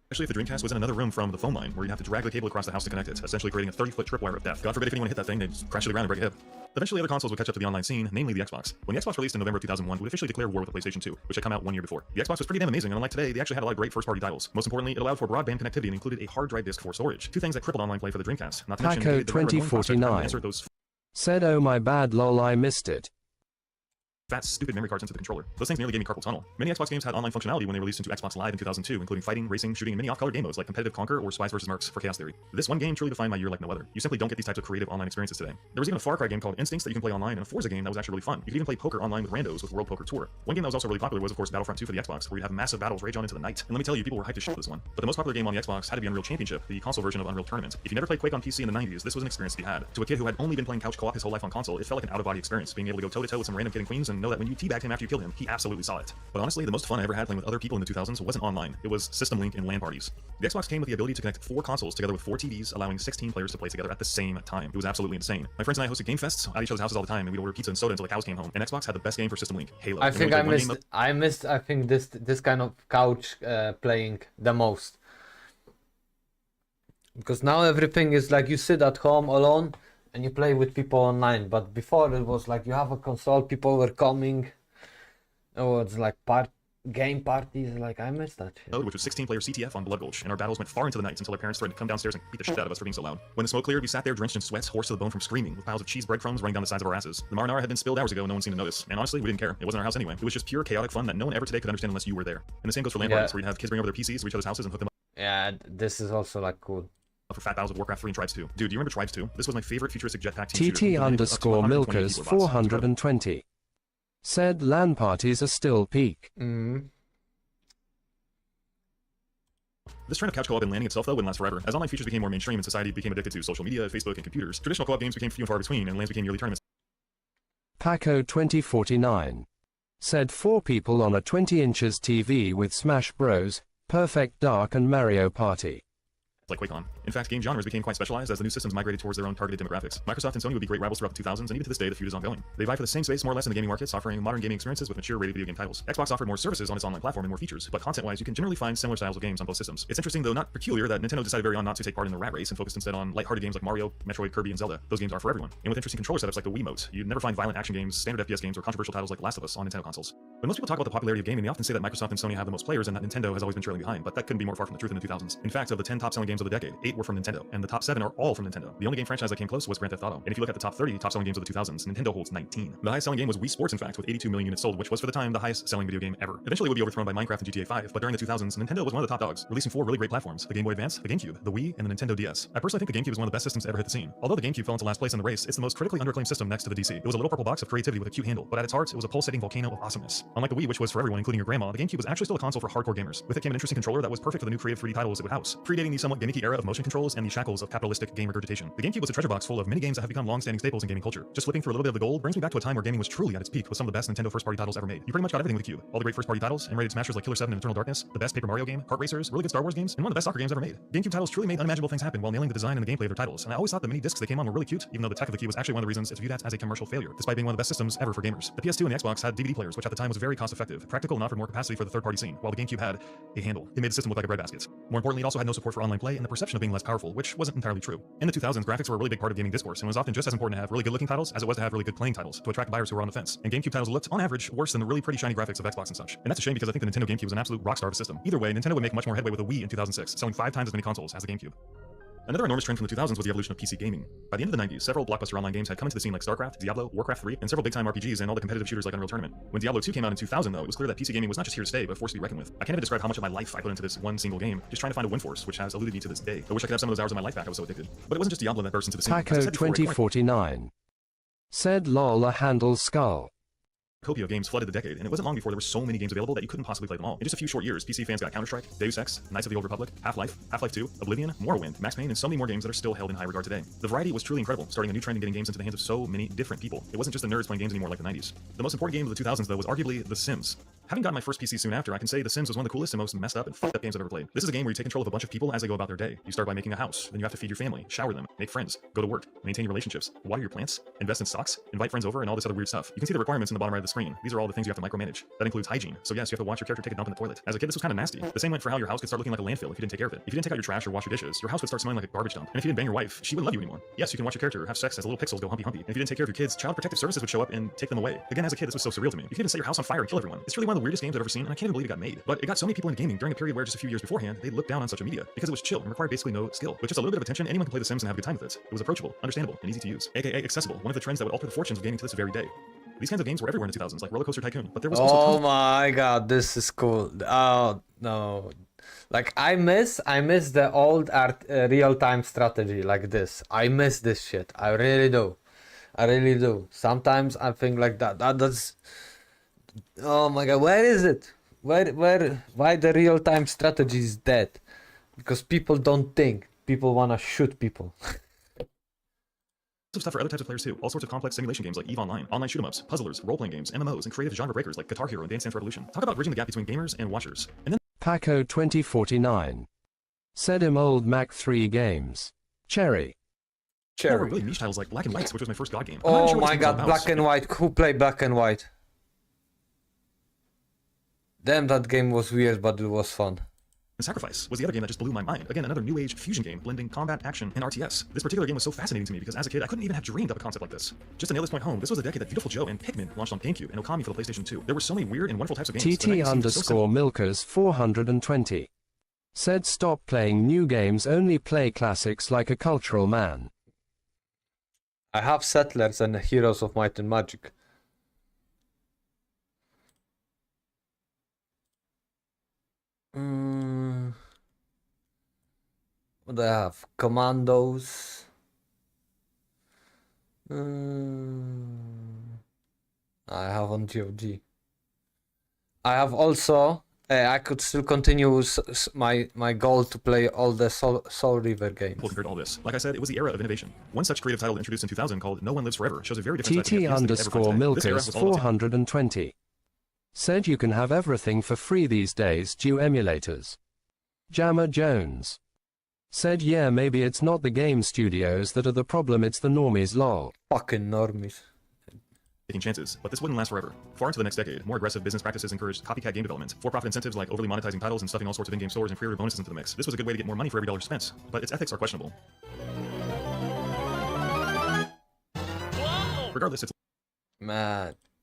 Especially if the Dreamcast was in another room from the phone line, where you'd have to drag the cable across the house to connect it, essentially creating a 30-foot tripwire of death. God forbid if anyone hit that thing, they'd crash to the ground and break a hip. Eventually, other consoles would catch up to the online scene, namely the Xbox. When the Xbox released in November of 2001, it would officially declare war with the PlayStation 2, which had come out 1 year before. The Xbox was pretty damn amazing, and unlike today, they actually had a lot of great first-party titles. Most importantly, it allowed for broadband connectivity and included a hard drive disk for storage. Two things that crippled online play for the Dreamcast. Not to mention, Paco the 2049 said oh my bad lol I missed it. fat, stupid memory cards into the controller. Those things nearly gave me carpal tunnel. Many Xbox games had online functionality when they released into Xbox Live in 2002, including fighting, racing, shooting, and many off-color game modes like Competitive Conquer or Spies vs. Mercs for Chaos Theory. This one game truly defined my year like no other. You simply don't get these types of creative online experiences today. There was even a Far Cry game called Instincts that you can play online, and a Forza game that was actually really fun. You could even play poker online with randos with World Poker Tour. One game that was also really popular was, of course, Battlefront 2 for the Xbox, where you have massive battles rage on into the night. And let me tell you, people were hyped to shit for this one. But the most popular game on the Xbox had to be Unreal Championship, the console version of Unreal Tournament. If you never played Quake on PC in the 90s, this was an experience to be had. To a kid who had only been playing couch co-op his whole life on console, it felt like an out-of-body experience, being able to go toe-to-toe with some random kid in Queens and know that when you teabagged him after you killed him, he absolutely saw it. But honestly, the most fun I ever had playing with other people in the 2000s wasn't online. It was System Link and LAN parties. The Xbox came with the ability to connect 4 consoles together with 4 TVs, allowing 16 players to play together at the same time. It was absolutely insane. My friends and I hosted game fests at each other's houses all the time, and we'd order pizza and soda until the cows came home. And Xbox had the best game for System Link, Halo. I think I missed this kind of couch playing the most. Because now everything is like you sit at home alone and you play with people online. But before it was like you have a console, people were coming. Oh, it's like game parties. Like I missed that shit. Which was 16-player CTF on Blood Gulch, and our battles went far into the night until our parents threatened to come downstairs and beat the shit out of us for being so loud. When the smoke cleared, we sat there drenched in sweat, hoarse to the bone from screaming, with piles of cheese breadcrumbs running down the sides of our asses. The marinara had been spilled hours ago, and no one seemed to notice. And honestly, we didn't care. It wasn't our house anyway. It was just pure chaotic fun that no one ever today could understand unless you were there. And the same goes for LAN parties, where you'd have kids bring over their PCs to each other's houses and hook them up. Yeah, this is also like cool. For fat battles of Warcraft 3 and Tribes 2. Dude, do you remember Tribes 2? This was my favorite futuristic jetpack team TT_Milkers 420 said LAN parties are still peak. This trend of couch co-op and landing itself, though, wouldn't last forever. As online features became more mainstream and society became addicted to social media, Facebook, and computers, traditional co-op games became few and far between, and LANs became yearly tournaments. Paco 2049 said 4 people on a 20 inches TV with Smash Bros, Perfect Dark and Mario Party. Like QuakeCon. In fact, game genres became quite specialized as the new systems migrated towards their own targeted demographics. Microsoft and Sony would be great rivals throughout the 2000s, and even to this day, the feud is ongoing. They vie for the same space more or less in the gaming markets, offering modern gaming experiences with mature rated video game titles. Xbox offered more services on its online platform and more features, but content-wise, you can generally find similar styles of games on both systems. It's interesting, though not peculiar, that Nintendo decided very on not to take part in the rat race and focused instead on lighthearted games like Mario, Metroid, Kirby, and Zelda. Those games are for everyone. And with interesting controller setups like the Wiimote, you'd never find violent action games, standard FPS games, or controversial titles like Last of Us on Nintendo consoles. When most people talk about the popularity of gaming, they often say that Microsoft and Sony have the most players and that Nintendo has always been trailing behind, but that couldn't be more far from the truth in the 2000s. In fact, of the 10 top-selling games of the decade, 8 were from Nintendo, and the top 7 are all from Nintendo. The only game franchise that came close was Grand Theft Auto. And if you look at the top 30 top-selling games of the 2000s, Nintendo holds 19. The highest-selling game was Wii Sports, in fact, with 82 million units sold, which was for the time the highest-selling video game ever. Eventually, it would be overthrown by Minecraft and GTA 5, but during the 2000s, Nintendo was one of the top dogs, releasing 4 really great platforms: the Game Boy Advance, the GameCube, the Wii, and the Nintendo DS. I personally think the GameCube is one of the best systems to ever hit the scene. Although the GameCube fell into last place in the race, it's the most critically underclaimed system next to the DC. It was a little purple box of creativity with a cute handle, but at its heart, it was a pulsating volcano of awesomeness. Unlike the Wii, which was for everyone, including your grandma, the GameCube was actually still a console for hardcore gamers. With it came an interesting controller that was perfect for the new creative 3D titles it would house, predating the somewhat gimmicky era of motion controls and the shackles of capitalistic game regurgitation. The GameCube was a treasure box full of many games that have become long-standing staples in gaming culture. Just flipping through a little bit of the gold brings me back to a time where gaming was truly at its peak with some of the best Nintendo first-party titles ever made. You pretty much got everything with the Cube. All the great first-party titles, and rated smashers like Killer 7 and Eternal Darkness, the best Paper Mario game, kart racers, really good Star Wars games, and one of the best soccer games ever made. GameCube titles truly made unimaginable things happen while nailing the design and the gameplay of their titles, and I always thought the mini discs they came on were really cute, even though the tech of the Cube was actually one of the reasons it's viewed as a commercial failure, despite being one of the best systems ever for gamers. The PS2 and the Xbox had DVD players, which at the time was very cost-effective, practical, and offered more capacity for the third-party scene, while the GameCube had a handle. It made the system look like a breadbasket. More importantly, it also had no support for online play and the perception of being less powerful, which wasn't entirely true. In the 2000s, graphics were a really big part of gaming discourse, and it was often just as important to have really good-looking titles as it was to have really good playing titles to attract buyers who were on the fence. And GameCube titles looked, on average, worse than the really pretty shiny graphics of Xbox and such. And that's a shame because I think the Nintendo GameCube was an absolute rockstar of a system. Either way, Nintendo would make much more headway with the Wii in 2006, selling 5 times as many consoles as the GameCube. Another enormous trend from the 2000s was the evolution of PC gaming. By the end of the 90s, several blockbuster online games had come into the scene like StarCraft, Diablo, Warcraft 3, and several big-time RPGs and all the competitive shooters like Unreal Tournament. When Diablo 2 came out in 2000, though, it was clear that PC gaming was not just here to stay, but forced to be reckoned with. I can't even describe how much of my life I put into this one single game, just trying to find a win force, which has eluded me to this day. I wish I could have some of those hours of my life back, I was so addicted. But it wasn't just Diablo that burst into the scene. Paco 2049 said lol a handle skull. Copia of games flooded the decade, and it wasn't long before there were so many games available that you couldn't possibly play them all. In just a few short years, PC fans got Counter-Strike, Deus Ex, Knights of the Old Republic, Half-Life, Half-Life 2, Oblivion, Morrowind, Max Payne, and so many more games that are still held in high regard today. The variety was truly incredible, starting a new trend in getting games into the hands of so many different people. It wasn't just the nerds playing games anymore like the 90s. The most important game of the 2000s, though, was arguably The Sims. Having gotten my first PC soon after, I can say The Sims was one of the coolest and most messed up and fucked up games I've ever played. This is a game where you take control of a bunch of people as they go about their day. You start by making a house, then you have to feed your family, shower them, make friends, go to work, maintain your relationships, water your plants, invest in stocks, invite friends over, and all this other weird stuff. You can see the requirements in the bottom right of the screen. These are all the things you have to micromanage. That includes hygiene. So yes, you have to watch your character take a dump in the toilet. As a kid, this was kind of nasty. The same went for how your house could start looking like a landfill if you didn't take care of it. If you didn't take out your trash or wash your dishes, your house would start smelling like a garbage dump. And if you didn't bang your wife, she wouldn't love you anymore. Yes, you can watch your character have sex as little pixels go humpy humpy. And if you didn't take care of your kids, Child Protective Services would show up and take them away. Again, as a kid, this was so surreal to me. You can even set your house on fire and kill everyone. It's really one of the weirdest games I've ever seen, and I can't even believe it got made. But it got so many people into gaming during a period where just a few years beforehand, they looked down on social media because it was chill and required basically no skill. With just a little bit of attention, anyone can play The Sims and have a good time with it. It was approachable, understandable, and easy to use, aka accessible, one of the trends that would alter the fortunes of gaming to this very day. These kinds of games were everywhere in the 2000s, like Roller Coaster Tycoon, but there was also Oh my god, this is cool. Oh no. Like I miss the old real-time strategy like this. I miss this shit. I really do. I really do. Sometimes I think like that's oh my god, where is it? Why the real-time strategy is dead? Because people don't think. People wanna shoot people. stuff for other types of players too. All sorts of complex simulation games like EVE Online, online shoot-em-ups, puzzlers, role-playing games, MMOs, and creative genre breakers like Guitar Hero and Dance Dance Revolution. Talk about bridging the gap between gamers and watchers. And then Paco 2049 said him old Mac 3 games. Cherry. there were really niche titles like Black and White, which was my first God game. Oh my god, Black and White. Who played Black and White? Damn, that game was weird, but it was fun. And Sacrifice was the other game that just blew my mind. Again, another new age fusion game blending combat, action, and RTS. This particular game was so fascinating to me because as a kid, I couldn't even have dreamed up a concept like this. Just to nail this point home, this was the decade that Beautiful Joe and Pikmin launched on GameCube and Okami for the PlayStation 2. There were so many weird and wonderful types of games. TT_Milkers 420 said stop playing new games, only play classics like a cultural man. I have Settlers and Heroes of Might and Magic. What do I have? Commandos. I have on GOG. I have also. I could still continue my goal to play all the Soul River games. Compared to all this, like I said, it was the era of innovation. One such creative title introduced in 2000 called No One Lives Forever shows a very different side to the FPS that we ever find today. This era TT_Milkers was all about 420 said you can have everything for free these days due emulators. Jammer Jones said yeah, maybe it's not the game studios that are the problem, it's the normies lol. Fucking normies. Taking chances, but this wouldn't last forever. Far into the next decade, more aggressive business practices encouraged copycat game development. For-profit incentives like overly monetizing titles and stuffing all sorts of in-game stores and free bonuses into the mix. This was a good way to get more money for every dollar spent, but its ethics are questionable. Regardless, it's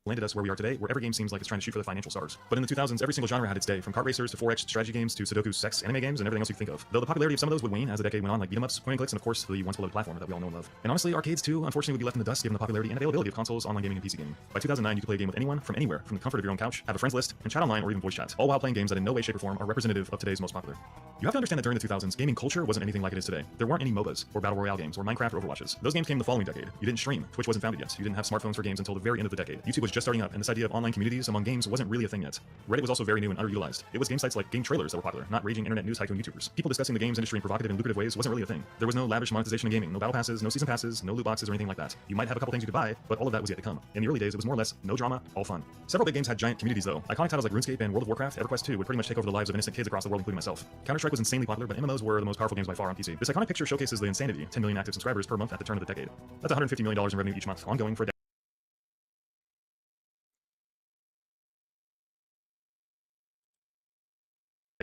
landed us where we are today, where every game seems like it's trying to shoot for the financial stars. But in the 2000s, every single genre had its day, from kart racers to 4X strategy games to Sudoku sex anime games and everything else you think of. Though the popularity of some of those would wane as the decade went on, like beat-em-ups, point and clicks, and of course the once beloved platformer that we all know and love. And honestly, arcades too, unfortunately, would be left in the dust given the popularity and availability of consoles, online gaming, and PC gaming. By 2009, you could play a game with anyone from anywhere, from the comfort of your own couch, have a friends list, and chat online or even voice chat, all while playing games that in no way, shape, or form are representative of today's most popular. You have to understand that during the 2000s, gaming culture wasn't anything like it is today. There weren't any MOBAs, or Battle Royale games, or Minecraft or Overwatches. Those games came the following decade. You didn't stream, Twitch wasn't founded yet, you didn't have smartphones for games until the very end of the decade. YouTube was just starting up, and this idea of online communities among games wasn't really a thing yet. Reddit was also very new and underutilized. It was game sites like game trailers that were popular, not raging internet news tycoon YouTubers. People discussing the games industry in provocative and lucrative ways wasn't really a thing. There was no lavish monetization in gaming, no battle passes, no season passes, no loot boxes or anything like that. You might have a couple things you could buy, but all of that was yet to come. In the early days, it was more or less no drama, all fun. Several big games had giant communities though. Iconic titles like RuneScape and World of Warcraft, EverQuest 2 would pretty much take over the lives of innocent kids across the world, including myself. Counter-Strike was insanely popular, but MMOs were the most powerful games by far on PC. This iconic picture showcases the insanity: 10 million active subscribers per month at the turn of the decade. That's $150 million in revenue each month, ongoing for a decade.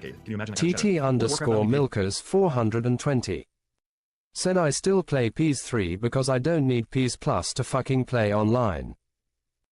Can you imagine TT_Milkers 420 said I still play PS 3 because I don't need PS Plus to fucking play online.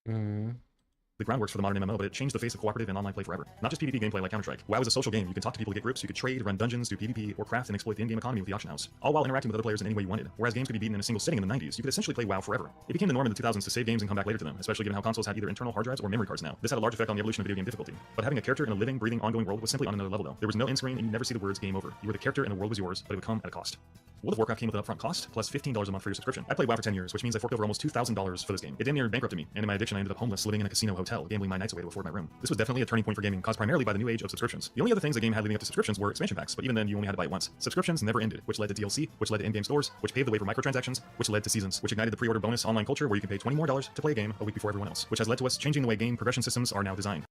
The groundworks for the modern MMO, but it changed the face of cooperative and online play forever. Not just PvP gameplay like Counter-Strike. WoW was a social game. You could talk to people to get groups, you could trade, run dungeons, do PvP, or craft and exploit the in-game economy with the auction house, all while interacting with other players in any way you wanted. Whereas games could be beaten in a single sitting in the 90s, you could essentially play WoW forever. It became the norm in the 2000s to save games and come back later to them, especially given how consoles had either internal hard drives or memory cards now. This had a large effect on the evolution of video game difficulty. But having a character in a living, breathing, ongoing world was simply on another level though. There was no end screen and you never see the words game over. You were the character and the world was yours, but it would come at a cost. World of Warcraft came with an upfront cost, plus $15 a month for your subscription. I played WoW for 10 years, which means I forked over almost $2,000 for this game. It damn near bankrupted me, and in my addiction I ended up homeless, living in a casino hotel, gambling my nights away to afford my room. This was definitely a turning point for gaming, caused primarily by the new age of subscriptions. The only other things the game had leading up to subscriptions were expansion packs, but even then you only had to buy it once. Subscriptions never ended, which led to DLC, which led to in-game stores, which paved the way for microtransactions, which led to seasons, which ignited the pre-order bonus online culture where you can pay $20 more to play a game a week before everyone else, which has led to us changing the way game progression systems are now designed.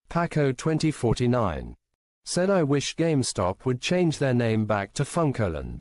Paco 2049 said I wish GameStop would change their name back to Funkoland.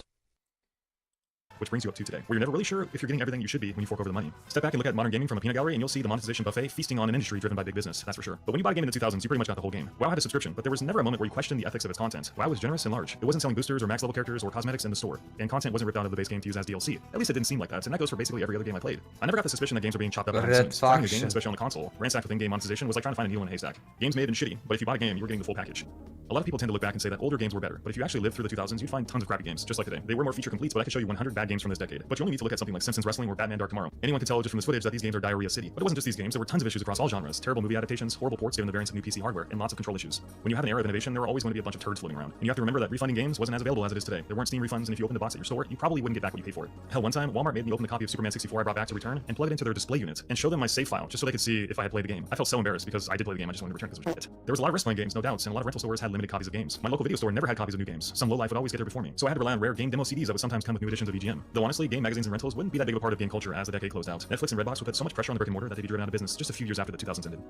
which brings you up to today, where you're never really sure if you're getting everything you should be when you fork over the money. Step back and look at modern gaming from a peanut gallery, and you'll see the monetization buffet feasting on an industry driven by big business, that's for sure. But when you bought a game in the 2000s, you pretty much got the whole game. WoW had a subscription, but there was never a moment where you questioned the ethics of its content. WoW was generous and large. It wasn't selling boosters or max level characters or cosmetics in the store, and content wasn't ripped out of the base game to use as DLC. At least it didn't seem like that, and that goes for basically every other game I played. I never got the suspicion that games were being chopped up behind the scenes. Finding a game, especially on the console, ransacked with in-game monetization was like trying to find a needle in a haystack. Games may have been shitty, but if you bought a game, you were getting the full package. A lot of people tend to look back and say that older games were better, but if you actually lived through the 2000s, you'd find tons of crappy games, just like today. They were more feature complete, but I could show you 100 bad games from this decade. But you only need to look at something like Simpsons Wrestling or Batman Dark Tomorrow. Anyone can tell just from this footage that these games are diarrhea city. But it wasn't just these games, there were tons of issues across all genres. Terrible movie adaptations, horrible ports given the variance of new PC hardware, and lots of control issues. When you have an era of innovation, there were always going to be a bunch of turds floating around. And you have to remember that refunding games wasn't as available as it is today. There weren't Steam refunds, and if you opened the box at your store, you probably wouldn't get back what you paid for it. Hell, one time, Walmart made me open the copy of Superman 64 I brought back to return and plug it into their display unit and show them my save file just so they could see if I had played the game. I felt so embarrassed because I did play the game, I just wanted to return because it was shit. There was a lot of risk-playing games, no doubts, and a lot of rental stores had limited copies of games. My local video store never had copies of new games. Some lowlife would always get there before me, so I had to rely on rare game demo CDs that would sometimes come with new editions of EGM. Though honestly, game magazines and rentals wouldn't be that big of a part of game culture as the decade closed out. Netflix and Redbox would put so much pressure on the brick and mortar that they'd be driven out of business just a few years after the 2000s ended.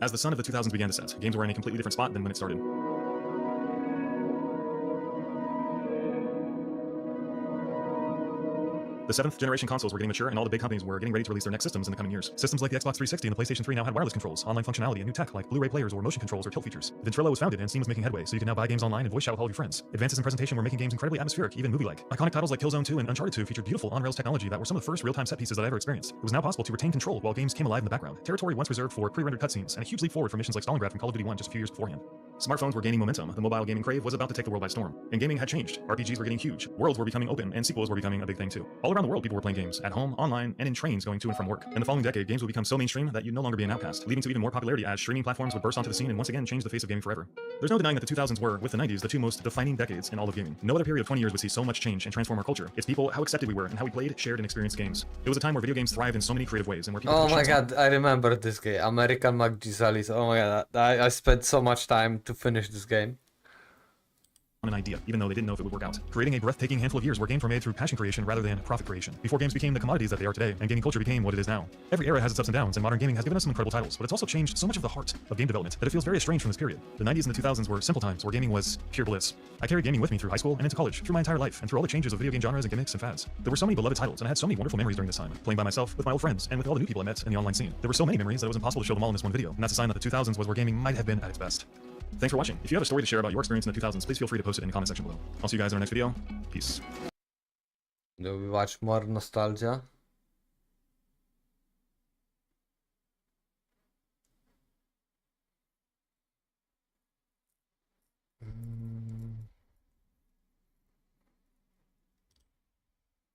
As the sun of the 2000s began to set, games were in a completely different spot than when it started. The 7th generation consoles were getting mature, and all the big companies were getting ready to release their next systems in the coming years. Systems like the Xbox 360 and the PlayStation 3 now had wireless controls, online functionality, and new tech like Blu-ray players or motion controls or tilt features. Ventrilo was founded, and Steam was making headway, so you can now buy games online and voice chat with all of your friends. Advances in presentation were making games incredibly atmospheric, even movie-like. Iconic titles like Killzone 2 and Uncharted 2 featured beautiful on-rails technology that were some of the first real-time set pieces that I ever experienced. It was now possible to retain control while games came alive in the background. Territory once reserved for pre-rendered cutscenes, and a huge leap forward for missions like Stalingrad from Call of Duty 1 just a few years beforehand. Smartphones were gaining momentum. The mobile gaming crave was about to take the world by storm. And gaming had changed. RPGs were getting huge. Worlds were becoming open, and sequels were becoming a big thing too. All around the world, people were playing games, at home, online, and in trains going to and from work. In the following decade, games would become so mainstream that you'd no longer be an outcast, leading to even more popularity as streaming platforms would burst onto the scene and once again change the face of gaming forever. There's no denying that the 2000s were, with the 90s, the two most defining decades in all of gaming. No other period of 20 years would see so much change and transform our culture. Its people, how accepted we were, and how we played, shared, and experienced games. It was a time where video games thrived in so many creative ways, and where people. Oh my god, I remember this game, American McGee. Oh my god, I spent so much time to finish this game. On an idea, even though they didn't know if it would work out. Creating a breathtaking handful of years where games were made through passion creation rather than profit creation. Before games became the commodities that they are today, and gaming culture became what it is now. Every era has its ups and downs, and modern gaming has given us some incredible titles, but it's also changed so much of the heart of game development that it feels very estranged from this period. The 90s and the 2000s were simple times where gaming was pure bliss. I carried gaming with me through high school and into college, through my entire life, and through all the changes of video game genres and gimmicks and fads. There were so many beloved titles, and I had so many wonderful memories during this time, playing by myself, with my old friends, and with all the new people I met in the online scene. There were so many memories that it was impossible to show them all in this one video, and that's a sign that the 2000s was where gaming might have been at its best. Thanks for watching. If you have a story to share about your experience in the 2000s, please feel free to post it in the comment section below. I'll see you guys in our next video. Peace. Do we watch more nostalgia?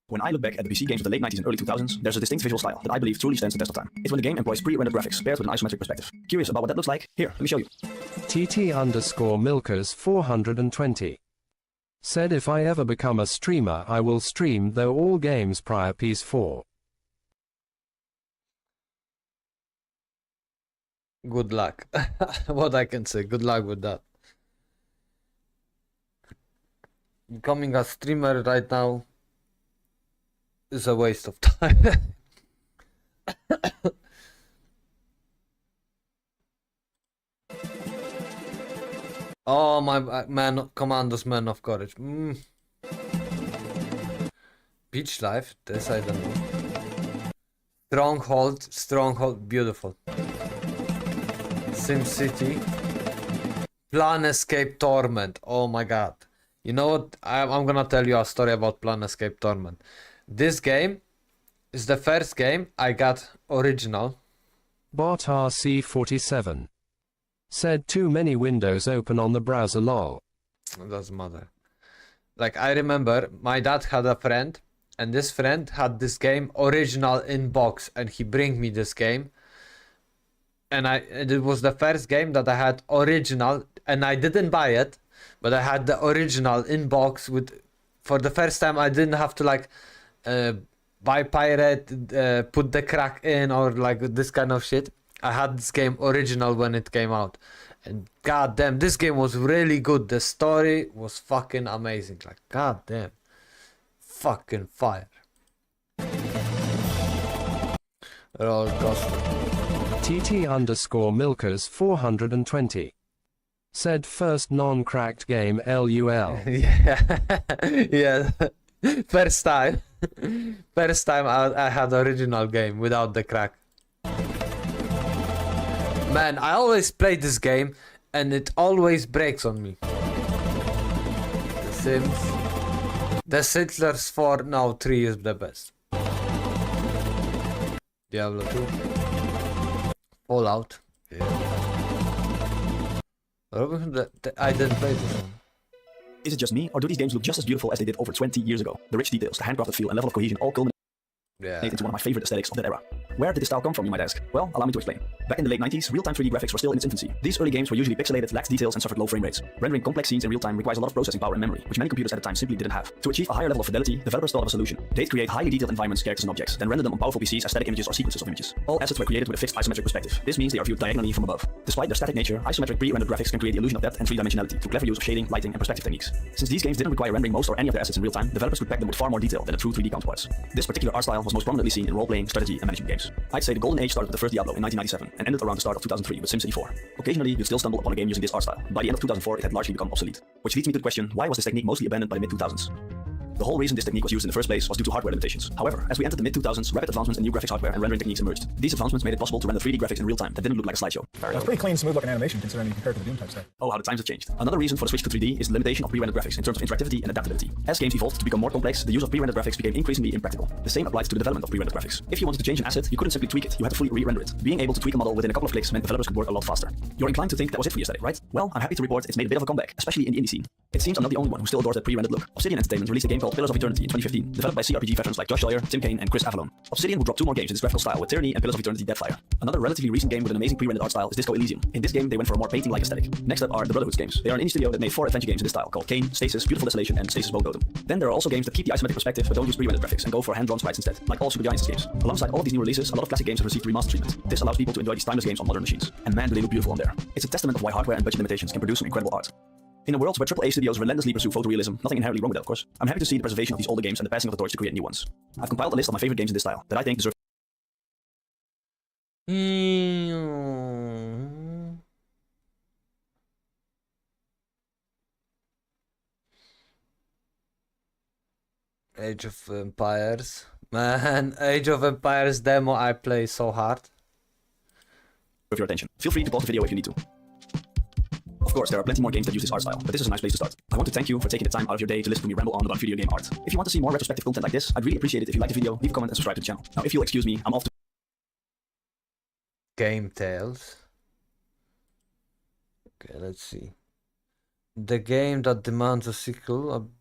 When I look back at the PC games of the late 90s and early 2000s, there's a distinct visual style that I believe truly stands the test of time. It's when the game employs pre-rendered graphics paired with an isometric perspective. Curious about what that looks like? Here, let me show you. TT_Milkers420 said if I ever become a streamer I will stream though all games prior PS4. Good luck. What I can say, good luck with that. Becoming a streamer right now is a waste of time. Oh my man, Commandos Man of Courage. Beach Life, this I don't know. Stronghold, beautiful. SimCity. Planescape Torment, oh my god. You know what, I'm gonna tell you a story about Planescape Torment. This game is the first game I got original. Bot RC47 said too many windows open on the browser lol. It doesn't matter. Like I remember my dad had a friend and this friend had this game original in box and he bring me this game. And it was the first game that I had original and I didn't buy it, but I had the original in box with, for the first time I didn't have to like buy pirate, put the crack in or like this kind of shit. I had this game original when it came out. And goddamn, this game was really good. The story was fucking amazing. Like goddamn. Fucking fire. Roller coaster. TT_Milkers420 said first non-cracked game LUL. Yeah. Yeah. First time. First time I had original game without the crack. Man, I always play this game and it always breaks on me. The Sims. The Settlers 4, now 3 is the best. Diablo 2. Fallout. Yeah. I didn't play this one. Is it just me, or do these games look just as beautiful as they did over 20 years ago? The rich details, the handcrafted feel, and level of cohesion all culminate into one of my favorite aesthetics of that era. Where did this style come from, you might ask? Well, allow me to explain. Back in the late 90s, real-time 3D graphics were still in its infancy. These early games were usually pixelated, lacked details, and suffered low frame rates. Rendering complex scenes in real time requires a lot of processing power and memory, which many computers at the time simply didn't have. To achieve a higher level of fidelity, developers thought of a solution. They'd create highly detailed environments, characters, and objects, then render them on powerful PCs as static images or sequences of images. All assets were created with a fixed isometric perspective. This means they are viewed diagonally from above. Despite their static nature, isometric pre-rendered graphics can create the illusion of depth and three-dimensionality through clever use of shading, lighting, and perspective techniques. Since these games didn't require rendering most or any of their assets in real time, developers could pack them with far more detail than the true 3D counterparts. This particular art style was most prominently seen in role-playing, strategy, and management games. I'd say the golden age started with the first Diablo in 1997 and ended around the start of 2003 with SimCity 4. Occasionally, you'd still stumble upon a game using this art style. By the end of 2004, it had largely become obsolete. Which leads me to the question, why was this technique mostly abandoned by the mid-2000s? The whole reason this technique was used in the first place was due to hardware limitations. However, as we entered the mid-2000s, rapid advancements in new graphics hardware and rendering techniques emerged. These advancements made it possible to render 3D graphics in real time that didn't look like a slideshow. It's pretty clean, smooth-looking animation considering you compare it to the Doom type stuff. Oh, how the times have changed. Another reason for the switch to 3D is the limitation of pre-rendered graphics in terms of interactivity and adaptability. As games evolved to become more complex, the use of pre-rendered graphics became increasingly impractical. The same applies to the development of pre-rendered graphics. If you wanted to change an asset, you couldn't simply tweak it, you had to fully re-render it. Being able to tweak a model within a couple of clicks meant developers could work a lot faster. You're inclined to think that was it for the aesthetic, right? Well, I'm happy to report it's made a bit of a comeback, especially in the indie scene. It seems I'm not the only one who still adores that pre-rendered look. Obsidian Entertainment released a game called Pillars of Eternity in 2015, developed by CRPG veterans like Josh Sawyer, Tim Kaine, and Chris Avalon. Obsidian will drop 2 more games in this graphical style with Tyranny and Pillars of Eternity Deathfire. Another relatively recent game with an amazing pre-rendered art style is Disco Elysium. In this game, they went for a more painting-like aesthetic. Next up are the Brotherhood's games. They are an indie studio that made 4 adventure games in this style called Kane, Stasis, Beautiful Desolation, and Stasis Woe Totem. Then there are also games that keep the isometric perspective but don't use pre-rendered graphics and go for hand-drawn sprites instead, like all Supergiants games. Alongside all of these new releases, a lot of classic games have received remastered treatment. This allows people to enjoy these timeless games on modern machines. And man, do they look beautiful on there. It's a testament of why hardware and budget limitations can produce some incredible art. In a world where AAA studios relentlessly pursue photorealism, nothing inherently wrong with that, of course, I'm happy to see the preservation of these older games and the passing of the torch to create new ones. I've compiled a list of my favorite games in this style that I think deserve Age of Empires. Man, Age of Empires demo I play so hard. Your attention. Feel free to pause the video if you need to. Of course, there are plenty more games that use this art style, but this is a nice place to start. I want to thank you for taking the time out of your day to listen to me ramble on about video game art. If you want to see more retrospective content like this, I'd really appreciate it if you like the video, leave a comment and subscribe to the channel. Now, if you'll excuse me, I'm off to Game Tales. Okay, let's see. The game that demands a sequel.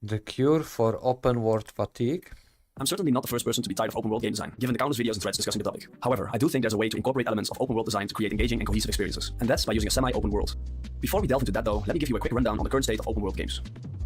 The cure for open world fatigue. I'm certainly not the first person to be tired of open world game design, given the countless videos and threads discussing the topic. However, I do think there's a way to incorporate elements of open world design to create engaging and cohesive experiences, and that's by using a semi-open world. Before we delve into that though, let me give you a quick rundown on the current state of open world games.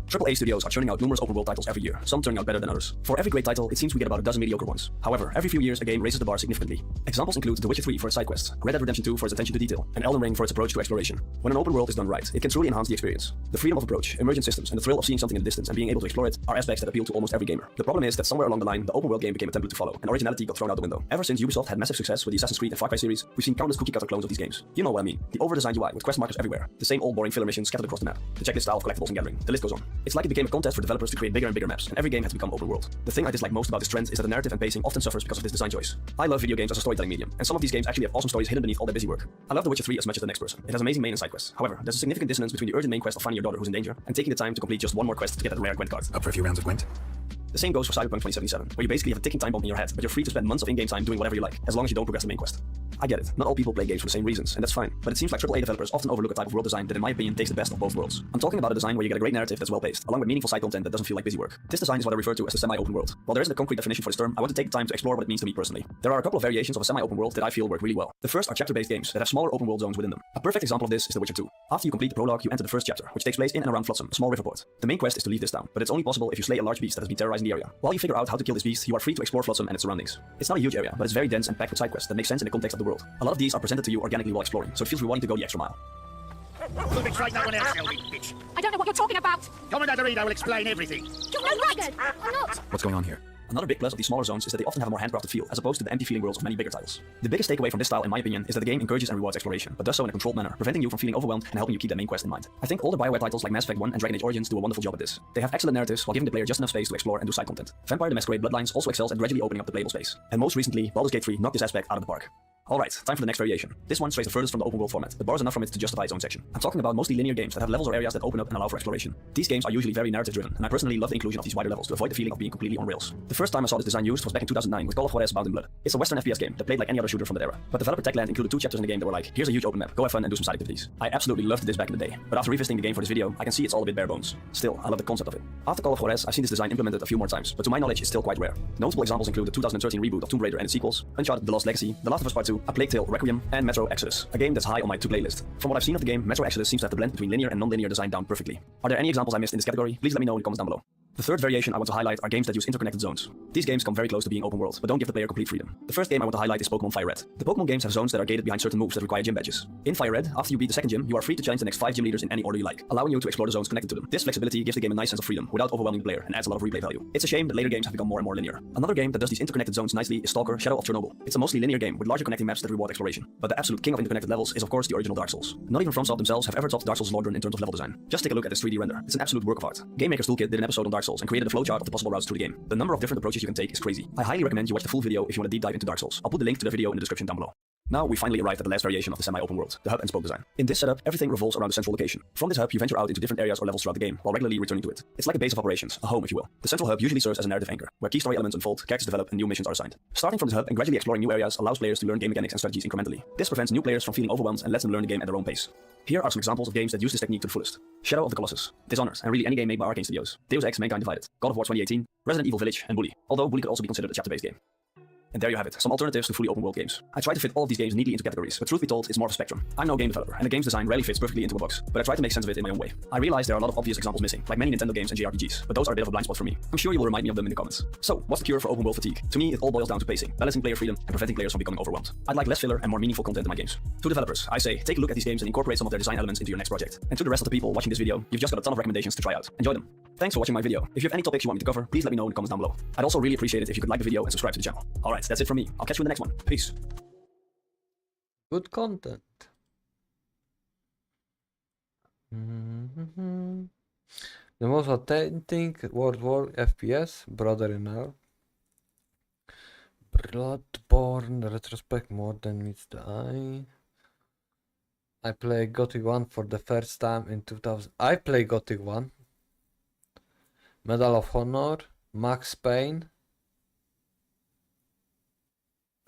AAA studios are churning out numerous open world titles every year, some turning out better than others. For every great title, it seems we get about a dozen mediocre ones. However, every few years a game raises the bar significantly. Examples include The Witcher 3 for its side quests, Red Dead Redemption 2 for its attention to detail, and Elden Ring for its approach to exploration. When an open world is done right, it can truly enhance the experience. The freedom of approach, emergent systems, and the thrill of seeing something in the distance and being able to explore it are aspects that appeal to almost every gamer. The problem is that somewhere along the line, the open world game became a template to follow, and originality got thrown out the window. Ever since Ubisoft had massive success with the Assassin's Creed and Far Cry series, we've seen countless cookie-cutter clones of these games. You know what I mean. The over-designed UI with quest markers everywhere, the same old boring filler missions scattered across the map, the checklist style of collectibles and gathering, the list goes on. It's like it became a contest for developers to create bigger and bigger maps, and every game has become open world. The thing I dislike most about this trend is that the narrative and pacing often suffers because of this design choice. I love video games as a storytelling medium, and some of these games actually have awesome stories hidden beneath all their busy work. I love The Witcher 3 as much as the next person. It has amazing main and side quests. However, there's a significant dissonance between the urgent main quest of finding your daughter who's in danger, and taking the time to complete just one more quest to get that rare Gwent card. Up for a few rounds of Gwent? The same goes for Cyberpunk 2077, where you basically have a ticking time bomb in your head, but you're free to spend months of in-game time doing whatever you like, as long as you don't progress the main quest. I get it, not all people play games for the same reasons, and that's fine, but it seems like AAA developers often overlook a type of world design that in my opinion takes the best of both worlds. I'm talking about a design where you get a great narrative that's well-paced, along with meaningful side content that doesn't feel like busy work. This design is what I refer to as the semi-open world. While there isn't a concrete definition for this term, I want to take the time to explore what it means to me personally. There are a couple of variations of a semi-open world that I feel work really well. The first are chapter-based games that have smaller open world zones within them. A perfect example of this is The Witcher 2. After you complete the prologue, you enter the first chapter, which takes place in and around Flotsam, a small riverport. The main quest is to leave this town, but it's only possible if you slay a large beast that has been terrorizing the area. While you figure out how to kill this beast, you are free to explore Flotsam and its surroundings. It's not a huge area, but it's very dense and packed with side quests that make sense in the context of the world. A lot of these are presented to you organically while exploring, so it feels rewarding to go the extra mile. We'll be trying that one else, you bitch. I don't know what you're talking about. Commandant Dorito will explain everything. You're no right. I'm not. What's going on here? Another big plus of these smaller zones is that they often have a more handcrafted feel, as opposed to the empty feeling worlds of many bigger titles. The biggest takeaway from this style, in my opinion, is that the game encourages and rewards exploration, but does so in a controlled manner, preventing you from feeling overwhelmed and helping you keep that main quest in mind. I think older BioWare titles like Mass Effect 1 and Dragon Age Origins do a wonderful job at this. They have excellent narratives while giving the player just enough space to explore and do side content. Vampire the Masquerade Bloodlines also excels at gradually opening up the playable space. And most recently, Baldur's Gate 3 knocked this aspect out of the park. Alright, time for the next variation. This one strays the furthest from the open world format, but borrows enough from it to justify its own section. I'm talking about mostly linear games that have levels or areas that open up and allow for exploration. These games are usually very narrative driven, and I personally love the inclusion of these wider levels to avoid the feeling of being completely on rails. The first time I saw this design used was back in 2009 with Call of Juarez Bound in Blood. It's a Western FPS game that played like any other shooter from that era. But developer Techland included 2 chapters in the game that were like, here's a huge open map, go have fun and do some side activities. I absolutely loved this back in the day, but after revisiting the game for this video, I can see it's all a bit bare bones. Still, I love the concept of it. After Call of Juarez, I've seen this design implemented a few more times, but to my knowledge it's still quite rare. Notable examples include the 2013 reboot of Tomb Raider and its sequels, Uncharted The Lost Legacy, The Last of Us Part 2, A Plague Tale Requiem, and Metro Exodus, a game that's high on my to-play list. From what I've seen of the game, Metro Exodus seems to have the blend between linear and non-linear design down perfectly. Are there any examples I missed in this category? Please let me know in the comments down below. The third variation I want to highlight are games that use interconnected zones. These games come very close to being open world, but don't give the player complete freedom. The first game I want to highlight is Pokemon Fire Red. The Pokemon games have zones that are gated behind certain moves that require gym badges. In Fire Red, after you beat the second gym, you are free to challenge the next 5 gym leaders in any order you like, allowing you to explore the zones connected to them. This flexibility gives the game a nice sense of freedom without overwhelming the player and adds a lot of replay value. It's a shame that later games have become more and more linear. Another game that does these interconnected zones nicely is Stalker Shadow of Chernobyl. It's a mostly linear game with larger connecting maps that reward exploration. But the absolute king of interconnected levels is of course the original Dark Souls. Not even FromSoft themselves have ever topped Dark Souls' Lordran in terms of level design. Just take a look at this 3D render. It's an absolute work of art. Game Maker's Toolkit did an episode on Dark Souls and created a flowchart of the possible routes through the game. The number of different approaches you can take is crazy. I highly recommend you watch the full video if you want to deep dive into Dark Souls. I'll put the link to the video in the description down below. Now we finally arrived at the last variation of the semi-open world, the hub and spoke design. In this setup, everything revolves around a central location. From this hub, you venture out into different areas or levels throughout the game, while regularly returning to it. It's like a base of operations, a home if you will. The central hub usually serves as a narrative anchor, where key story elements unfold, characters develop, and new missions are assigned. Starting from this hub and gradually exploring new areas allows players to learn game mechanics and strategies incrementally. This prevents new players from feeling overwhelmed and lets them learn the game at their own pace. Here are some examples of games that use this technique to the fullest. Shadow of the Colossus, Dishonored, and really any game made by Arcane Studios, Deus Ex Mankind Divided, God of War 2018, Resident Evil Village, and Bully, although Bully could also be considered a chapter-based game. And there you have it, some alternatives to fully open world games. I try to fit all of these games neatly into categories, but truth be told, it's more of a spectrum. I'm no game developer, and the game's design rarely fits perfectly into a box, but I try to make sense of it in my own way. I realize there are a lot of obvious examples missing, like many Nintendo games and JRPGs, but those are a bit of a blind spot for me. I'm sure you will remind me of them in the comments. So, what's the cure for open world fatigue? To me, it all boils down to pacing, balancing player freedom, and preventing players from becoming overwhelmed. I'd like less filler and more meaningful content in my games. To developers, I say, take a look at these games and incorporate some of their design elements into your next project. And to the rest of the people watching this video, you've just got a ton of recommendations to try out. Enjoy them. Thanks for watching my video. If you have any topics you want me to cover, please let me know in the comments down below. I'd also really appreciate it if you could like the video and subscribe to the channel. Alright, that's it from me. I'll catch you in the next one. Peace. Good content. The most authentic World War FPS, brother-in-law. Bloodborne retrospect more than meets the eye. I played Gothic 1 for the first time in 2000. I played Gothic 1. Medal of Honor, Max Payne.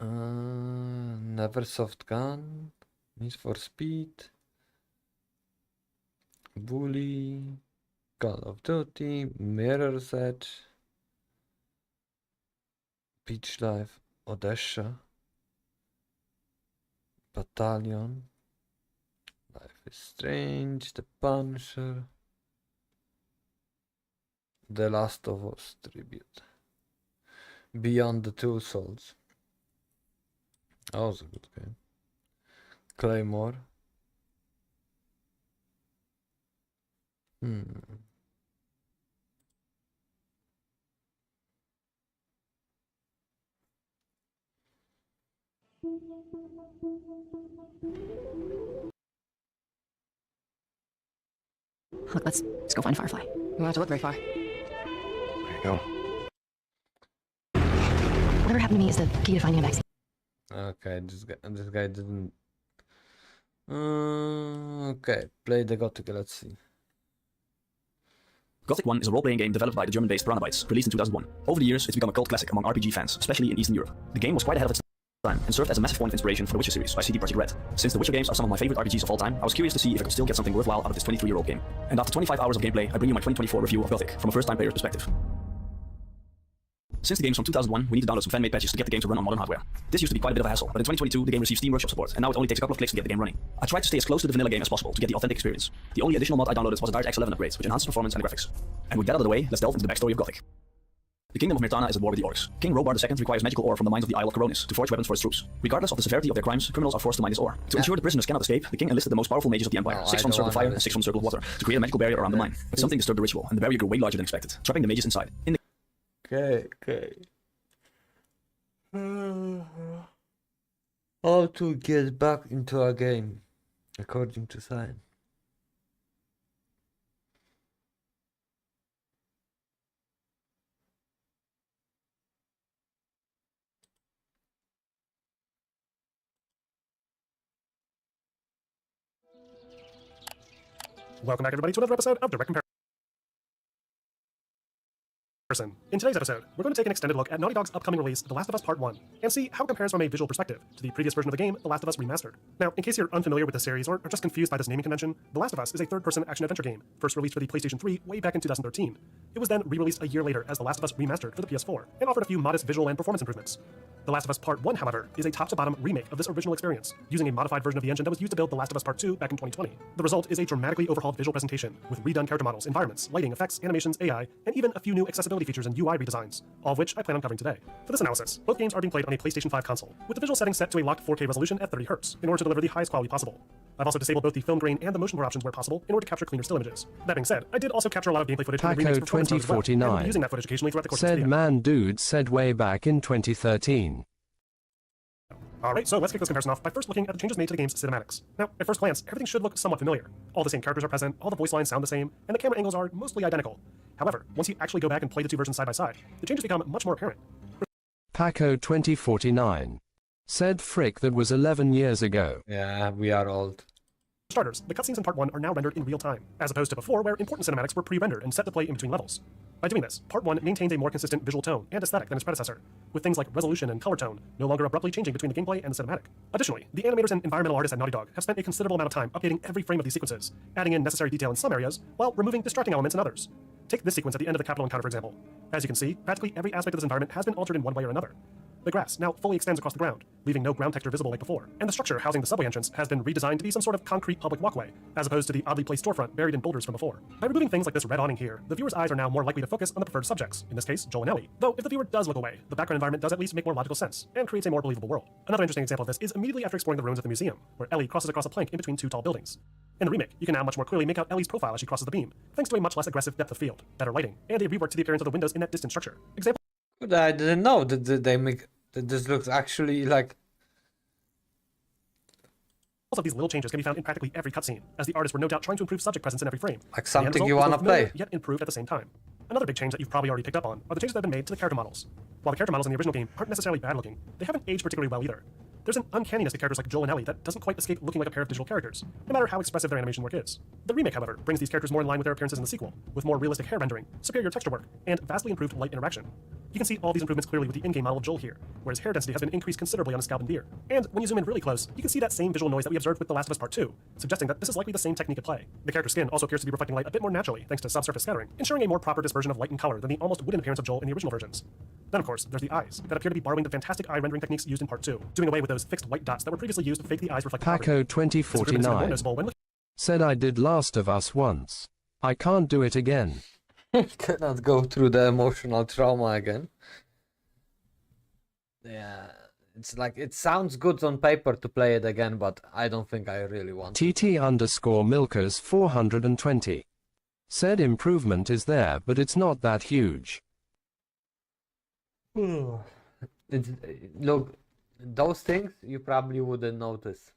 Neversoft Gun, Need for Speed, Bully, Call of Duty, Mirror's Edge, Beach Life, Odessa, Battalion, Life is Strange, The Punisher, The Last of Us Tribute, Beyond the Two Souls. That was a good game. Claymore. Look, let's go find Firefly. We won't have to look very far. There you go. Whatever happened to me is the key to finding a vaccine. Okay, this guy didn't. Okay, play the Gothic. Let's see. Gothic 1 is a role-playing game developed by the German-based Piranha Bytes, released in 2001. Over the years, it's become a cult classic among RPG fans, especially in Eastern Europe. The game was quite ahead of its time and served as a massive point of inspiration for the Witcher series by CD Projekt Red. Since the Witcher games are some of my favorite RPGs of all time, I was curious to see if I could still get something worthwhile out of this 23-year-old game. And after 25 hours of gameplay, I bring you my 2024 review of Gothic from a first-time player's perspective. Since the game's from 2001, we need to download some fan-made patches to get the game to run on modern hardware. This used to be quite a bit of a hassle, but in 2022 the game received Steam Workshop support, and now it only takes a couple of clicks to get the game running. I tried to stay as close to the vanilla game as possible to get the authentic experience. The only additional mod I downloaded was a DirectX 11 upgrade, which enhances performance and graphics. And with that out of the way, let's delve into the backstory of Gothic. The Kingdom of Mirtana is at war with the orcs. King Robar II requires magical ore from the mines of the Isle of Coronis to forge weapons for his troops. Regardless of the severity of their crimes, criminals are forced to mine this ore. To ensure the prisoners cannot escape, the king enlisted the most powerful mages of the Empire, 6 from the Circle of Fire and 6 from the Circle of Water, to create a magical barrier around the mine. But something disturbed the ritual, and the barrier grew way larger than expected, trapping the mages inside. Okay. How to get back into a game, according to science. Welcome back, everybody, to another episode of Direct Comparison. In today's episode, we're going to take an extended look at Naughty Dog's upcoming release, The Last of Us Part 1, and see how it compares from a visual perspective to the previous version of the game, The Last of Us Remastered. Now, in case you're unfamiliar with the series or are just confused by this naming convention, The Last of Us is a third-person action-adventure game, first released for the PlayStation 3 way back in 2013. It was then re-released a year later as The Last of Us Remastered for the PS4, and offered a few modest visual and performance improvements. The Last of Us Part 1, however, is a top-to-bottom remake of this original experience, using a modified version of the engine that was used to build The Last of Us Part 2 back in 2020. The result is a dramatically overhauled visual presentation, with redone character models, environments, lighting, effects, animations, AI, and even a few new accessibility features and UI redesigns, all of which I plan on covering today. For this analysis, both games are being played on a PlayStation 5 console, with the visual settings set to a locked 4K resolution at 30Hz, in order to deliver the highest quality possible. I've also disabled both the film grain and the motion blur options where possible, in order to capture cleaner still images. That being said, I did also capture a lot of gameplay footage from the remake's performance modes as well, and will be using that footage occasionally throughout the course of this Said video. man dude said way back in 2013. Alright, so let's kick this comparison off by first looking at the changes made to the game's cinematics. Now, at first glance, everything should look somewhat familiar. All the same characters are present, all the voice lines sound the same, and the camera angles are mostly identical. However, once you actually go back and play the two versions side by side, the changes become much more apparent. Paco 2049. Said frick that was 11 years ago. Yeah, we are old. For starters, the cutscenes in Part 1 are now rendered in real time, as opposed to before where important cinematics were pre-rendered and set to play in between levels. By doing this, Part 1 maintains a more consistent visual tone and aesthetic than its predecessor, with things like resolution and color tone no longer abruptly changing between the gameplay and the cinematic. Additionally, the animators and environmental artists at Naughty Dog have spent a considerable amount of time updating every frame of these sequences, adding in necessary detail in some areas, while removing distracting elements in others. Take this sequence at the end of the Capitol encounter, for example. As you can see, practically every aspect of this environment has been altered in one way or another. The grass now fully extends across the ground, leaving no ground texture visible like before, and the structure housing the subway entrance has been redesigned to be some sort of concrete public walkway, as opposed to the oddly placed storefront buried in boulders from before. By removing things like this red awning here, the viewer's eyes are now more likely to focus on the preferred subjects, in this case, Joel and Ellie. Though, if the viewer does look away, the background environment does at least make more logical sense, and creates a more believable world. Another interesting example of this is immediately after exploring the ruins of the museum, where Ellie crosses across a plank in between two tall buildings. In the remake, you can now much more clearly make out Ellie's profile as she crosses the beam, thanks to a much less aggressive depth of field, better lighting, and a rework to the appearance of the windows in that distant structure. Example. I didn't know that they make that this looks actually like. Also, these little changes can be found in practically every cutscene, as the artists were no doubt trying to improve subject presence in every frame. Like something you wanna play. Yet improved at the same time. Another big change that you've probably already picked up on are the changes that have been made to the character models. While the character models in the original game aren't necessarily bad looking, they haven't aged particularly well either. There's an uncanniness to characters like Joel and Ellie that doesn't quite escape looking like a pair of digital characters, no matter how expressive their animation work is. The remake, however, brings these characters more in line with their appearances in the sequel, with more realistic hair rendering, superior texture work, and vastly improved light interaction. You can see all these improvements clearly with the in-game model of Joel here, where his hair density has been increased considerably on his scalp and beard. And when you zoom in really close, you can see that same visual noise that we observed with The Last of Us Part 2, suggesting that this is likely the same technique at play. The character's skin also appears to be reflecting light a bit more naturally, thanks to subsurface scattering, ensuring a more proper dispersion of light and color than the almost wooden appearance of Joel in the original versions. Then, of course, there's the eyes, that appear to be borrowing the fantastic eye rendering techniques used in Part 2, doing away with those fixed white dots that were previously used to fake the eyes reflective Paco 2049. Said I did Last of Us once. I can't do it again. Cannot go through the emotional trauma again. Yeah, it's like it sounds good on paper to play it again, but I don't think I really want to. TT_Milkers 420. Said improvement is there, but it's not that huge. Look, those things you probably wouldn't notice.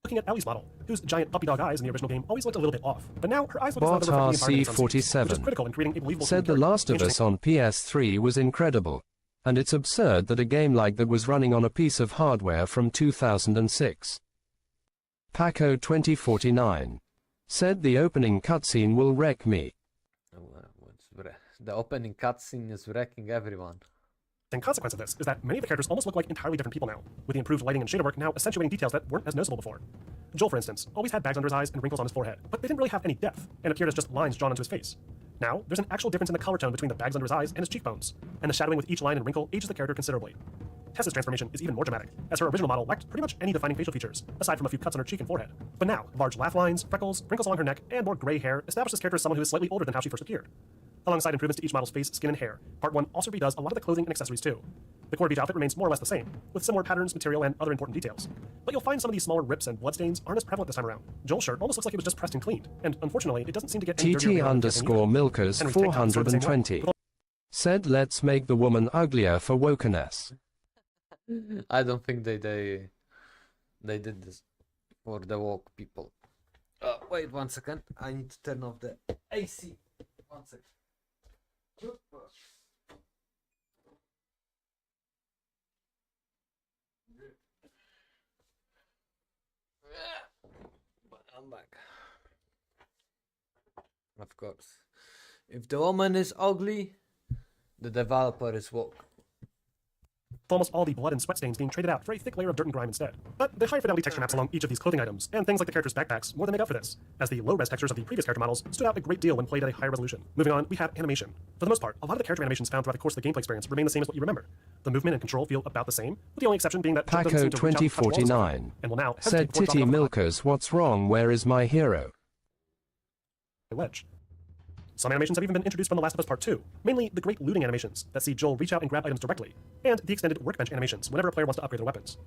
Looking at Ellie's model, whose giant puppy dog eyes in the original game always looked a little bit off, but now her eyes look as though they're reflecting the environment on screen, which is critical in creating a believable. Said The Last of Us on PS3 was incredible, and it's absurd that a game like that was running on a piece of hardware from 2006. Paco 2049. Said the opening cutscene will wreck me. The opening cutscene is wrecking everyone. The consequence of this is that many of the characters almost look like entirely different people now, with the improved lighting and shader work now accentuating details that weren't as noticeable before. Joel, for instance, always had bags under his eyes and wrinkles on his forehead, but they didn't really have any depth, and appeared as just lines drawn onto his face. Now, there's an actual difference in the color tone between the bags under his eyes and his cheekbones, and the shadowing with each line and wrinkle ages the character considerably. Tessa's transformation is even more dramatic, as her original model lacked pretty much any defining facial features, aside from a few cuts on her cheek and forehead. But now, large laugh lines, freckles, wrinkles along her neck, and more gray hair establish this character as someone who is slightly older than how she first appeared. Alongside improvements to each model's face, skin, and hair, Part 1 also redoes a lot of the clothing and accessories too. The core of each outfit remains more or less the same, with similar patterns, material, and other important details. But you'll find some of these smaller rips and bloodstains aren't as prevalent this time around. Joel's shirt almost looks like it was just pressed and cleaned, and unfortunately, it doesn't seem to get any dirtier. TT_Milkers 420. Said let's make the woman uglier for wokeness. I don't think they did this for the woke people. Wait 1 second. I need to turn off the AC. 1 second. But I'm back. Of course. If the woman is ugly, the developer is woke. With almost all the blood and sweat stains being traded out for a thick layer of dirt and grime instead. But the high fidelity texture maps along each of these clothing items, and things like the characters' backpacks, more than make up for this, as the low-res textures of the previous character models stood out a great deal when played at a higher resolution. Moving on, we have animation. For the most part, a lot of the character animations found throughout the course of the gameplay experience remain the same as what you remember. The movement and control feel about the same, with the only exception being that Jill doesn't seem to reach out and touch walls as far, 2049 and will now hesitate said before Titty dropping off Milkers, what's wrong, where is my hero? the ledge. Some animations have even been introduced from The Last of Us Part 2, mainly the great looting animations that see Joel reach out and grab items directly, and the extended workbench animations whenever a player wants to upgrade their weapons.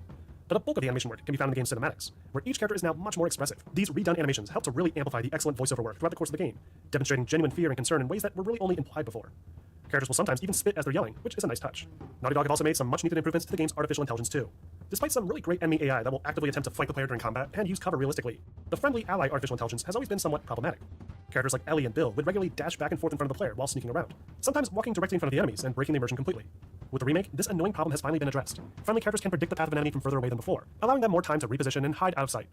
But a bulk of the animation work can be found in the game's cinematics, where each character is now much more expressive. These redone animations help to really amplify the excellent voiceover work throughout the course of the game, demonstrating genuine fear and concern in ways that were really only implied before. Characters will sometimes even spit as they're yelling, which is a nice touch. Naughty Dog have also made some much-needed improvements to the game's artificial intelligence too. Despite some really great enemy AI that will actively attempt to flank the player during combat and use cover realistically, the friendly ally artificial intelligence has always been somewhat problematic. Characters like Ellie and Bill would regularly dash back and forth in front of the player while sneaking around, sometimes walking directly in front of the enemies and breaking the immersion completely. With the remake, this annoying problem has finally been addressed. Friendly characters can predict the path of an enemy from further away than before, allowing them more time to reposition and hide out of sight.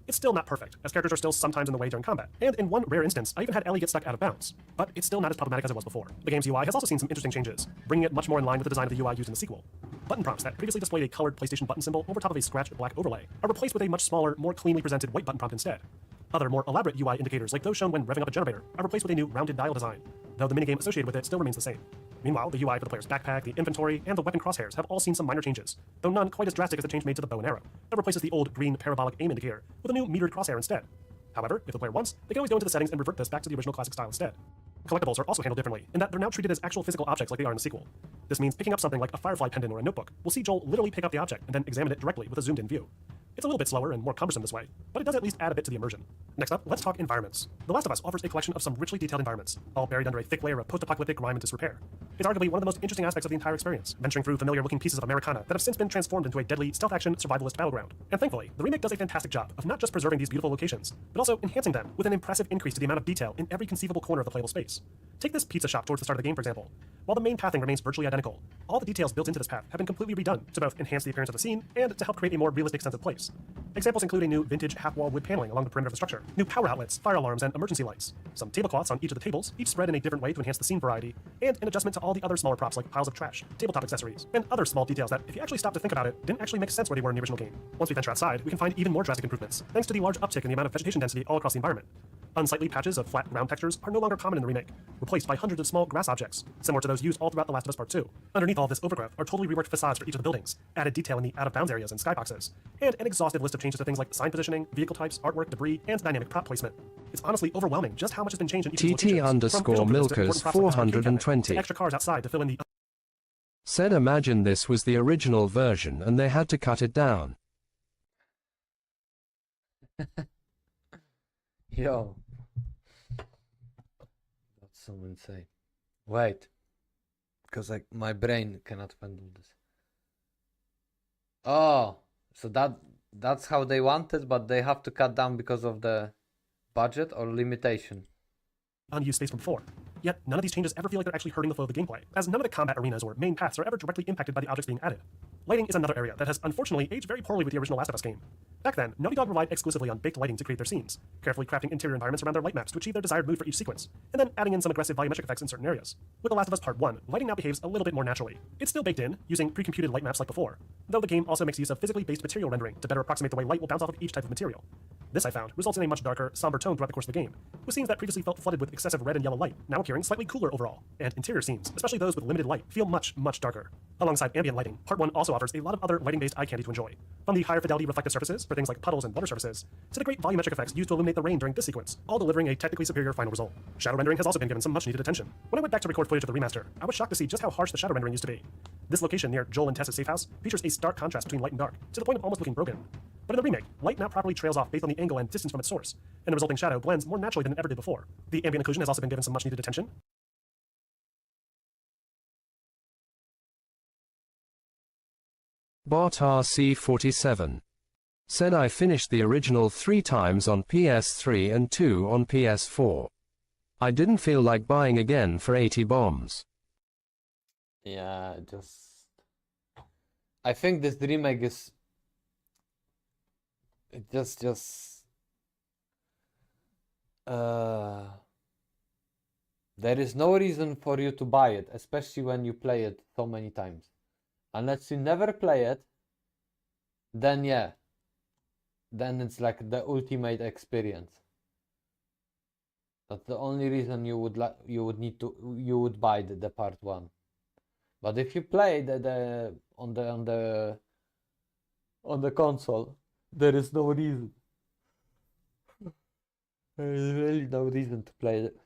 It's still not perfect, as characters are still sometimes in the way during combat, and in one rare instance, I even had Ellie get stuck out of bounds. But it's still not as problematic as it was before. The game's UI has also seen some interesting changes, bringing it much more in line with the design of the UI used in the sequel. Button prompts that previously displayed a colored PlayStation button symbol over top of a scratched black overlay are replaced with a much smaller, more cleanly presented white button prompt instead. Other, more elaborate UI indicators, like those shown when revving up a generator, are replaced with a new rounded dial design, though the minigame associated with it still remains the same. Meanwhile, the UI for the player's backpack, the inventory, and the weapon crosshairs have all seen some minor changes, though none quite as drastic as the change made to the bow and arrow, that replaces the old green parabolic aim indicator with a new metered crosshair instead. However, if the player wants, they can always go into the settings and revert this back to the original classic style instead. Collectibles are also handled differently, in that they're now treated as actual physical objects like they are in the sequel. This means picking up something like a Firefly pendant or a notebook will see Joel literally pick up the object and then examine it directly with a zoomed-in view. It's a little bit slower and more cumbersome this way, but it does at least add a bit to the immersion. Next up, let's talk environments. The Last of Us offers a collection of some richly detailed environments, all buried under a thick layer of post-apocalyptic grime and disrepair. It's arguably one of the most interesting aspects of the entire experience, venturing through familiar-looking pieces of Americana that have since been transformed into a deadly stealth-action survivalist battleground. And thankfully, the remake does a fantastic job of not just preserving these beautiful locations, but also enhancing them with an impressive increase to the amount of detail in every conceivable corner of the playable space. Take this pizza shop towards the start of the game, for example. While the main pathing remains virtually identical, all the details built into this path have been completely redone to both enhance the appearance of the scene and to help create a more realistic sense of place. Examples include a new vintage half-wall wood paneling along the perimeter of the structure, new power outlets, fire alarms, and emergency lights, some tablecloths on each of the tables, each spread in a different way to enhance the scene variety, and an adjustment to all the other smaller props like piles of trash, tabletop accessories, and other small details that, if you actually stop to think about it, didn't actually make sense where they were in the original game. Once we venture outside, we can find even more drastic improvements, thanks to the large uptick in the amount of vegetation density all across the environment. Unsightly patches of flat ground textures are no longer common in the remake, replaced by hundreds of small grass objects, similar to those used all throughout The Last of Us Part 2. Underneath all this overgrowth are totally reworked facades for each of the buildings, added detail in the out-of-bounds areas and skyboxes, and an exhaustive list of changes to things like sign positioning, vehicle types, artwork, debris, and dynamic prop placement. It's honestly overwhelming just how much has been changed in each of these locations, from visual improvements to important props like this arcade cabinet, 420 to extra cars outside to fill in the said imagine this was the original version and they had to cut it down. Yo. That's so insane. Wait. Because like my brain cannot handle this. Oh, so that's how they want it, but they have to cut down because of the budget or limitation. Unused space from before. Yet, none of these changes ever feel like they're actually hurting the flow of the gameplay, as none of the combat arenas or main paths are ever directly impacted by the objects being added. Lighting is another area that has unfortunately aged very poorly with the original Last of Us game. Back then, Naughty Dog relied exclusively on baked lighting to create their scenes, carefully crafting interior environments around their light maps to achieve their desired mood for each sequence, and then adding in some aggressive volumetric effects in certain areas. With The Last of Us Part 1, lighting now behaves a little bit more naturally. It's still baked in, using pre-computed light maps like before, though the game also makes use of physically based material rendering to better approximate the way light will bounce off of each type of material. This, I found, results in a much darker, somber tone throughout the course of the game, with scenes that previously felt flooded with excessive red and yellow light, now appearing slightly cooler overall, and interior scenes, especially those with limited light, feel much, much darker. Alongside ambient lighting, Part 1 also offers a lot of other lighting-based eye candy to enjoy, from the higher fidelity reflective surfaces for things like puddles and water surfaces, to the great volumetric effects used to illuminate the rain during this sequence, all delivering a technically superior final result. Shadow rendering has also been given some much-needed attention. When I went back to record footage of the remaster, I was shocked to see just how harsh the shadow rendering used to be. This location near Joel and Tess's safe house features a stark contrast between light and dark, to the point of almost looking broken. But in the remake, light now properly trails off based on the angle and distance from its source, and the resulting shadow blends more naturally than it ever did before. The ambient occlusion has also been given some much-needed attention, Bot RC47 said I finished the original 3 times on PS3 and 2 on PS4. I didn't feel like buying again for 80 bombs. Yeah, I think this remake is there is no reason for you to buy it, especially when you play it so many times. Unless you never play it, then yeah. Then it's like the ultimate experience. That's the only reason you would buy the part 1. But if you play on the console, there is no reason. There is really no reason to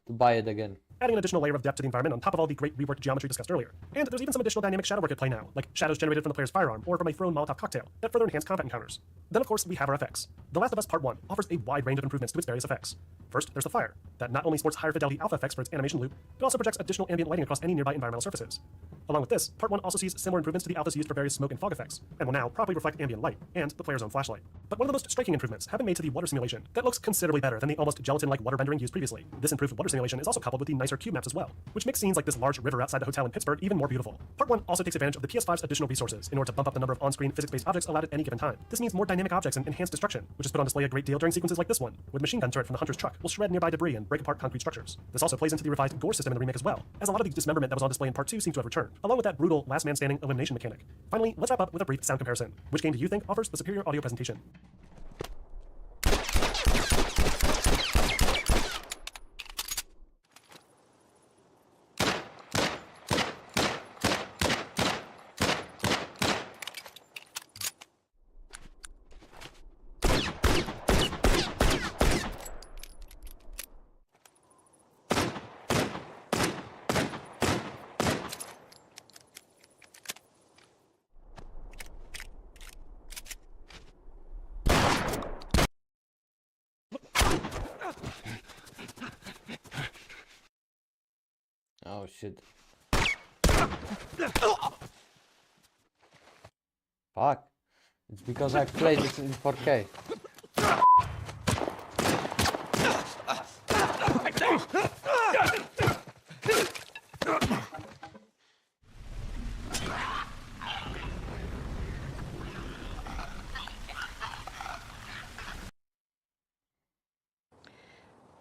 buy it again. Adding an additional layer of depth to the environment on top of all the great reworked geometry discussed earlier. And there's even some additional dynamic shadow work at play now, like shadows generated from the player's firearm or from a thrown Molotov cocktail that further enhance combat encounters. Then of course we have our effects. The Last of Us Part 1 offers a wide range of improvements to its various effects. First, there's the fire, that not only sports higher fidelity alpha effects for its animation loop, but also projects additional ambient lighting across any nearby environmental surfaces. Along with this, Part 1 also sees similar improvements to the alphas used for various smoke and fog effects, and will now properly reflect ambient light, and the player's own flashlight. But one of the most striking improvements have been made to the water simulation that looks considerably better than the almost gelatin-like water rendering used previously. This improved water simulation is also coupled with the nicer cube maps as well, which makes scenes like this large river outside the hotel in Pittsburgh even more beautiful. Part 1 also takes advantage of the PS5's additional resources in order to bump up the number of on-screen physics-based objects allowed at any given time. This means more dynamic objects and enhanced destruction, which is put on display a great deal during sequences like this one, with machine gun turret from the hunter's truck will shred nearby debris and break apart concrete structures. This also plays into the revised gore system in the remake as well, as a lot of the dismemberment that was on display in Part 2 seems to have returned, along with that brutal last man standing elimination mechanic. Finally, let's wrap up with a brief sound comparison. Which game do you think offers the superior audio presentation? Oh shit. Fuck. It's because I played this in 4K.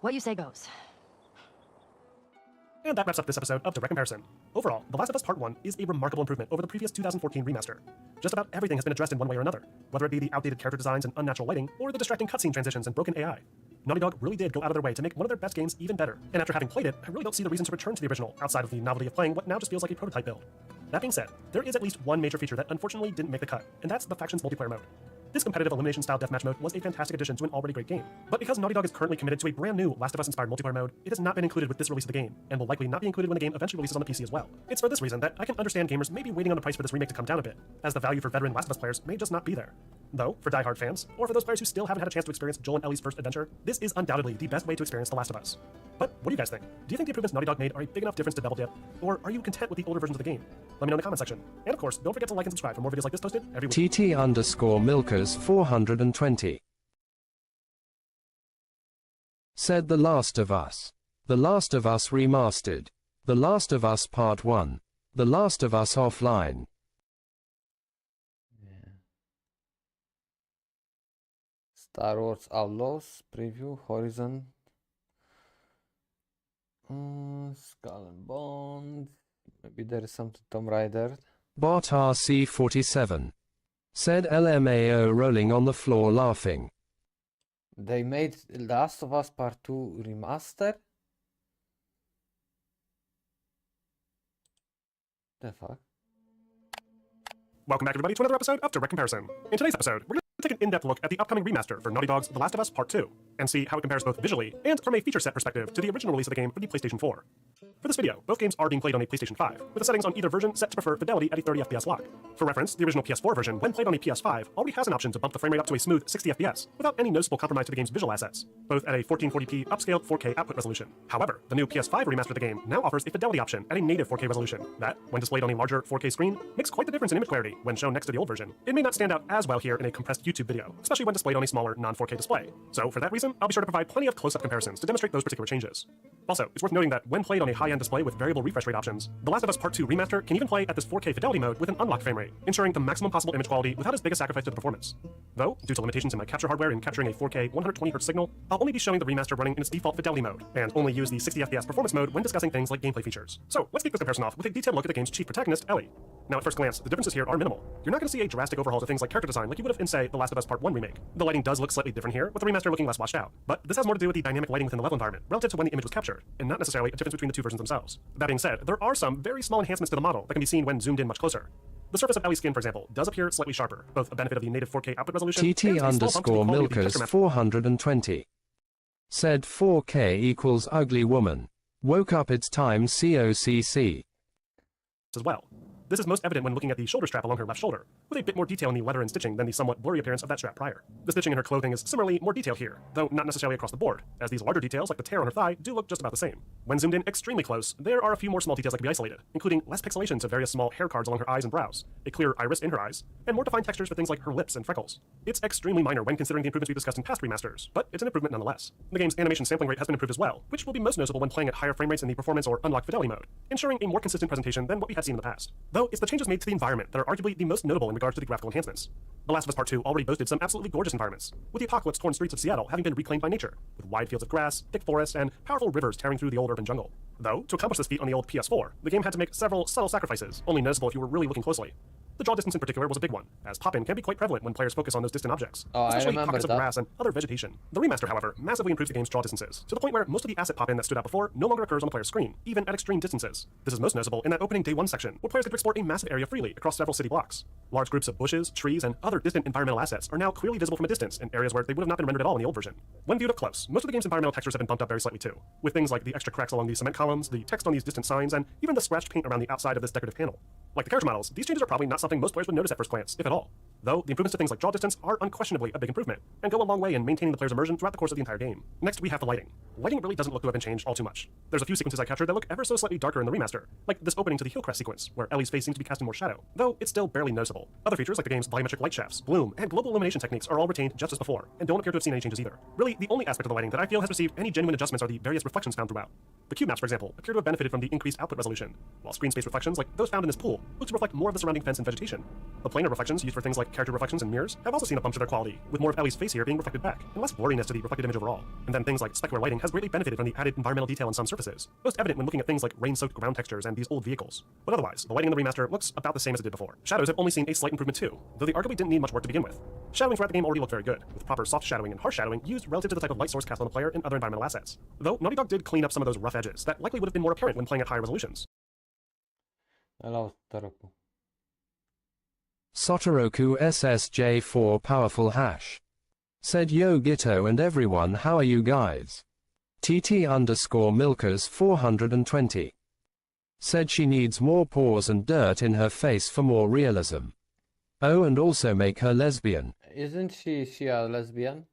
What you say goes. And that wraps up this episode of Direct Comparison. Overall, The Last of Us Part 1 is a remarkable improvement over the previous 2014 remaster. Just about everything has been addressed in one way or another, whether it be the outdated character designs and unnatural lighting, or the distracting cutscene transitions and broken AI. Naughty Dog really did go out of their way to make one of their best games even better, and after having played it, I really don't see the reason to return to the original, outside of the novelty of playing what now just feels like a prototype build. That being said, there is at least one major feature that unfortunately didn't make the cut, and that's the Factions multiplayer mode. This competitive elimination-style deathmatch mode was a fantastic addition to an already great game, but because Naughty Dog is currently committed to a brand new Last of Us-inspired multiplayer mode, it has not been included with this release of the game, and will likely not be included when the game eventually releases on the PC as well. It's for this reason that I can understand gamers may be waiting on the price for this remake to come down a bit, as the value for veteran Last of Us players may just not be there. Though, for die-hard fans, or for those players who still haven't had a chance to experience Joel and Ellie's first adventure, this is undoubtedly the best way to experience The Last of Us. But what do you guys think? Do you think the improvements Naughty Dog made are a big enough difference to double dip, or are you content with the older versions of the game? Let me know in the comment section. And of course, don't forget to like and subscribe for more videos like this posted every week. TT_Milkers420 said The Last of Us. The Last of Us Remastered. The Last of Us Part 1. The Last of Us Offline. Star Wars Outlaws preview, Horizon, Skull and Bones. Maybe there is something Tomb Raider. Bot RC47 said LMAO rolling on the floor laughing. They made Last of Us Part 2 remaster? The fuck? Welcome back everybody to another episode of Direct Comparison. In today's episode, we're going to take an in-depth look at the upcoming remaster for Naughty Dog's The Last of Us Part 2, and see how it compares both visually and from a feature set perspective to the original release of the game for the PlayStation 4. For this video, both games are being played on a PlayStation 5, with the settings on either version set to prefer fidelity at a 30 FPS lock. For reference, the original PS4 version, when played on a PS5, already has an option to bump the frame rate up to a smooth 60 FPS, without any noticeable compromise to the game's visual assets, both at a 1440p upscaled 4K output resolution. However, the new PS5 remaster of the game now offers a fidelity option at a native 4K resolution that, when displayed on a larger 4K screen, makes quite the difference in image clarity when shown next to the old version. It may not stand out as well here in a compressed YouTube video, especially when displayed on a smaller non-4K display. So for that reason, I'll be sure to provide plenty of close-up comparisons to demonstrate those particular changes. Also, it's worth noting that when played on a high-end display with variable refresh rate options, The Last of Us Part 2 Remaster can even play at this 4K fidelity mode with an unlocked frame rate, ensuring the maximum possible image quality without as big a sacrifice to the performance. Though, due to limitations in my capture hardware in capturing a 4K 120Hz signal, I'll only be showing the remaster running in its default fidelity mode, and only use the 60 FPS performance mode when discussing things like gameplay features. So let's kick this comparison off with a detailed look at the game's chief protagonist, Ellie. Now at first glance, the differences here are minimal. You're not going to see a drastic overhaul to things like character design like you would have in, say, The Last of Us Part 1 remake. The lighting does look slightly different here, with the remaster looking less washed out. But this has more to do with the dynamic lighting within the level environment, relative to when the image was captured, and not necessarily a difference between the two versions themselves. That being said, there are some very small enhancements to the model that can be seen when zoomed in much closer. The surface of Ellie's skin, for example, does appear slightly sharper, both a benefit of the native 4K output resolution TT_Milkers 420 said 4K equals ugly woman. Woke up it's time COCC. As well. This is most evident when looking at the shoulder strap along her left shoulder, with a bit more detail in the leather and stitching than the somewhat blurry appearance of that strap prior. The stitching in her clothing is similarly more detailed here, though not necessarily across the board, as these larger details like the tear on her thigh do look just about the same. When zoomed in extremely close, there are a few more small details that can be isolated, including less pixelation to various small hair cards along her eyes and brows, a clear iris in her eyes, and more defined textures for things like her lips and freckles. It's extremely minor when considering the improvements we discussed in past remasters, but it's an improvement nonetheless. The game's animation sampling rate has been improved as well, which will be most noticeable when playing at higher frame rates in the performance or unlocked fidelity mode, ensuring a more consistent presentation than what we had seen in the past. Though it's the changes made to the environment that are arguably the most notable in regards to the graphical enhancements. The Last of Us Part 2 already boasted some absolutely gorgeous environments, with the apocalypse-torn streets of Seattle having been reclaimed by nature, with wide fields of grass, thick forests, and powerful rivers tearing through the old urban jungle. Though, to accomplish this feat on the old PS4, the game had to make several subtle sacrifices, only noticeable if you were really looking closely. The draw distance in particular was a big one, as pop-in can be quite prevalent when players focus on those distant objects, especially pockets of grass and other vegetation. The remaster, however, massively improves the game's draw distances, to the point where most of the asset pop-in that stood out before no longer occurs on the player's screen, even at extreme distances. This is most noticeable in that opening Day 1 section, where players get to explore a massive area freely across several city blocks. Large groups of bushes, trees, and other distant environmental assets are now clearly visible from a distance in areas where they would have not been rendered at all in the old version. When viewed up close, most of the game's environmental textures have been bumped up very slightly too, with things like the extra cracks along the cement columns, the text on these distant signs, and even the scratched paint around the outside of this decorative panel. Like the character models, these changes are probably not something most players would notice at first glance, if at all. Though, the improvements to things like draw distance are unquestionably a big improvement, and go a long way in maintaining the player's immersion throughout the course of the entire game. Next, we have the lighting. Lighting really doesn't look to have been changed all too much. There's a few sequences I captured that look ever so slightly darker in the remaster, like this opening to the Hillcrest sequence, where Ellie's face seems to be cast in more shadow, though it's still barely noticeable. Other features like the game's volumetric light shafts, bloom, and global illumination techniques are all retained just as before, and don't appear to have seen any changes either. Really, the only aspect of the lighting that I feel has received any genuine adjustments are the various reflections found throughout. The cube maps, for example, appear to have benefited from the increased output resolution, while screen space reflections like those found in this pool look to reflect more of the surrounding fence and vegetation. The planar reflections used for things like character reflections and mirrors have also seen a bump to their quality, with more of Ellie's face here being reflected back, and less blurriness to the reflected image overall. And then things like specular lighting has greatly benefited from the added environmental detail on some surfaces, most evident when looking at things like rain-soaked ground textures and these old vehicles. But otherwise, the lighting in the remaster looks about the same as it did before. Shadows have only seen a slight improvement too, though they arguably didn't need much work to begin with. Shadowing throughout the game already looked very good, with proper soft shadowing and harsh shadowing used relative to the type of light source cast on the player and other environmental assets. Though Naughty Dog did clean up some of those rough edges that likely would have been more apparent when playing at higher resolutions. Sotoroku SSJ4 Powerful Hash said yo Gitto and everyone, how are you guys? TT_Milkers 420 said she needs more pores and dirt in her face for more realism. Oh, and also make her lesbian. Isn't she a lesbian?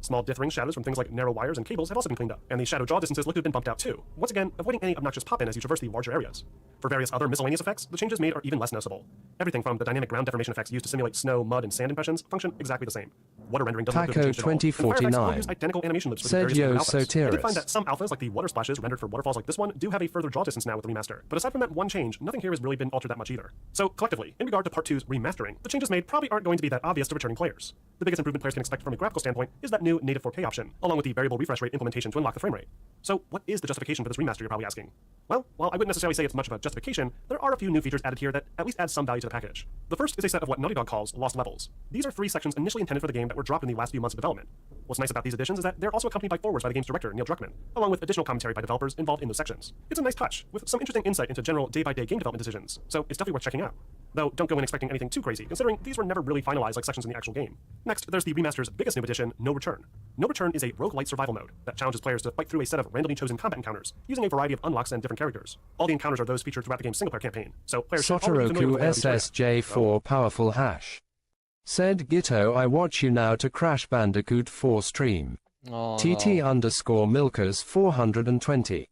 Small dithering shadows from things like narrow wires and cables have also been cleaned up, and the shadow draw distances look to have been bumped out too, once again avoiding any obnoxious pop-in as you traverse the larger areas. For various other miscellaneous effects, the changes made are even less noticeable. Everything from the dynamic ground deformation effects used to simulate snow, mud, and sand impressions function exactly the same. Water rendering doesn't look to have changed at all. 2049 use identical animation loops for the said various yo alphas. I Sotiris. did find that some alphas, like the water splashes rendered for waterfalls like this one, do have a further draw distance now with the remaster, but aside from that one change, nothing here has really been altered that much either. So collectively, in regard to Part 2's remastering, the changes made probably aren't going to be that obvious to returning players. The biggest improvement players can expect from a graphical standpoint is that new native 4K option, along with the variable refresh rate implementation to unlock the frame rate. So what is the justification for this remaster, you're probably asking? Well, while I wouldn't necessarily say it's much of a justification, there are a few new features added here that at least add some value to the package. The first is a set of what Naughty Dog calls lost levels. These are 3 sections initially intended for the game that were dropped in the last few months of development. What's nice about these additions is that they're also accompanied by forwards by the game's director, Neil Druckmann, along with additional commentary by developers involved in those sections. It's a nice touch, with some interesting insight into general day-by-day game development decisions, so it's definitely worth checking out. though don't go in expecting anything too crazy, considering these were never really finalized like sections in the actual game. Next, there's the remaster's biggest new addition, No Return. No Return is a roguelite survival mode that challenges players to fight through a set of randomly chosen combat encounters, using a variety of unlocks and different characters. All the encounters are those featured throughout the game's single-player campaign, so players should already be familiar with the layout of each area. SSJ4 Powerful Hash. Said Gitto, I watch you now to Crash Bandicoot 4 stream. Oh, TT_Milkers 420.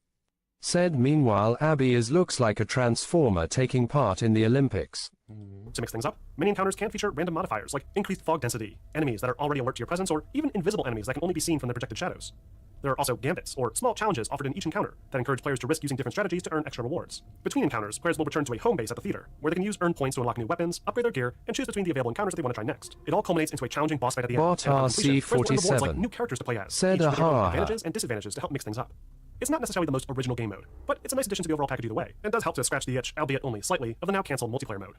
Said meanwhile Abby looks like a transformer taking part in the Olympics. To mix things up, many encounters can feature random modifiers like increased fog density, enemies that are already alert to your presence, or even invisible enemies that can only be seen from their projected shadows. There are also gambits, or small challenges offered in each encounter that encourage players to risk using different strategies to earn extra rewards. Between encounters, players will return to a home base at the theater, where they can use earned points to unlock new weapons, upgrade their gear, and choose between the available encounters they want to try next. It all culminates into a challenging boss fight at the end. Bot and upon completion, players will earn rewards like RC47 new characters to play as, said each with their own aha. advantages and disadvantages to help mix things up. It's not necessarily the most original game mode, but it's a nice addition to the overall package either way, and does help to scratch the itch, albeit only slightly, of the now cancelled multiplayer mode.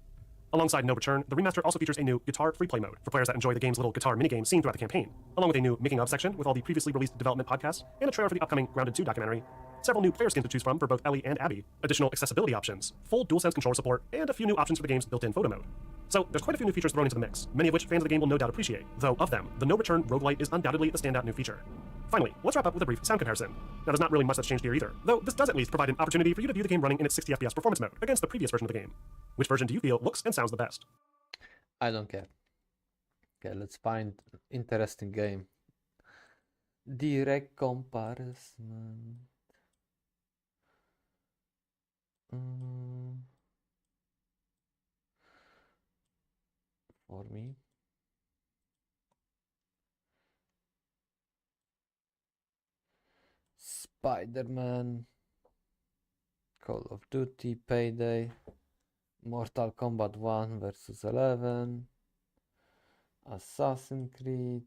Alongside No Return, the remaster also features a new guitar free play mode for players that enjoy the game's little guitar minigame seen throughout the campaign, along with a new making of section with all the previously released development podcasts and a trailer for the upcoming Grounded 2 documentary, several new player skins to choose from for both Ellie and Abby, additional accessibility options, full DualSense controller support, and a few new options for the game's built-in photo mode. So there's quite a few new features thrown into the mix, many of which fans of the game will no doubt appreciate, though of them, the No Return roguelite is undoubtedly the standout new feature. Finally, let's wrap up with a brief sound comparison. Now there's not really much that's changed here either, though this does at least provide an opportunity for you to view the game running in its 60 FPS performance mode against the previous version of the game. Which version do you feel looks and sounds the best? I don't care. Okay, let's find interesting game. Direct comparison. For me. Spider-Man, Call of Duty, Payday, Mortal Kombat 1 versus 11, Assassin's Creed.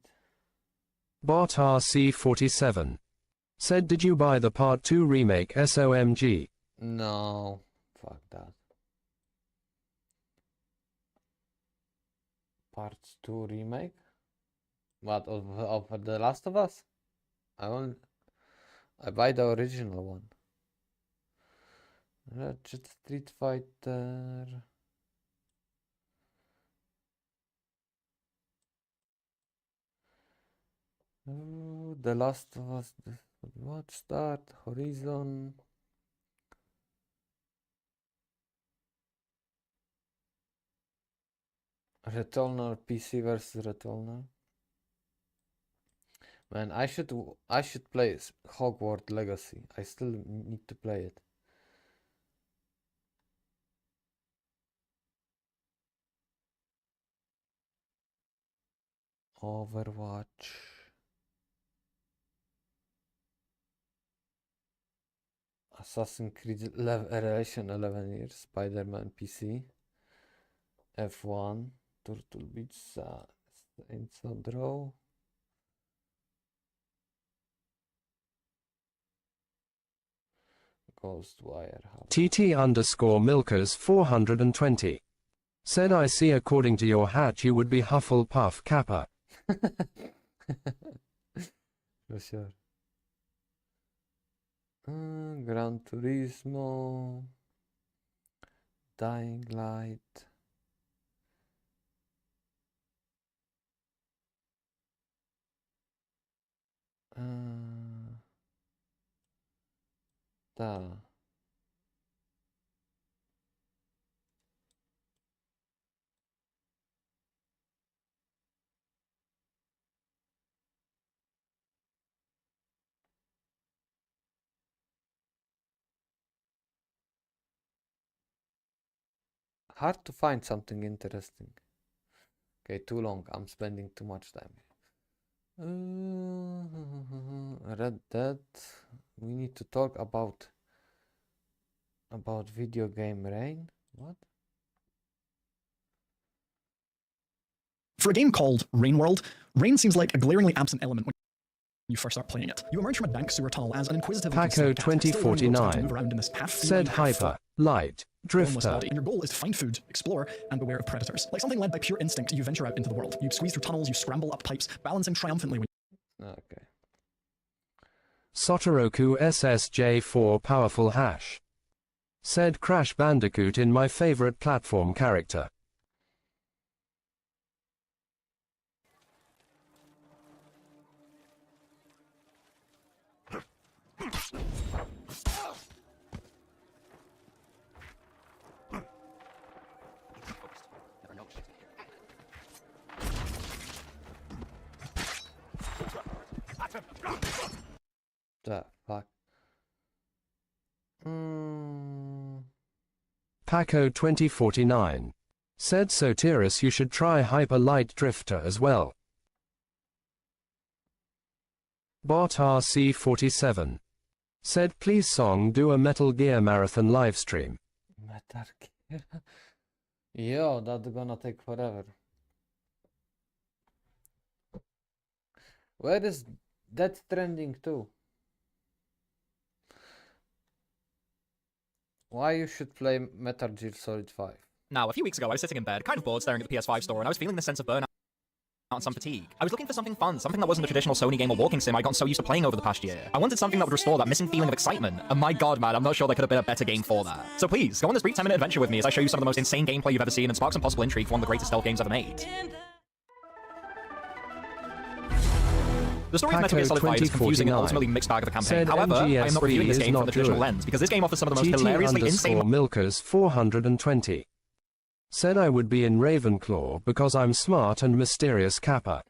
Bot RC47 said, did you buy the Part 2 remake SOMG? No, fuck that. Part 2 remake? What, of The Last of Us? I buy the original one. Ratchet, Street Fighter. Oh, The Last of Us. What? Start, Horizon. Returnal, PC versus Returnal. Man, I should play Hogwarts Legacy. I still need to play it. Overwatch. Assassin's Creed Revelation 11 years. Spider-Man PC. F1. Turtle Beach. Saints Row. Ghostwire. TT_Milkers 420 said, I see according to your hat you would be Hufflepuff Kappa. For sure. Gran Turismo. Dying Light. Hard to find something interesting. Okay, too long. I'm spending too much time. Red Dead. We need to talk about video game Rain. What? For a game called Rain World, Rain seems like a glaringly absent element when you first start playing it. You emerge from a dank sewer tunnel as an inquisitive Paco 2049 said, hyper, light, drifter. And your goal is to find food, explore, and beware of predators. Like something led by pure instinct, you venture out into the world. You squeeze through tunnels, you scramble up pipes, balancing triumphantly when Okay. Sotoroku SSJ4 Powerful Hash Said Crash Bandicoot in my favorite platform character. The fuck? Paco 2049. Said Sotiris you should try Hyper Light Drifter as well. Bot RC47. Said please Song do a Metal Gear Marathon livestream. Metal Gear? Yo, that's gonna take forever. Where is that trending too? Why you should play Metal Gear Solid 5? Now, a few weeks ago, I was sitting in bed, kind of bored, staring at the PS5 store, and I was feeling the sense of burnout and some fatigue. I was looking for something fun, something that wasn't the traditional Sony game or walking sim I'd gotten so used to playing over the past year. I wanted something that would restore that missing feeling of excitement, and my god, man, I'm not sure there could have been a better game for that. So please, go on this brief 10-minute adventure with me as I show you some of the most insane gameplay you've ever seen and spark some possible intrigue for one of the greatest stealth games ever made. The story of Metal Gear Solid 5 is confusing and ultimately mixed bag of a campaign. However, I am not reviewing this game from the traditional lens, because this game offers some of the most hilariously insane Milkers 420. Said I would be in Ravenclaw because I'm smart and mysterious Kappa.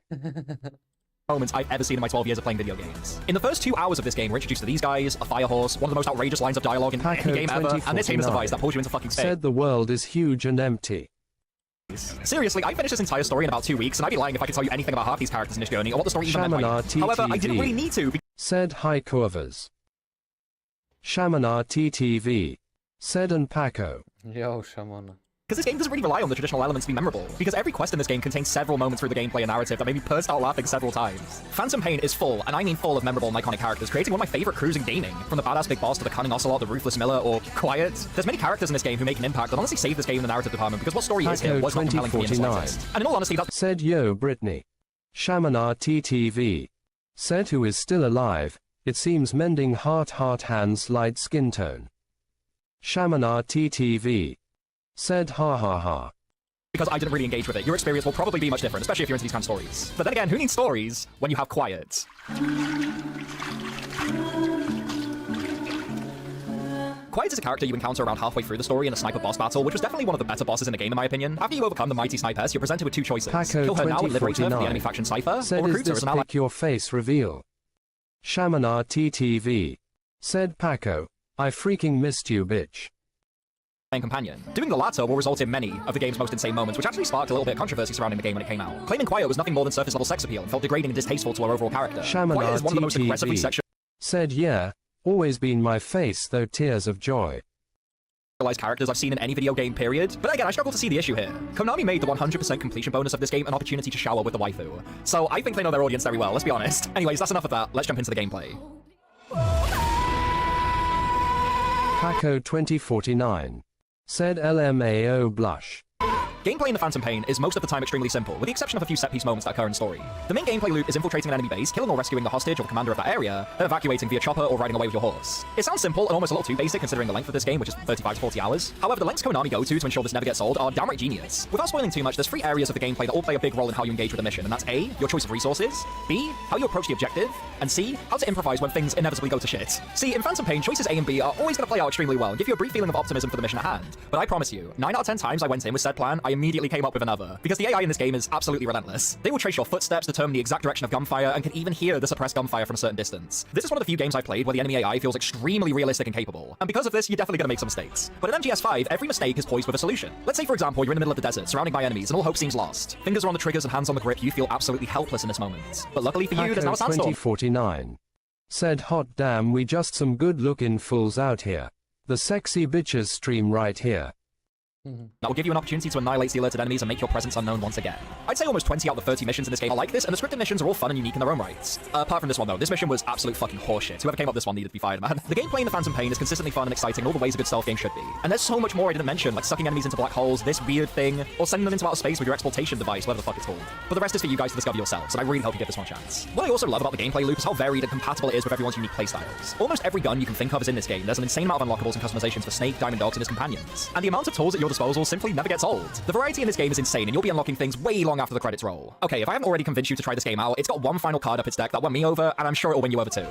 moments I've ever seen in my 12 years of playing video games. In the first 2 hours of this game, we're introduced to these guys, a fire horse, one of the most outrageous lines of dialogue in any game ever, and this famous device that pulls you into fucking space. Said the world is huge and empty. Seriously, I finished this entire story in about 2 weeks, and I'd be lying if I could tell you anything about half these characters in this journey, or what the story even meant by it. However, I didn't really need to. Said Hi Corvers. Shamana TTV. Said and Paco. Yo, Shamana. Because this game doesn't really rely on the traditional elements to be memorable, because every quest in this game contains several moments through the gameplay and narrative that made me burst out laughing several times. Phantom Pain is full, and I mean full of memorable and iconic characters, creating one of my favorite crews in gaming. From the badass big boss to the cunning ocelot, the ruthless Miller, or Quiet. There's many characters in this game who make an impact that honestly save this game in the narrative department, because what story is here was not compelling for me in the slightest. And in all honesty, that's— Said Yo Brittany. Shamana TTV. Said who is still alive, it seems mending heart hands light skin tone. Shamana TTV. Said ha ha ha. Because I didn't really engage with it. Your experience will probably be much different, especially if you're into these kind of stories. But then again, who needs stories when you have Quiet? Quiet is a character you encounter around halfway through the story in a sniper boss battle, which was definitely one of the better bosses in the game in my opinion. After you overcome the mighty snipers, you're presented with 2 choices. Paco Kill her now and liberate her from the enemy faction Cypher, said or recruit is her this as an ally. pick your face reveal. Shamana TTV. Said Paco. I freaking missed you bitch. Companion. Doing the latter will result in many of the game's most insane moments, which actually sparked a little bit of controversy surrounding the game when it came out. Claiming Quiet was nothing more than surface level sex appeal and felt degrading and distasteful to our overall character. Shamana Quiet is one of the most aggressively TTV. Said yeah, always been my face though tears of joy. Characters I've seen in any video game period. But again, I struggle to see the issue here. Konami made the 100% completion bonus of this game an opportunity to shower with the waifu. So I think they know their audience very well, let's be honest. Anyways, that's enough of that. Let's jump into the gameplay. Paco 2049. Said LMAO blush. Gameplay in the Phantom Pain is most of the time extremely simple, with the exception of a few set-piece moments that occur in story. The main gameplay loop is infiltrating an enemy base, killing or rescuing the hostage or the commander of that area, then evacuating via chopper or riding away with your horse. It sounds simple and almost a little too basic considering the length of this game, which is 35 to 40 hours. However, the lengths Konami go to ensure this never gets old are downright genius. Without spoiling too much, there's 3 areas of the gameplay that all play a big role in how you engage with the mission, and that's A, your choice of resources, B, how you approach the objective, and C, how to improvise when things inevitably go to shit. See, in Phantom Pain, choices A and B are always going to play out extremely well and give you a brief feeling of optimism for the mission at hand. But I promise you, 9 out of 10 times I went in with said plan, I immediately came up with another. Because the AI in this game is absolutely relentless. They will trace your footsteps, determine the exact direction of gunfire, and can even hear the suppressed gunfire from a certain distance. This is one of the few games I've played where the enemy AI feels extremely realistic and capable. And because of this, you're definitely going to make some mistakes. But in MGS5, every mistake is poised with a solution. Let's say, for example, you're in the middle of the desert, surrounded by enemies, and all hope seems lost. Fingers are on the triggers and hands on the grip, you feel absolutely helpless in this moment. But luckily for you, there's now a sandstorm. 2049. Said hot damn we just some good looking fools out here. The sexy bitches stream right here. That will give you an opportunity to annihilate the alerted enemies and make your presence unknown once again. I'd say almost 20 out of the 30 missions in this game are like this, and the scripted missions are all fun and unique in their own rights. Apart from this one though, this mission was absolute fucking horseshit. Whoever came up with this one needed to be fired, man. The gameplay in The Phantom Pain is consistently fun and exciting in all the ways a good stealth game should be. And there's so much more I didn't mention, like sucking enemies into black holes, this weird thing, or sending them into outer space with your exploitation device, whatever the fuck it's called. But the rest is for you guys to discover yourselves, and I really hope you give this one a chance. What I also love about the gameplay loop is how varied and compatible it is with everyone's unique playstyles. Almost every gun you can think of is in this game. There's an insane amount of unlockables and customizations for Snake, Diamond Dogs, and his companions. And the amount of tools at your disposal simply never gets old. The variety in this game is insane, and you'll be unlocking things way long after the credits roll. Okay, if I haven't already convinced you to try this game out, it's got one final card up its deck that won me over, and I'm sure it'll win you over too.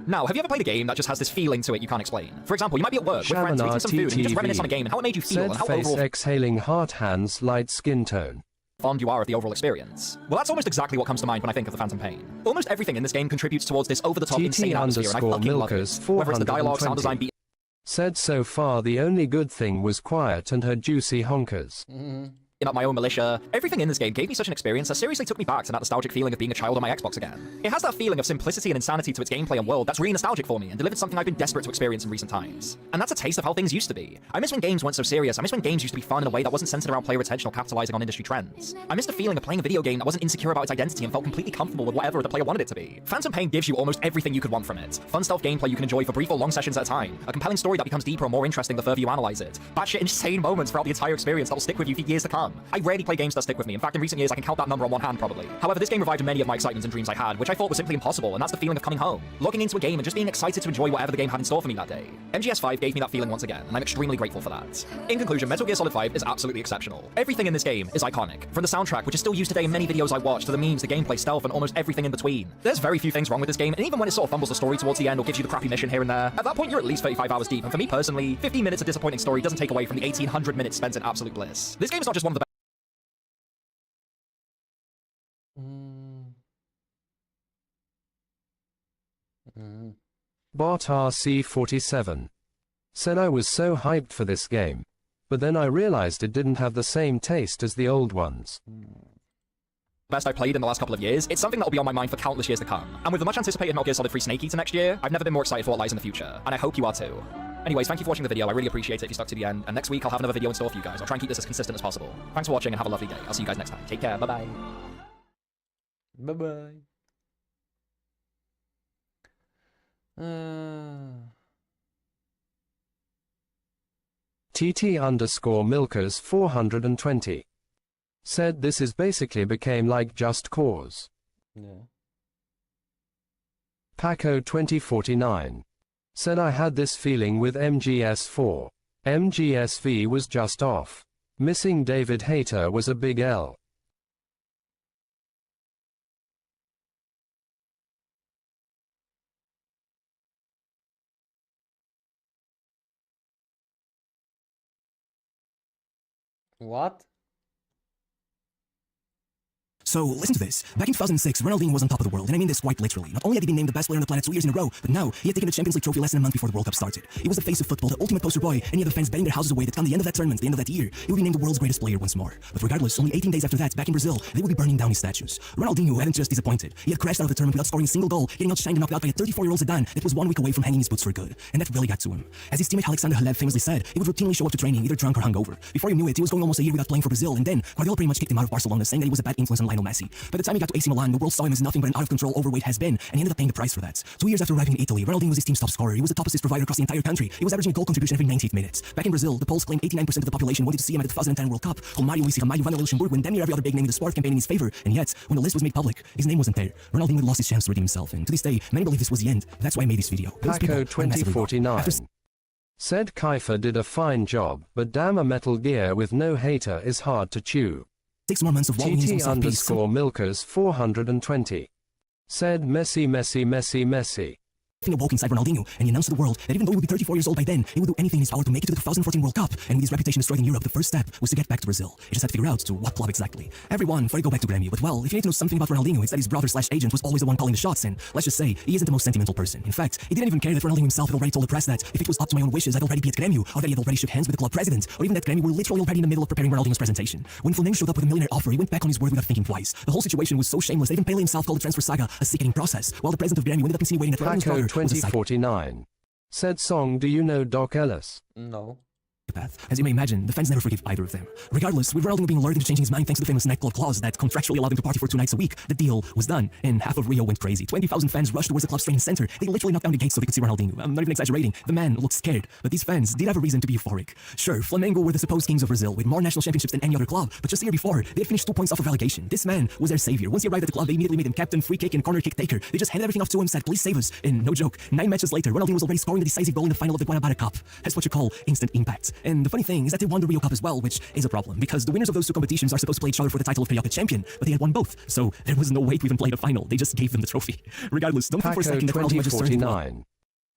Now, have you ever played a game that just has this feeling to it you can't explain? For example, you might be at work with friends eating some food, and you just reminisce on a game and how it made you feel, and how face overall exhaling heart hands light skin tone. fond you are of the overall experience. Well, that's almost exactly what comes to mind when I think of The Phantom Pain. Almost everything in this game contributes towards this over-the-top insane atmosphere, and I fucking love it. Whether it's the dialogue, sound design, beat... Said so far the only good thing was quiet and her juicy honkers. Up my own militia. Everything in this game gave me such an experience that seriously took me back to that nostalgic feeling of being a child on my Xbox again. It has that feeling of simplicity and insanity to its gameplay and world that's really nostalgic for me and delivered something I've been desperate to experience in recent times. And that's a taste of how things used to be. I miss when games weren't so serious. I miss when games used to be fun in a way that wasn't centered around player retention or capitalizing on industry trends. I missed the feeling of playing a video game that wasn't insecure about its identity and felt completely comfortable with whatever the player wanted it to be. Phantom Pain gives you almost everything you could want from it. Fun stealth gameplay you can enjoy for brief or long sessions at a time. A compelling story that becomes deeper or more interesting the further you analyze it. Batshit insane moments throughout the entire experience that will stick with you for years to come. I rarely play games that stick with me. In fact, in recent years, I can count that number on one hand, probably. However, this game revived many of my excitements and dreams I had, which I thought were simply impossible, and that's the feeling of coming home. Logging into a game and just being excited to enjoy whatever the game had in store for me that day. MGS5 gave me that feeling once again, and I'm extremely grateful for that. In conclusion, Metal Gear Solid 5 is absolutely exceptional. Everything in this game is iconic. From the soundtrack, which is still used today in many videos I watch, to the memes, the gameplay, stealth, and almost everything in between. There's very few things wrong with this game, and even when it sort of fumbles the story towards the end or gives you the crappy mission here and there, at that point you're at least 35 hours deep, and for me personally, 15 minutes of disappointing story doesn't take away from the 1800 minutes spent in absolute bliss. This game is not just one of the best. Bot RC47 said I was so hyped for this game, but then I realized it didn't have the same taste as the old ones. Best I played in the last couple of years, it's something that will be on my mind for countless years to come. And with the much anticipated Metal Gear Solid 3 Snake Eater next year, I've never been more excited for what lies in the future, and I hope you are too. Anyways, thank you for watching the video, I really appreciate it if you stuck to the end, and next week I'll have another video in store for you guys. I'll try and keep this as consistent as possible. Thanks for watching and have a lovely day. I'll see you guys next time. Take care, bye-bye. Bye-bye. TT_Milkers 420 said this is basically became like Just Cause. Yeah. Paco 2049 said I had this feeling with MGS4. MGSV was just off. Missing David Hayter was a big L. What? So, listen to this. Back in 2006, Ronaldinho was on top of the world, and I mean this quite literally. Not only had he been named the best player on the planet 2 years in a row, but now he had taken the Champions League trophy less than a month before the World Cup started. He was the face of football, the ultimate poster boy, and he had the fans betting their houses away that come the end of that tournament, the end of that year, he would be named the world's greatest player once more. But regardless, only 18 days after that, back in Brazil, they would be burning down his statues. Ronaldinho hadn't just disappointed. He had crashed out of the tournament without scoring a single goal, getting outshined and knocked out by a 34-year-old Zidane that was 1 week away from hanging his boots for good. And that really got to him. As his teammate Alexander Haleb famously said, he would routinely show up to training either drunk or hungover. Before you knew it, he was going almost a year without playing for Brazil, and then Guardiola pretty much kicked him out of Barcelona, saying that he was a bad influence on Lionel Messi. By the time he got to AC Milan, the world saw him as nothing but an out-of-control overweight has-been, and he ended up paying the price for that. 2 years after arriving in Italy, Ronaldinho was his team's top scorer. He was the top assist provider across the entire country. He was averaging a goal contribution every 90th minute. Back in Brazil, the polls claimed 89% of the population wanted to see him at the 2010 World Cup, while Mario Luis Ramalho, Vanderlei Luxemburgo, and damn near every other big name in the sport campaigning in his favor. And yet, when the list was made public, his name wasn't there. Ronaldinho had lost his chance to redeem himself, and to this day, many believe this was the end. That's why I made this video. Paco 2049 said Kiefer did a fine job, but damn, a Metal Gear with no hater is hard to chew. 6 more months of TT_Milkers 420 said Messi. awoke inside Ronaldinho, and he announced to the world that even though he would be 34 years old by then, he would do anything in his power to make it to the 2014 World Cup. And with his reputation destroyed in Europe, the first step was to get back to Brazil. He just had to figure out to what club exactly. Everyone, before I go back to Grêmio, but well, if you need to know something about Ronaldinho, it's that his brother/agent was always the one calling the shots, and let's just say, he isn't the most sentimental person. In fact, he didn't even care that Ronaldinho himself had already told the press that if it was up to my own wishes, I'd already be at Grêmio, or that he had already shook hands with the club president, or even that Grêmio were literally already in the middle of preparing Ronaldinho's presentation. When Flamengo showed up with a millionaire offer, he went back on his word without thinking twice. The whole situation was so shameless that even Pelé himself called the transfer saga a sickening process, while the president of Grêmio ended up insinuating that Ronaldinho's brother was a psycho. Said Song, do you know Doc Ellis? No. As you may imagine, the fans never forgive either of them. Regardless, with Ronaldinho being lured into changing his mind thanks to the famous nightclub clause that contractually allowed him to party for 2 nights a week, the deal was done, and half of Rio went crazy. 20,000 fans rushed towards the club's training center. They literally knocked down the gates so they could see Ronaldinho. I'm not even exaggerating. The man looked scared, but these fans did have a reason to be euphoric. Sure, Flamengo were the supposed kings of Brazil, with more national championships than any other club, but just the year before, they had finished 2 points off of relegation. This man was their savior. Once he arrived at the club, they immediately made him captain, free kick, and corner kick taker. They just handed everything off to him, said, please save us. And no joke, 9 matches later, Ronaldinho was already scoring the decisive goal in the final of the Guanabara Cup. That's what you call instant impact. And the funny thing is that they won the Rio Cup as well, which is a problem, because the winners of those 2 competitions are supposed to play each other for the title of Carioca champion, but they had won both, so there was no way to even play the final. They just gave them the trophy. Regardless, don't think for a second that Ronaldinho just turned into 2049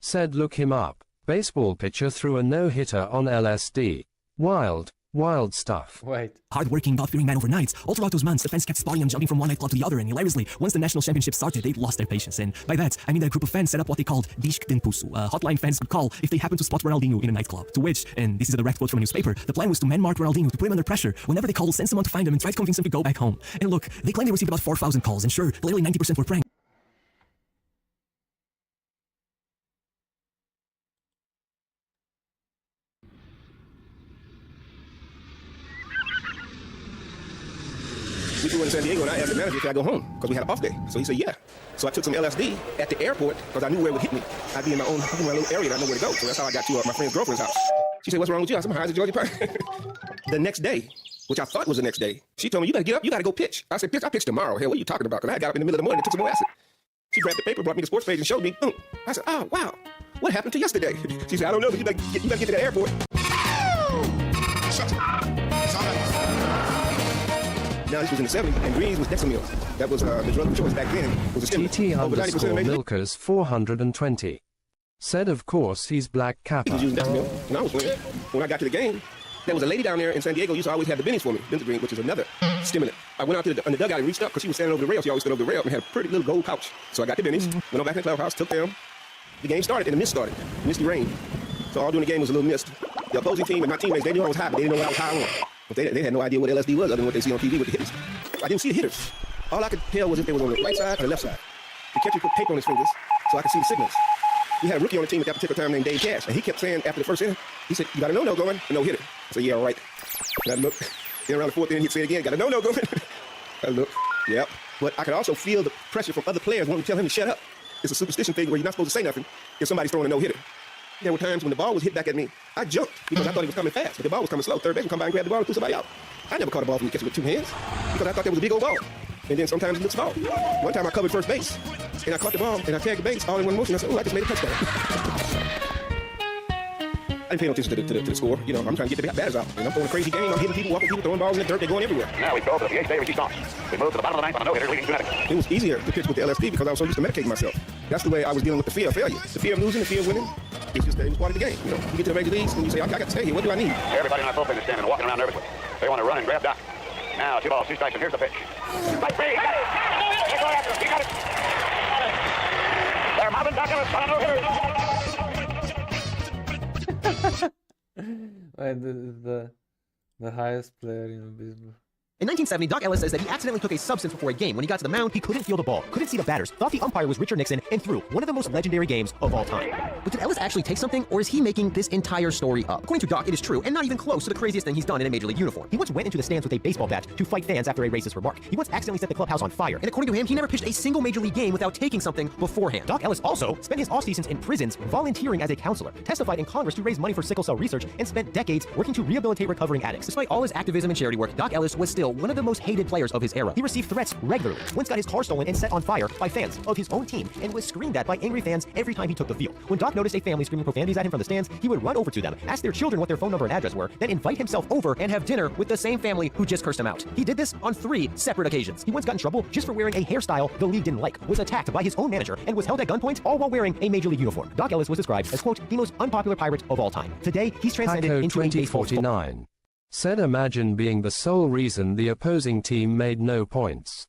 said look him up. Baseball pitcher threw a no-hitter on LSD. Wild stuff. Wait. Hard-working, God-fearing man overnight. All throughout those months, the fans kept spotting him jumping from one nightclub to the other, and hilariously, once the national championship started, they lost their patience. And by that, I mean that a group of fans set up what they called Disc den Pusu, a hotline fans could call if they happened to spot Ronaldinho in a nightclub. To which, and this is a direct quote from a newspaper, the plan was to man-mark Ronaldinho to put him under pressure. Whenever they called, send someone to find him and try to convince him to go back home. And look, they claim they received about 4,000 calls, and sure, literally 90% were prank. We flew in San Diego, and I asked the manager if I go home because we had an off day. So he said, yeah. So I took some LSD at the airport because I knew where it would hit me. I'd be in my little area and I know where to go. So that's how I got to my friend's girlfriend's house. She said, what's wrong with you? I said, how's it, Georgia Park? The next day, which I thought was the next day, she told me, you better get up, you got to go pitch. I said, pitch? I pitch tomorrow. Hell, what are you talking about? Because I got up in the middle of the morning and took some more acid. She grabbed the paper, brought me the sports page and showed me. Boom. I said, oh, wow. What happened to yesterday? She said, I don't know, but you better get to the airport. Now this was in the 70s, and Greens was Dexamil. That was the drug of choice back then. Was a stimulant. TT_Milkers 420 said, of course, he's Black Kappa. He was using Dexamil, and I was playing. When I got to the game, there was a lady down there in San Diego who used to always have the bennies for me, Benzagreen, which is another stimulant. I went out to the dugout and reached up because she was standing over the rail. She always stood over the rail and had a pretty little gold pouch. So I got the bennies, went on back in the clubhouse, took them. The game started, and the mist started. Misty rain. So all during the game was a little mist. The opposing team and my teammates, they knew I was high, but they didn't know what I was high on. But they had no idea what LSD was other than what they see on TV with the hitters. I didn't see the hitters. All I could tell was if they were on the right side or the left side. The catcher put tape on his fingers so I could see the signals. We had a rookie on the team at that particular time named Dave Cash, and he kept saying after the first inning, he said, you got a no-no going, a no-hitter. I said, yeah, all right. And I looked. Then around the 4th inning, he'd say it again, got a no-no going. I looked, yep. But I could also feel the pressure from other players wanting to tell him to shut up. It's a superstition thing where you're not supposed to say nothing if somebody's throwing a no-hitter. There were times when the ball was hit back at me, I jumped because I thought it was coming fast, but the ball was coming slow. Third baseman come by and grab the ball and pull somebody out. I never caught a ball from the catcher with 2 hands because I thought that was a big old ball. And then sometimes it looked small. One time I covered first base, and I caught the ball, and I tagged the base all in one motion. I said, oh, I just made a touchdown. I didn't pay no attention to the score. You know, I'm trying to get the batters out. And I'm throwing a crazy game. I'm hitting people, walking people, throwing balls in the dirt. They're going everywhere. Now we go to the 8th day, we stop. We move to the bottom of the 9th on a no-hitter, leading to It was easier to pitch with the LSD because I was so used to medicating myself. That's the way I was dealing with the fear of failure. The fear of losing, the fear of winning. It's just it was part of the game. You know, you get to the major leagues and you say, I got to stay here. What do I need? Everybody in our bullpen is standing and walking around nervously. They want to run and grab Doc. Now 2 balls, 2 strikes, and here's the pitch. Right free, he got it! They're going after him, he got it! They're mobbing Doc Ellis on a no-hitter. Wait, this is the highest player in baseball. In 1970, Doc Ellis says that he accidentally took a substance before a game. When he got to the mound, he couldn't feel the ball, couldn't see the batters, thought the umpire was Richard Nixon, and threw one of the most legendary games of all time. But did Ellis actually take something, or is he making this entire story up? According to Doc, it is true, and not even close to the craziest thing he's done in a Major League uniform. He once went into the stands with a baseball bat to fight fans after a racist remark. He once accidentally set the clubhouse on fire, and according to him, he never pitched a single Major League game without taking something beforehand. Doc Ellis also spent his off-seasons in prisons volunteering as a counselor, testified in Congress to raise money for sickle cell research, and spent decades working to rehabilitate recovering addicts. Despite all his activism and charity work, Doc Ellis was still one of the most hated players of his era. He received threats regularly, once got his car stolen and set on fire by fans of his own team, and was screamed at by angry fans every time he took the field. When Doc noticed a family screaming profanities at him from the stands, he would run over to them, ask their children what their phone number and address were, then invite himself over and have dinner with the same family who just cursed him out. He did this on 3 separate occasions. He once got in trouble just for wearing a hairstyle the league didn't like, was attacked by his own manager, and was held at gunpoint, all while wearing a Major League uniform. Doc Ellis was described as, quote, the most unpopular pirate of all time. Today, he's transcended into a baseball 2049 said, imagine being the sole reason the opposing team made no points.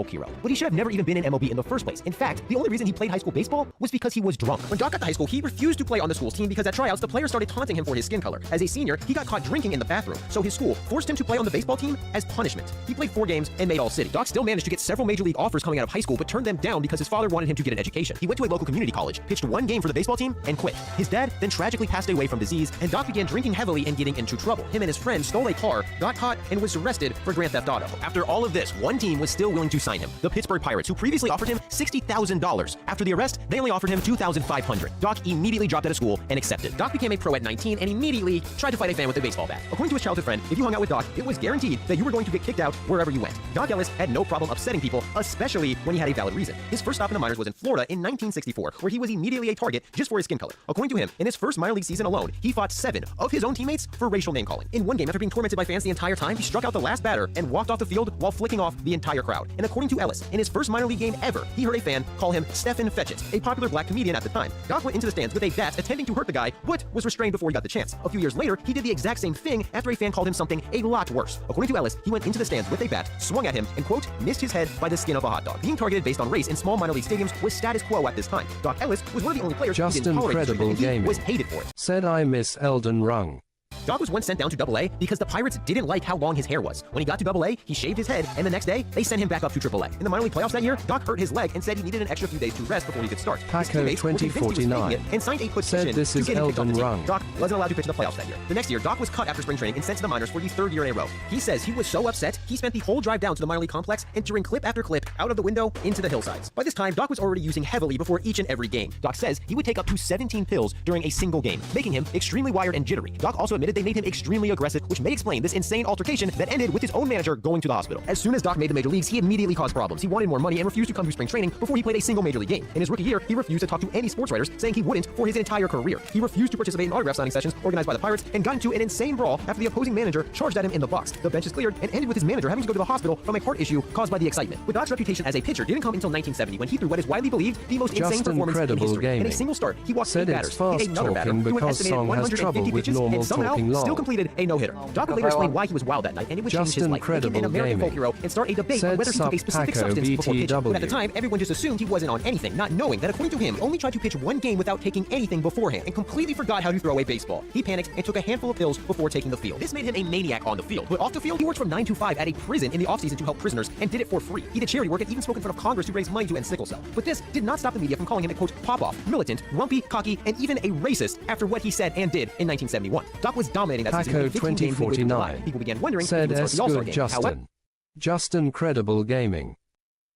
hero. But he should have never even been in MLB in the first place. In fact, the only reason he played high school baseball was because he was drunk. When Doc got to high school, he refused to play on the school's team because at tryouts, the players started taunting him for his skin color. As a senior, he got caught drinking in the bathroom, so his school forced him to play on the baseball team as punishment. He played 4 games and made All-City. Doc still managed to get several major league offers coming out of high school, but turned them down because his father wanted him to get an education. He went to a local community college, pitched 1 game for the baseball team, and quit. His dad then tragically passed away from disease, and Doc began drinking heavily and getting into trouble. Him and his friend stole a car, got caught, and was arrested for Grand Theft Auto. After all of this, one team was still willing to sign him, the Pittsburgh Pirates, who previously offered him $60,000. After the arrest, they only offered him $2,500. Doc immediately dropped out of school and accepted. Doc became a pro at 19 and immediately tried to fight a fan with a baseball bat. According to his childhood friend, if you hung out with Doc, it was guaranteed that you were going to get kicked out wherever you went. Doc Ellis had no problem upsetting people, especially when he had a valid reason. His first stop in the minors was in Florida in 1964, where he was immediately a target just for his skin color. According to him, in his first minor league season alone, he fought 7 of his own teammates for racial name calling. In one game, after being tormented by fans the entire time, he struck out the last batter and walked off the field while flicking off the entire crowd. And according to Ellis, in his first minor league game ever, he heard a fan call him Stephen Fetchit, a popular black comedian at the time. Doc went into the stands with a bat attempting to hurt the guy, but was restrained before he got the chance. A few years later, he did the exact same thing after a fan called him something a lot worse. According to Ellis, he went into the stands with a bat, swung at him, and quote, missed his head by the skin of a hot dog. Being targeted based on race in small minor league stadiums was status quo at this time. Doc Ellis was one of the only players who didn't tolerate the treatment, and he was hated for it. Said I miss Elden Rung. Doc was once sent down to AA because the Pirates didn't like how long his hair was. When he got to AA, he shaved his head, and the next day, they sent him back up to AAA. In the minor league playoffs that year, Doc hurt his leg and said he needed an extra few days to rest before he could start. Paco 2049 and signed a petition said this to is get him kicked off the Elden team. Rung. Doc wasn't allowed to pitch in the playoffs that year. The next year, Doc was cut after spring training and sent to the minors for the 3rd year in a row. He says he was so upset, he spent the whole drive down to the minor league complex, entering clip after clip out of the window into the hillsides. By this time, Doc was already using heavily before each and every game. Doc says he would take up to 17 pills during a single game, making him extremely wired and jittery. Doc also admitted they made him extremely aggressive, which may explain this insane altercation that ended with his own manager going to the hospital. As soon as Doc made the major leagues, he immediately caused problems. He wanted more money and refused to come to spring training before he played a single major league game. In his rookie year, he refused to talk to any sports writers, saying he wouldn't for his entire career. He refused to participate in autograph signing sessions organized by the Pirates and got into an insane brawl after the opposing manager charged at him in the box. The bench is cleared and ended with his manager having to go to the hospital from a heart issue caused by the excitement. But Doc's reputation as a pitcher didn't come until 1970 when he threw what is widely believed the most insane performance in history. Gaming. In a single start, he walked said 8 batters, fast hit another batter, talking threw an because estimated Song has 150 trouble with pitches, normal and somehow talking long. still completed a no-hitter. Doc would later explain why he was wild that night, and it would change his life, making him an American folk hero and start a debate on whether he took a specific substance before pitching. But at the time, everyone just assumed he wasn't on anything, not knowing that according to him, he only tried to pitch 1 game without taking anything beforehand and completely forgot how to throw a baseball. He panicked and took a handful of pills before taking the field. This made him a maniac on the field. But off the field, he worked from 9 to 5 at a prison in the offseason to help prisoners and did it for free. He did charity work and even spoke in front of Congress to raise money to end sickle cell. But this did not stop the media from calling him a quote pop-off, militant, grumpy, cocky, and even a racist after what he said and did in 1971. Doc was dominating that season. Paco 2049 People began wondering said if he would start the All-Star good game. Justin. However, Justin Credible Gaming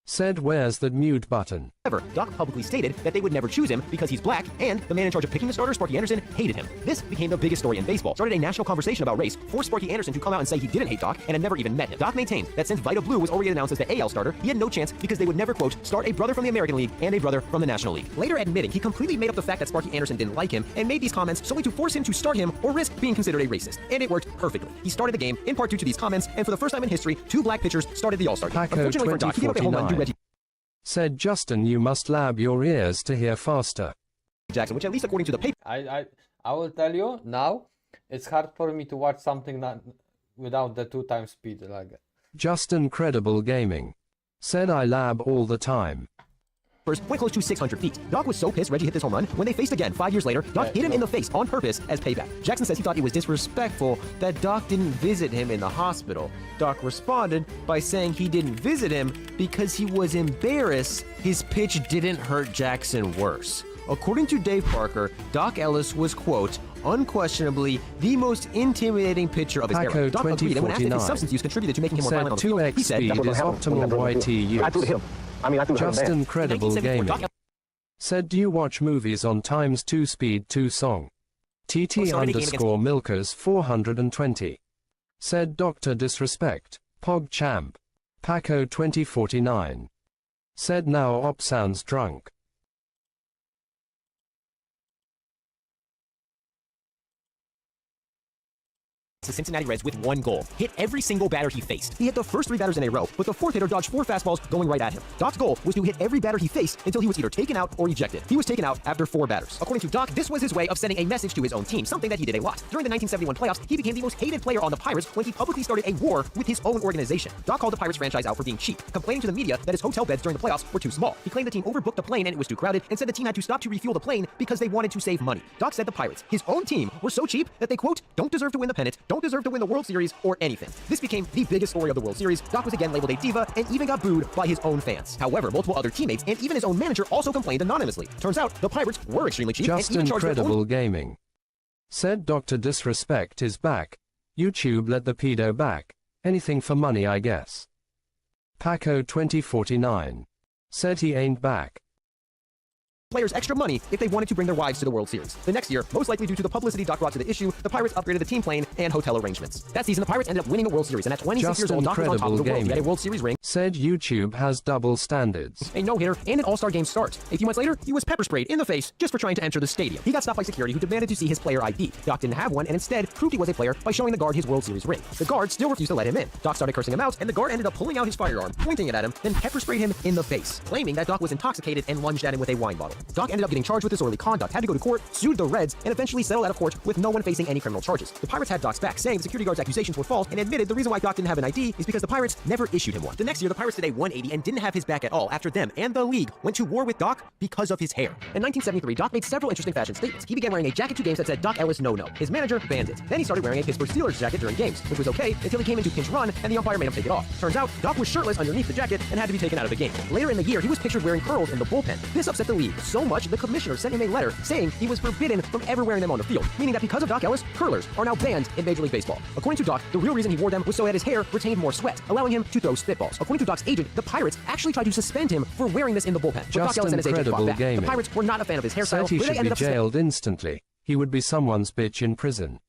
said where's the mute button? However, Doc publicly stated that they would never choose him because he's black, and the man in charge of picking the starter, Sparky Anderson, hated him. This became the biggest story in baseball, started a national conversation about race, forced Sparky Anderson to come out and say he didn't hate Doc and had never even met him. Doc maintained that since Vita Blue was already announced as the AL starter, he had no chance because they would never, quote, start a brother from the American League and a brother from the National League. Later admitting he completely made up the fact that Sparky Anderson didn't like him and made these comments solely to force him to start him or risk being considered a racist. And it worked perfectly. He started the game in part due to these comments, and for the first time in history, 2 black pitchers started the All-Star game. Paco Unfortunately for Doc, he gave up a home run to Reggie said Justin you must lab your ears to hear faster. Jackson, which at least according to the paper... I will tell you now, it's hard for me to watch something that without the 2 times speed like that. Justin Credible Gaming said I lab all the time. Went close to 600 feet. Doc was so pissed Reggie hit this home run, when they faced again 5 years later, Doc hit him in the face on purpose as payback. Jackson says he thought it was disrespectful that Doc didn't visit him in the hospital. Doc responded by saying he didn't visit him because he was embarrassed his pitch didn't hurt Jackson worse. According to Dave Parker, Doc Ellis was, quote, unquestionably the most intimidating pitcher of his Paco era. Doc agreed that when asked if his 2049 substance use contributed to making him more said violent on the field, 2x he said, speed is optimal YT use. Justin Credible Gaming said do you watch movies on times 2 speed 2 song? TT underscore Milkers 420 said Dr. Disrespect, Pog Champ. Paco 2049 said now Op sounds drunk. the Cincinnati Reds with one goal: hit every single batter he faced. He hit the first 3 batters in a row, but the 4th hitter dodged 4 fastballs going right at him. Doc's goal was to hit every batter he faced until he was either taken out or ejected. He was taken out after 4 batters. According to Doc, this was his way of sending a message to his own team, something that he did a lot. During the 1971 playoffs, he became the most hated player on the Pirates when he publicly started a war with his own organization. Doc called the Pirates franchise out for being cheap, complaining to the media that his hotel beds during the playoffs were too small. He claimed the team overbooked the plane and it was too crowded, and said the team had to stop to refuel the plane because they wanted to save money. Doc said the Pirates, his own team, were so cheap that they, quote, don't deserve to win the pennant, don't deserve to win the World Series, or anything. This became the biggest story of the World Series. Doc was again labeled a diva and even got booed by his own fans. However, multiple other teammates and even his own manager also complained anonymously. Turns out, the Pirates were extremely cheap Just and even charged their own... incredible gaming. Said Dr. Disrespect is back. YouTube let the pedo back. Anything for money, I guess. Paco 2049. Said he ain't back. Players extra money if they wanted to bring their wives to the World Series. The next year, most likely due to the publicity Doc brought to the issue, the Pirates upgraded the team plane and hotel arrangements. That season, the Pirates ended up winning the World Series, and at 26 years old, Doc was on top of the world. He had a World Series ring. Said YouTube has double standards. A no-hitter and an all-star game start. A few months later, he was pepper sprayed in the face just for trying to enter the stadium. He got stopped by security who demanded to see his player ID. Doc didn't have one and instead proved he was a player by showing the guard his World Series ring. The guard still refused to let him in. Doc started cursing him out, and the guard ended up pulling out his firearm, pointing it at him, then pepper sprayed him in the face, claiming that Doc was intoxicated and lunged at him with a wine bottle. Doc ended up getting charged with disorderly conduct, had to go to court, sued the Reds, and eventually settled out of court with no one facing any criminal charges. The Pirates had Doc's back, saying the security guard's accusations were false, and admitted the reason why Doc didn't have an ID is because the Pirates never issued him one. The next year, the Pirates did a 180 and didn't have his back at all after them and the league went to war with Doc because of his hair. In 1973, Doc made several interesting fashion statements. He began wearing a jacket to games that said Doc Ellis no. His manager banned it. Then he started wearing a Pittsburgh Steelers jacket during games, which was okay until he came into pinch run and the umpire made him take it off. Turns out, Doc was shirtless underneath the jacket and had to be taken out of the game. Later in the year, he was pictured wearing curls in the bullpen. This upset the league so much the commissioner sent him a letter saying he was forbidden from ever wearing them on the field, meaning that because of Doc Ellis, curlers are now banned in Major League Baseball. According to Doc, the real reason he wore them was so that his hair retained more sweat, allowing him to throw spitballs. According to Doc's agent, the Pirates actually tried to suspend him for wearing this in the bullpen. But Doc Ellis and his agent fought back. The Pirates were not a fan of his hairstyle, Said he but they should be ended up jailed instantly. He would be someone's bitch in prison.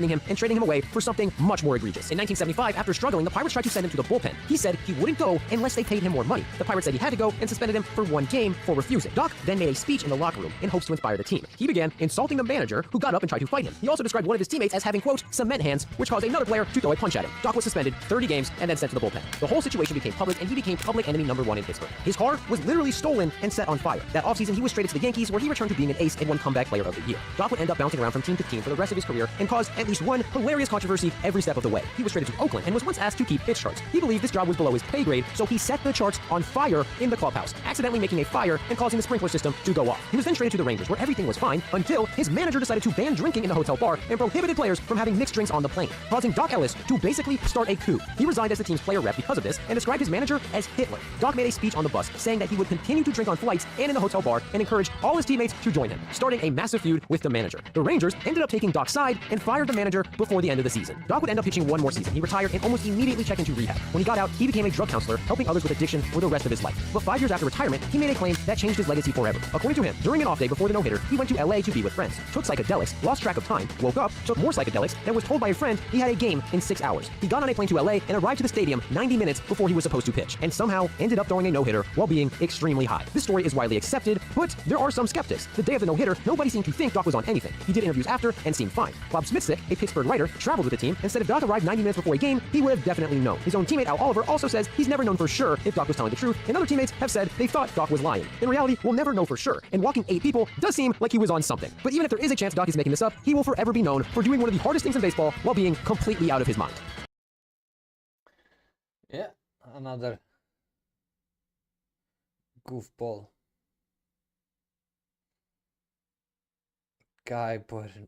him and trading him away for something much more egregious. In 1975, after struggling, the Pirates tried to send him to the bullpen. He said he wouldn't go unless they paid him more money. The Pirates said he had to go and suspended him for 1 game for refusing. Doc then made a speech in the locker room in hopes to inspire the team. He began insulting the manager, who got up and tried to fight him. He also described one of his teammates as having, quote, cement hands, which caused another player to throw a punch at him. Doc was suspended 30 games and then sent to the bullpen. The whole situation became public, and he became public enemy #1 in Pittsburgh. His car was literally stolen and set on fire. That offseason, he was traded to the Yankees, where he returned to being an ace and won comeback player of the year. Doc would end up bouncing around from team to team for the rest of his career and caused at least one hilarious controversy every step of the way. He was traded to Oakland and was once asked to keep pitch charts. He believed this job was below his pay grade, so he set the charts on fire in the clubhouse, accidentally making a fire and causing the sprinkler system to go off. He was then traded to the Rangers, where everything was fine until his manager decided to ban drinking in the hotel bar and prohibited players from having mixed drinks on the plane, causing Doc Ellis to basically start a coup. He resigned as the team's player rep because of this and described his manager as Hitler. Doc made a speech on the bus saying that he would continue to drink on flights and in the hotel bar and encourage all his teammates to join him, starting a massive feud with the manager. The Rangers ended up taking Doc's side and fired the manager before the end of the season. Doc would end up pitching 1 more season. He retired and almost immediately checked into rehab. When he got out, he became a drug counselor, helping others with addiction for the rest of his life. But 5 years after retirement, he made a claim that changed his legacy forever. According to him, during an off day before the no-hitter, he went to LA to be with friends, took psychedelics, lost track of time, woke up, took more psychedelics, and was told by a friend he had a game in 6 hours. He got on a plane to LA and arrived to the stadium 90 minutes before he was supposed to pitch, and somehow ended up throwing a no-hitter while being extremely high. This story is widely accepted, but there are some skeptics. The day of the no-hitter, nobody seemed to think Doc was on anything. He did interviews after and seemed fine. Bob Smithsick, a Pittsburgh writer, traveled with the team and said if Doc arrived 90 minutes before a game, he would have definitely known. His own teammate Al Oliver also says he's never known for sure if Doc was telling the truth, and other teammates have said they thought Doc was lying. In reality, we'll never know for sure, and walking 8 people does seem like he was on something. But even if there is a chance Doc is making this up, he will forever be known for doing one of the hardest things in baseball while being completely out of his mind. Yeah, another goofball. Guy born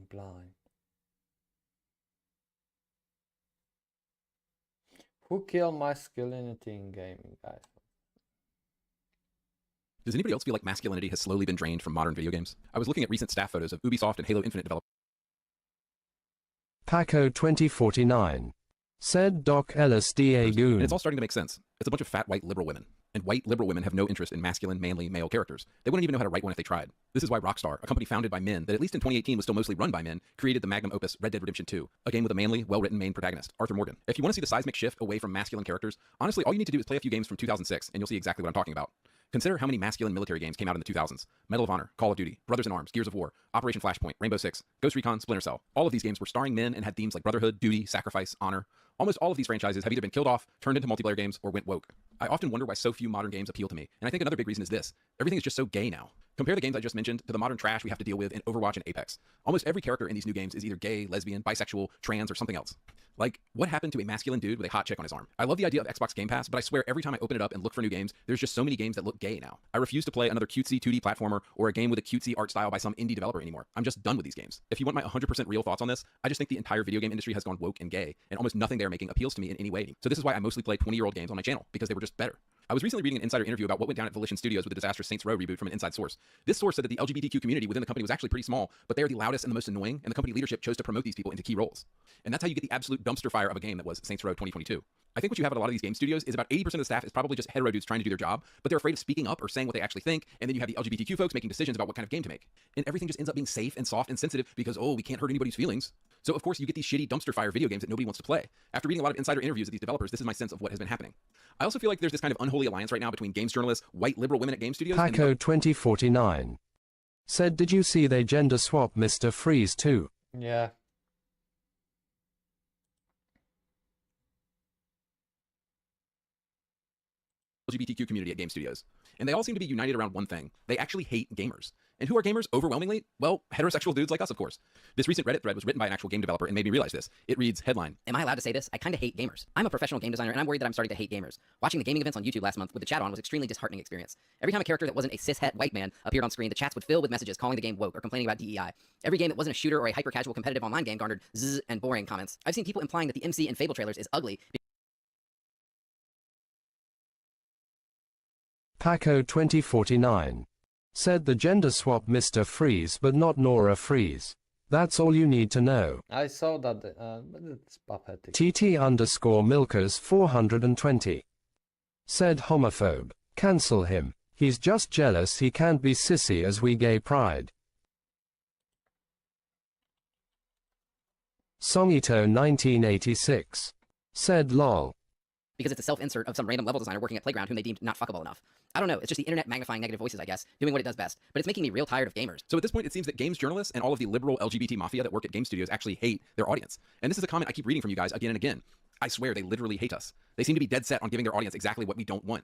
blind. Who killed masculinity in gaming, guys? Does anybody else feel like masculinity has slowly been drained from modern video games? I was looking at recent staff photos of Ubisoft and Halo Infinite developers. Paco 2049. Said Doc Ellis DA Goon. And it's all starting to make sense. It's a bunch of fat white liberal women. And white liberal women have no interest in masculine, manly, male characters. They wouldn't even know how to write one if they tried. This is why Rockstar, a company founded by men that at least in 2018 was still mostly run by men, created the magnum opus Red Dead Redemption 2, a game with a manly, well-written main protagonist, Arthur Morgan. If you want to see the seismic shift away from masculine characters, honestly, all you need to do is play a few games from 2006, and you'll see exactly what I'm talking about. Consider how many masculine military games came out in the 2000s. Medal of Honor, Call of Duty, Brothers in Arms, Gears of War, Operation Flashpoint, Rainbow Six, Ghost Recon, Splinter Cell. All of these games were starring men and had themes like brotherhood, duty, sacrifice, honor. Almost all of these franchises have either been killed off, turned into multiplayer games, or went woke. I often wonder why so few modern games appeal to me, and I think another big reason is this. Everything is just so gay now. Compare the games I just mentioned to the modern trash we have to deal with in Overwatch and Apex. Almost every character in these new games is either gay, lesbian, bisexual, trans, or something else. Like, what happened to a masculine dude with a hot chick on his arm? I love the idea of Xbox Game Pass, but I swear every time I open it up and look for new games, there's just so many games that look gay now. I refuse to play another cutesy 2D platformer or a game with a cutesy art style by some indie developer anymore. I'm just done with these games. If you want my 100% real thoughts on this, I just think the entire video game industry has gone woke and gay, and almost nothing they're making appeals to me in any way. So this is why I mostly play 20-year-old games on my channel, because they were just better. I was recently reading an insider interview about what went down at Volition Studios with the disastrous Saints Row reboot from an inside source. This source said that the LGBTQ community within the company was actually pretty small, but they are the loudest and the most annoying, and the company leadership chose to promote these people into key roles. And that's how you get the absolute dumpster fire of a game that was Saints Row 2022. I think what you have at a lot of these game studios is about 80% of the staff is probably just hetero dudes trying to do their job, but they're afraid of speaking up or saying what they actually think, and then you have the LGBTQ folks making decisions about what kind of game to make. And everything just ends up being safe and soft and sensitive because, oh, we can't hurt anybody's feelings. So of course you get these shitty dumpster fire video games that nobody wants to play. After reading a lot of insider interviews with these developers, this is my sense of what has been happening. I also feel like there's this kind of unholy alliance right now between games journalists, white liberal women at game studios, Paco 2049 said, did you see they gender swap Mr. Freeze too? Yeah. LGBTQ community at game studios. And they all seem to be united around one thing. They actually hate gamers. And who are gamers overwhelmingly? Well, heterosexual dudes like us, of course. This recent Reddit thread was written by an actual game developer and made me realize this. It reads, headline: Am I allowed to say this? I kind of hate gamers. I'm a professional game designer and I'm worried that I'm starting to hate gamers. Watching the gaming events on YouTube last month with the chat on was an extremely disheartening experience. Every time a character that wasn't a cishet white man appeared on screen, the chats would fill with messages calling the game woke or complaining about DEI. Every game that wasn't a shooter or a hyper-casual competitive online game garnered zzz and boring comments. I've seen people implying that the MC in Fable trailers is ugly. Paco 2049 said the gender swap Mr. Freeze but not Nora Freeze. That's all you need to know. I saw that, but it's pathetic. TT_Milkers 420 said homophobe. Cancel him. He's just jealous he can't be sissy as we gay pride. Songitto 1986 said lol. Because it's a self-insert of some random level designer working at Playground whom they deemed not fuckable enough. I don't know, it's just the internet magnifying negative voices, I guess, doing what it does best. But it's making me real tired of gamers. So at this point, it seems that games journalists and all of the liberal LGBT mafia that work at game studios actually hate their audience. And this is a comment I keep reading from you guys again and again. I swear, they literally hate us. They seem to be dead set on giving their audience exactly what we don't want.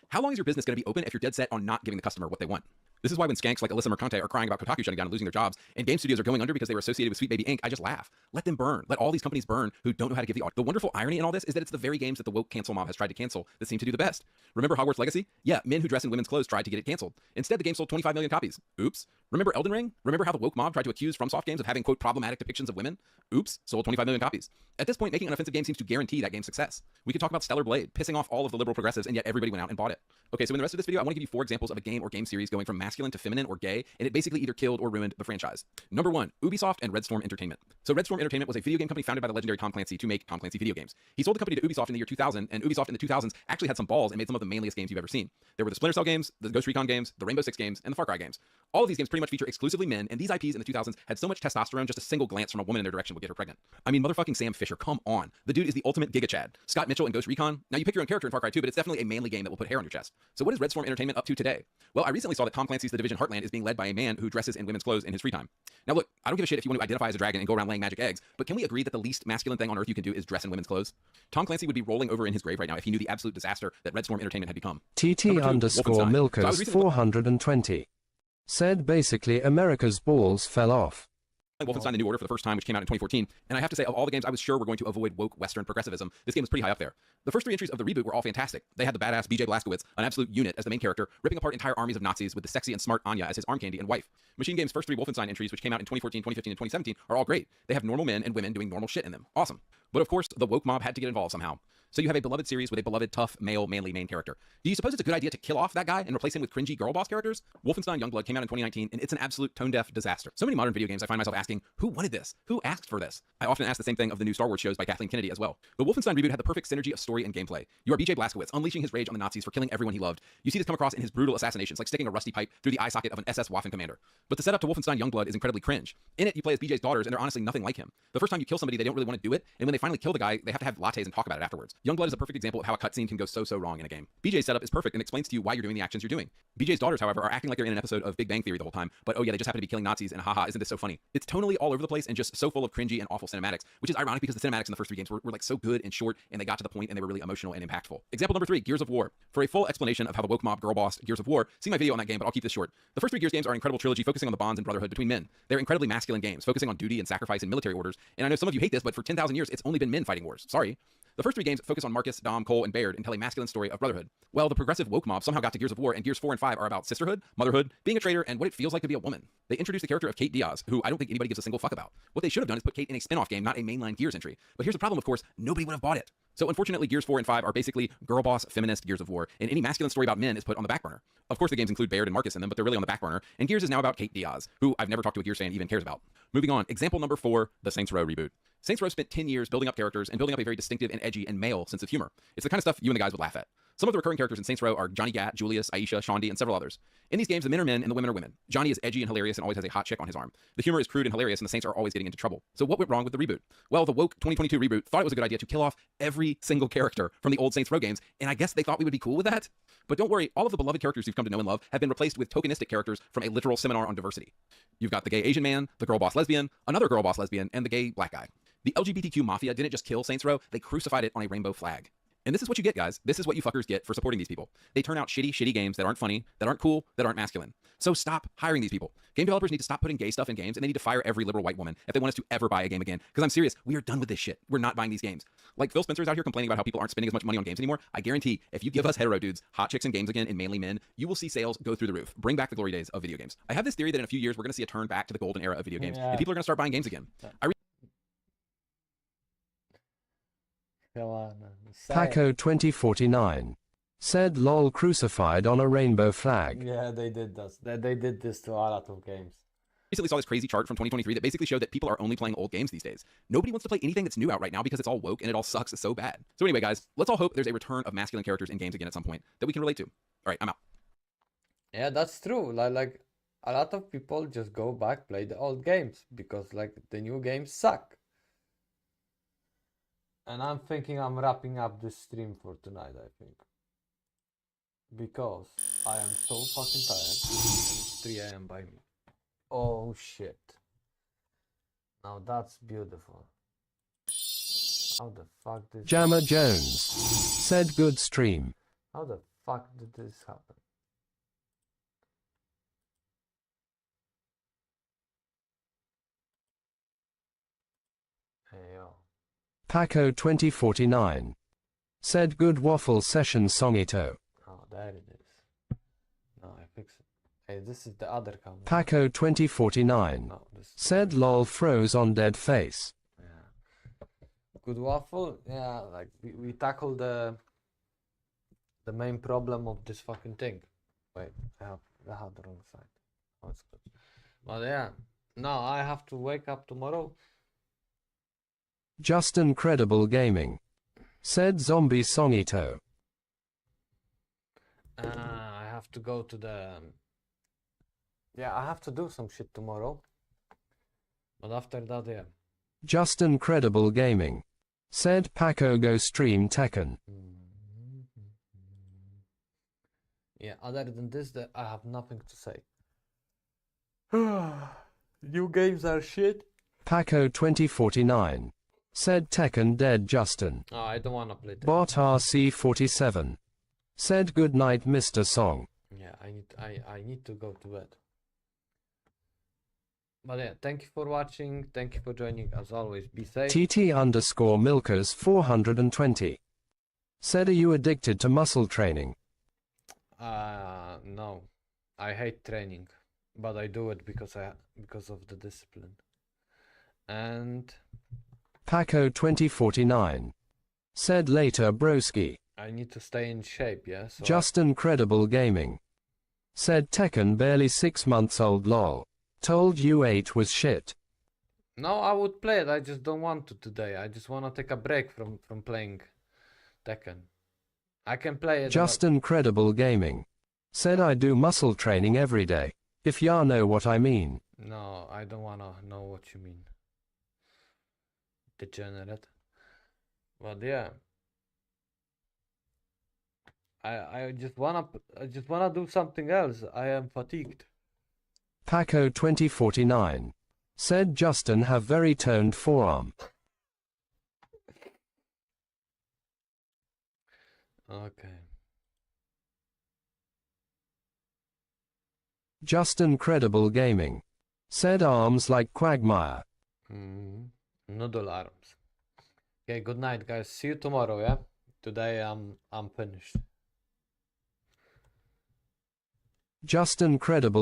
How long is your business going to be open if you're dead set on not giving the customer what they want? This is why when skanks like Alyssa Mercante are crying about Kotaku shutting down and losing their jobs, and game studios are going under because they were associated with Sweet Baby Inc., I just laugh. Let them burn. Let all these companies burn who don't know how to give the audience. The wonderful irony in all this is that it's the very games that the woke cancel mob has tried to cancel that seem to do the best. Remember Hogwarts Legacy? Yeah, men who dress in women's clothes tried to get it canceled. Instead, the game sold 25 million copies. Oops. Remember Elden Ring? Remember how the woke mob tried to accuse FromSoft games of having, quote, problematic depictions of women? Oops. Sold 25 million copies. At this point, making an offensive game seems to guarantee that game's success. We could talk about Stellar Blade, pissing off all of the liberal progressives, and yet everybody went out and bought it. Okay, so in the rest of this video, I want to give you 4 examples of a game or game series going from masculine to feminine or gay, and it basically either killed or ruined the franchise. Number 1, Ubisoft and Red Storm Entertainment. So Red Storm Entertainment was a video game company founded by the legendary Tom Clancy to make Tom Clancy video games. He sold the company to Ubisoft in the year 2000, and Ubisoft in the 2000s actually had some balls and made some of the manliest games you've ever seen. There were the Splinter Cell games, the Ghost Recon games, the Rainbow Six games, and the Far Cry games. All of these games pretty much feature exclusively men, and these IPs in the 2000s had so much testosterone just a single glance from a woman in their direction would get her pregnant. I mean, motherfucking Sam Fisher, come on. The dude is the ultimate Giga Chad. Scott Mitchell in Ghost Recon. Now you pick your own character in Far Cry 2, but it's definitely a manly game that will put hair on your chest. So what is Red Storm Entertainment up to today? Well, I recently saw that Tom Clancy's The Division Heartland is being led by a man who dresses in women's clothes in his free time. Now look, I don't give a shit if you want to identify as a dragon and go around laying magic eggs, but can we agree that the least masculine thing on earth you can do is dress in women's clothes? Tom Clancy would be rolling over in his grave right now if he knew the absolute disaster that Red Storm Entertainment had become. TT_Milkers 420 said basically America's balls fell off. Wolfenstein The New Order for the first time, which came out in 2014, and I have to say, of all the games I was sure were going to avoid woke Western progressivism, this game was pretty high up there. The first 3 entries of the reboot were all fantastic. They had the badass BJ Blazkowicz, an absolute unit, as the main character, ripping apart entire armies of Nazis with the sexy and smart Anya as his arm candy and wife. Machine Game's first 3 Wolfenstein entries, which came out in 2014, 2015, and 2017, are all great. They have normal men and women doing normal shit in them. Awesome. But of course, the woke mob had to get involved somehow. So you have a beloved series with a beloved, tough, male, manly main character. Do you suppose it's a good idea to kill off that guy and replace him with cringy girl boss characters? Wolfenstein Youngblood came out in 2019, and it's an absolute tone-deaf disaster. So many modern video games, I find myself asking, who wanted this? Who asked for this? I often ask the same thing of the new Star Wars shows by Kathleen Kennedy as well. The Wolfenstein reboot had the perfect synergy of story and gameplay. You are BJ Blazkowicz, unleashing his rage on the Nazis for killing everyone he loved. You see this come across in his brutal assassinations, like sticking a rusty pipe through the eye socket of an SS Waffen commander. But the setup to Wolfenstein Youngblood is incredibly cringe. In it, you play as BJ's daughters, and they're honestly nothing like him. The first time you kill somebody, they don't really want to do it, and when they finally kill the guy, they have to have lattes and talk about it afterwards. Youngblood is a perfect example of how a cutscene can go so wrong in a game. BJ's setup is perfect and explains to you why you're doing the actions you're doing. BJ's daughters, however, are acting like they're in an episode of Big Bang Theory the whole time, but oh yeah, they just happen to be killing Nazis and haha, isn't this so funny? It's tonally all over the place and just so full of cringy and awful cinematics, which is ironic because the cinematics in the first 3 games were like so good and short, and they got to the point and they were really emotional and impactful. Example number 3, Gears of War. For a full explanation of how the woke mob girl boss Gears of War, see my video on that game, but I'll keep this short. The first 3 Gears games are an incredible trilogy focusing on the bonds and brotherhood between men. They're incredibly masculine games, focusing on duty and sacrifice and military orders, and I know some of you hate this, but for 10,000 years, it's only been men fighting wars. Sorry. The first 3 games focus on Marcus, Dom, Cole, and Baird and tell a masculine story of brotherhood. Well, the progressive woke mob somehow got to Gears of War, and Gears 4 and 5 are about sisterhood, motherhood, being a traitor, and what it feels like to be a woman. They introduced the character of Kate Diaz, who I don't think anybody gives a single fuck about. What they should have done is put Kate in a spin-off game, not a mainline Gears entry. But here's the problem, of course, nobody would have bought it. So unfortunately, Gears 4 and 5 are basically girl boss, feminist Gears of War, and any masculine story about men is put on the back burner. Of course, the games include Baird and Marcus in them, but they're really on the back burner, and Gears is now about Kate Diaz, who I've never talked to a Gears fan even cares about. Moving on, example number 4, the Saints Row reboot. Saints Row spent 10 years building up characters and building up a very distinctive and edgy and male sense of humor. It's the kind of stuff you and the guys would laugh at. Some of the recurring characters in Saints Row are Johnny Gat, Julius, Aisha, Shondi, and several others. In these games, the men are men and the women are women. Johnny is edgy and hilarious and always has a hot chick on his arm. The humor is crude and hilarious, and the Saints are always getting into trouble. So what went wrong with the reboot? Well, the woke 2022 reboot thought it was a good idea to kill off every single character from the old Saints Row games, and I guess they thought we would be cool with that. But don't worry, all of the beloved characters you've come to know and love have been replaced with tokenistic characters from a literal seminar on diversity. You've got the gay Asian man, the girl boss lesbian, another girl boss lesbian, and the gay black guy. The LGBTQ mafia didn't just kill Saints Row, they crucified it on a rainbow flag. And this is what you get, guys. This is what you fuckers get for supporting these people. They turn out shitty games that aren't funny, that aren't cool, that aren't masculine. So stop hiring these people. Game developers need to stop putting gay stuff in games, and they need to fire every liberal white woman if they want us to ever buy a game again. Because I'm serious, we are done with this shit. We're not buying these games. Like Phil Spencer's out here complaining about how people aren't spending as much money on games anymore. I guarantee, if you give us hetero dudes hot chicks and games again and manly men, you will see sales go through the roof. Bring back the glory days of video games. I have this theory that in a few years, we're going to see a turn back to the golden era of video games, and people are going to start buying games again. Come on. Paco 2049 said lol crucified on a rainbow flag. Yeah, they did this. They did this to a lot of games. Recently saw this crazy chart from 2023 that basically showed that people are only playing old games these days. Nobody wants to play anything that's new out right now because it's all woke and it all sucks so bad. So anyway, guys, let's all hope there's a return of masculine characters in games again at some point that we can relate to. All right, I'm out. Yeah, that's true. Like a lot of people just go back, play the old games because like the new games suck. And I'm thinking I'm wrapping up this stream for tonight, I think. Because I am so fucking tired. It's 3 AM by me. Oh shit. Now that's beautiful. How the fuck did Jammer Jones said good stream. How the fuck did this happen? Hey yo. Paco 2049 said good waffle session Songitto. Oh, there it is. No, I fixed it. Hey, this is the other camera. Paco 2049 said lol froze on dead face. Good waffle, yeah, like we tackled the main problem of this fucking thing. Wait, I have the wrong side. Oh, it's good. But yeah, no, I have to wake up tomorrow. Justin Credible Gaming said zombie Songitto. I have to go to the... Yeah, I have to do some shit tomorrow. But after that, yeah. Justin Credible Gaming said Paco go stream Tekken. Yeah, other than this, I have nothing to say. New games are shit. Paco 2049 said Tekken dead Justin. Oh, I don't want to play Tekken. Bot RC47 said good night Mr. Song. Yeah, I need to go to bed. But yeah, thank you for watching. Thank you for joining. As always, be safe. TT_Milkers 420 said are you addicted to muscle training? No. I hate training, but I do it because of the discipline. And Paco 2049 said later broski. I need to stay in shape, yeah? So Justin Credible Gaming said Tekken barely 6 months old lol. Told you 8 was shit. No, I would play it. I just don't want to today. I just want to take a break from playing Tekken. I can play it. Justin Credible Gaming said I do muscle training every day. If ya know what I mean. No, I don't want to know what you mean. Degenerate. But yeah. I just wanna do something else. I am fatigued. Paco 2049 said Justin have very toned forearm. Okay. Justin Credible Gaming said arms like Quagmire. Noodle arms. Okay, good night, guys. See you tomorrow, yeah? Today I'm finished. Justin Credible